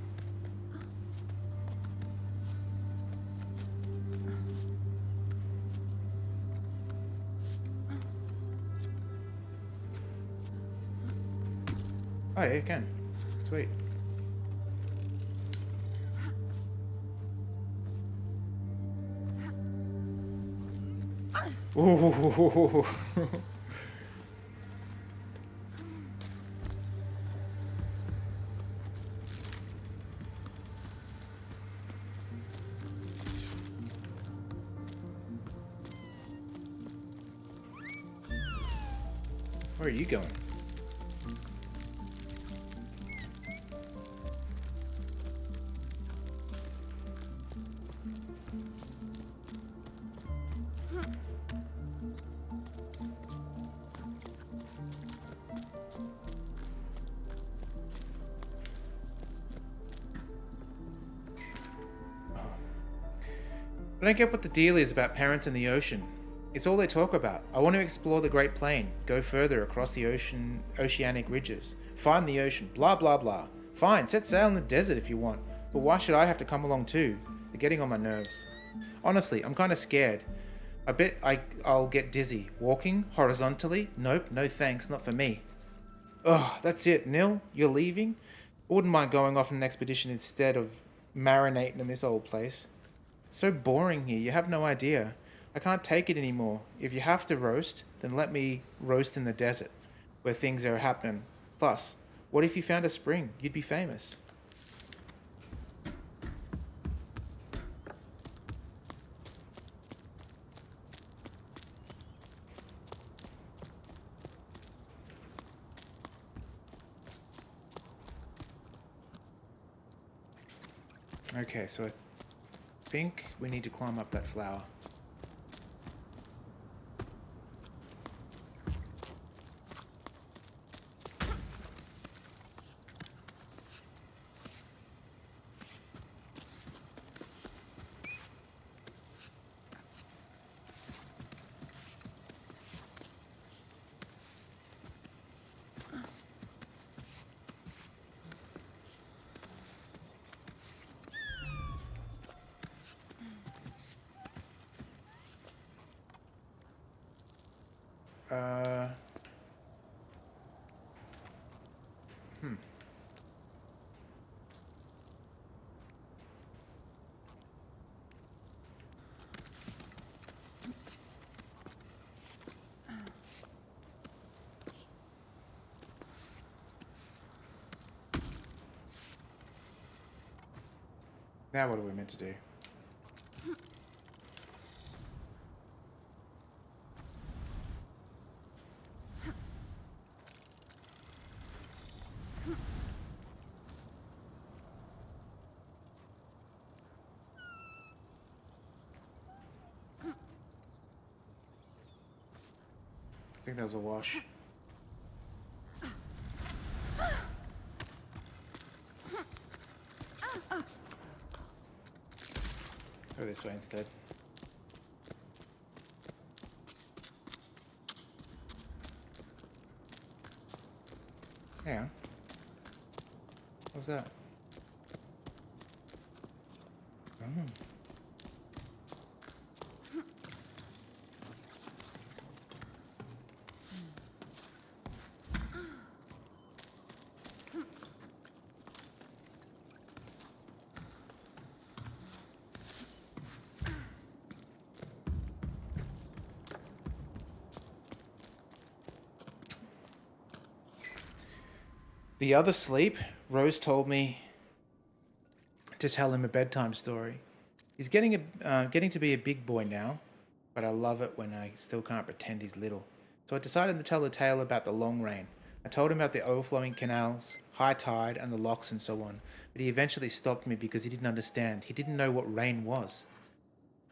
Oh, yeah, you can. Sweet. Ooh. Where are you going? I don't get what the deal is about parents in the ocean. It's all they talk about. I want to explore the Great Plain, go further across the oceanic ridges, find the ocean, blah blah blah. Fine, set sail in the desert if you want, but why should I have to come along too? They're getting on my nerves. Honestly, I'm kind of scared. I bet I'll get dizzy. Walking horizontally? Nope, no thanks, not for me. Ugh, that's it, Nil? You're leaving? I wouldn't mind going off on an expedition instead of marinating in this old place. It's so boring here, you have no idea. I can't take it anymore. If you have to roast, then let me roast in the desert, where things are happening. Plus, what if you found a spring? You'd be famous. Okay, so I think we need to climb up that flower. Now what are we meant to do? I think that was a wash. Go this way instead. Hang on. What was that? Oh. The other sleep, Rose told me to tell him a bedtime story. He's getting to be a big boy now, but I love it when I still can't pretend he's little. So I decided to tell a tale about the long rain. I told him about the overflowing canals, high tide, and the locks and so on, but he eventually stopped me because he didn't understand. He didn't know what rain was.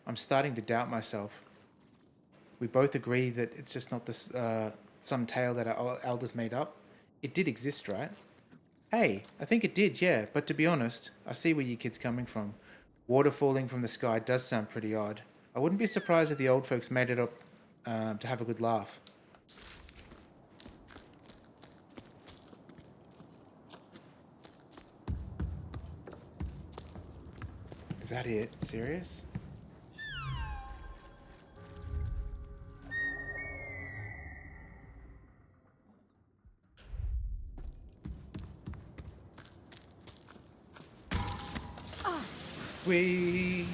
I'm starting to doubt myself. We both agree that it's just not this some tale that our elders made up. It did exist, right? Hey, I think it did, yeah, but to be honest, I see where your kid's coming from. Water falling from the sky does sound pretty odd. I wouldn't be surprised if the old folks made it up to have a good laugh. Is that it? Serious? We.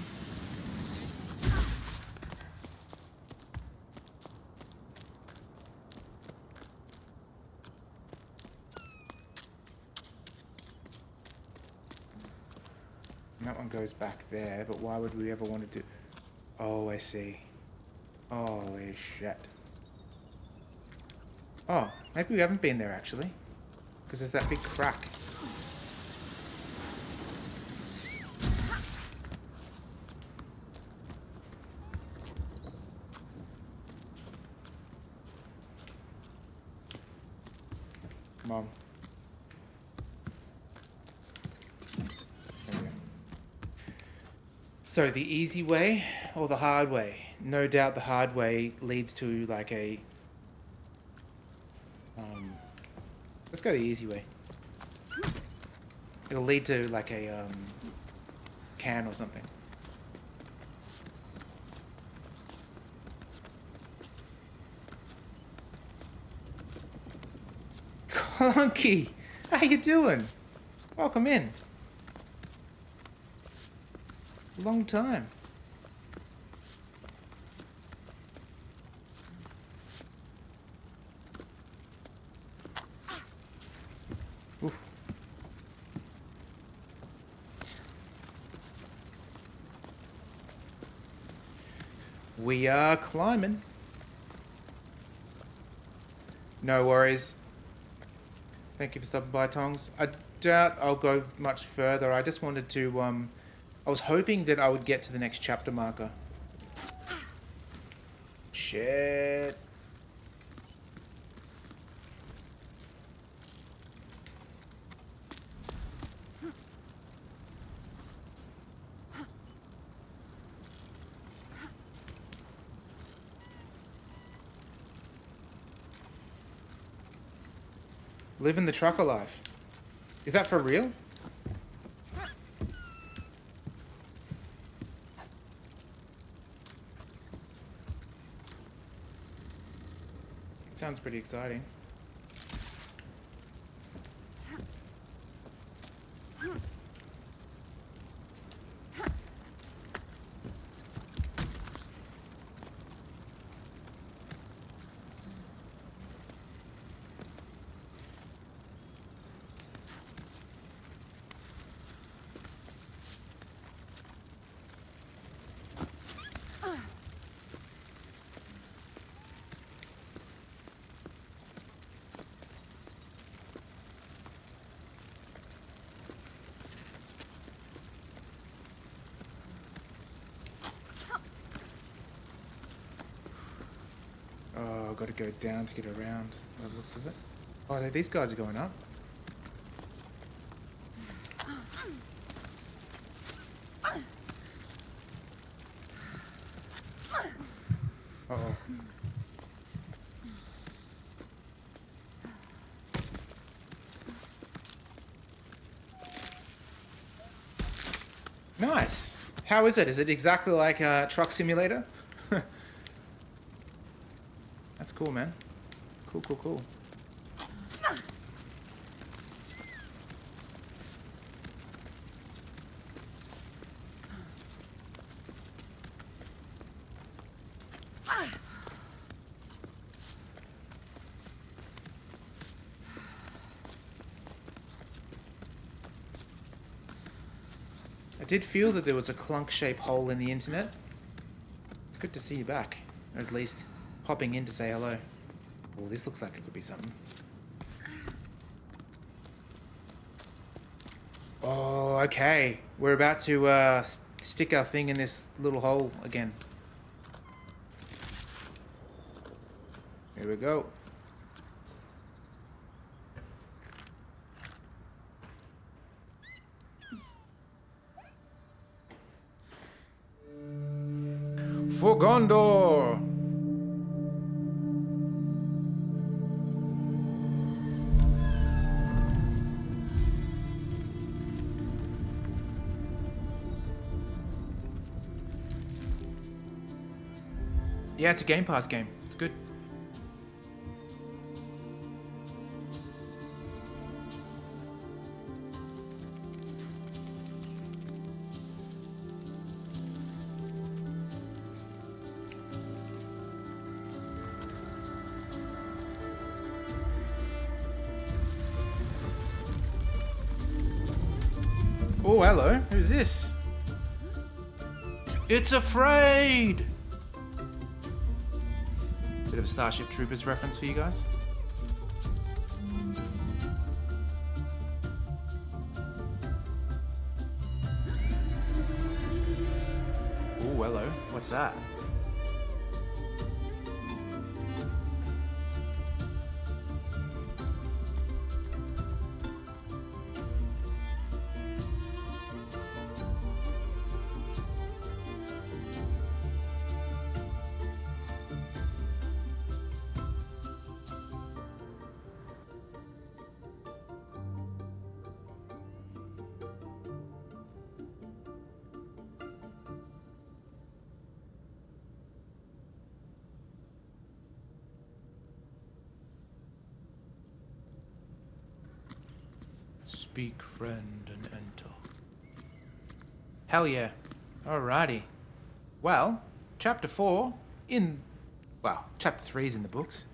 That one goes back there, but why would we ever want to do... Oh, I see. Holy shit. Oh, maybe we haven't been there actually. Because there's that big crack. Come on. There we go. So the easy way or the hard way? No doubt the hard way leads to like a... let's go the easy way. It'll lead to like a can or something. Clunky! How you doing? Welcome in. Long time. Oof. We are climbing. No worries. Thank you for stopping by, Tongs. I doubt I'll go much further. I just wanted to, I was hoping that I would get to the next chapter marker. Shit. Living the trucker life. Is that for real? Sounds pretty exciting. Oh, I've got to go down to get around by the looks of it. Oh, these guys are going up. Uh-oh. Nice. How is it? Is it exactly like a Truck Simulator? That's cool, man. Cool, cool, cool. I did feel that there was a clunk-shaped hole in the internet. It's good to see you back. Or at least popping in to say hello. Oh, this looks like it could be something. Oh, okay. We're about to stick our thing in this little hole again. Here we go. For Gondor! Yeah, it's a Game Pass game. It's good. Oh, hello. Who's this? It's Afraid! Bit of a Starship Troopers reference for you guys. Oh, hello. What's that? Speak friend and enter. Hell yeah. Alrighty. Well, chapter 4 chapter 3 is in the books.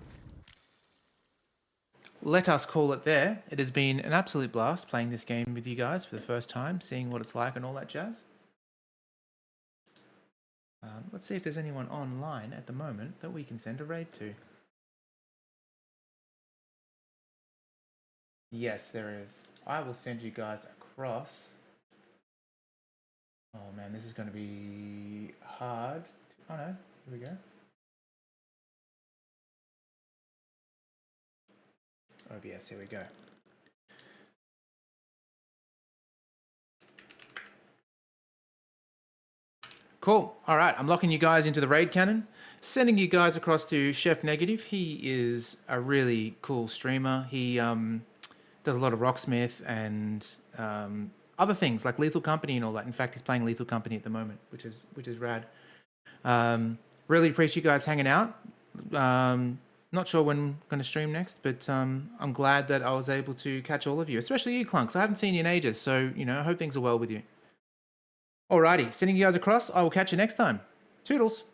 Let us call it there. It has been an absolute blast playing this game with you guys for the first time, seeing what it's like and all that jazz. Let's see if there's anyone online at the moment that we can send a raid to. Yes, there is. I will send you guys across. Oh man, this is going to be hard. Oh no, here we go. OBS, here we go. Cool. All right, I'm locking you guys into the raid cannon. Sending you guys across to Chef Negative. He is a really cool streamer. He does a lot of Rocksmith and other things like Lethal Company and all that. In fact, he's playing Lethal Company at the moment, which is rad. Really appreciate you guys hanging out. Not sure when I'm going to stream next, but I'm glad that I was able to catch all of you, especially you, Clunks. I haven't seen you in ages, so I hope things are well with you. Alrighty, sending you guys across. I will catch you next time. Toodles.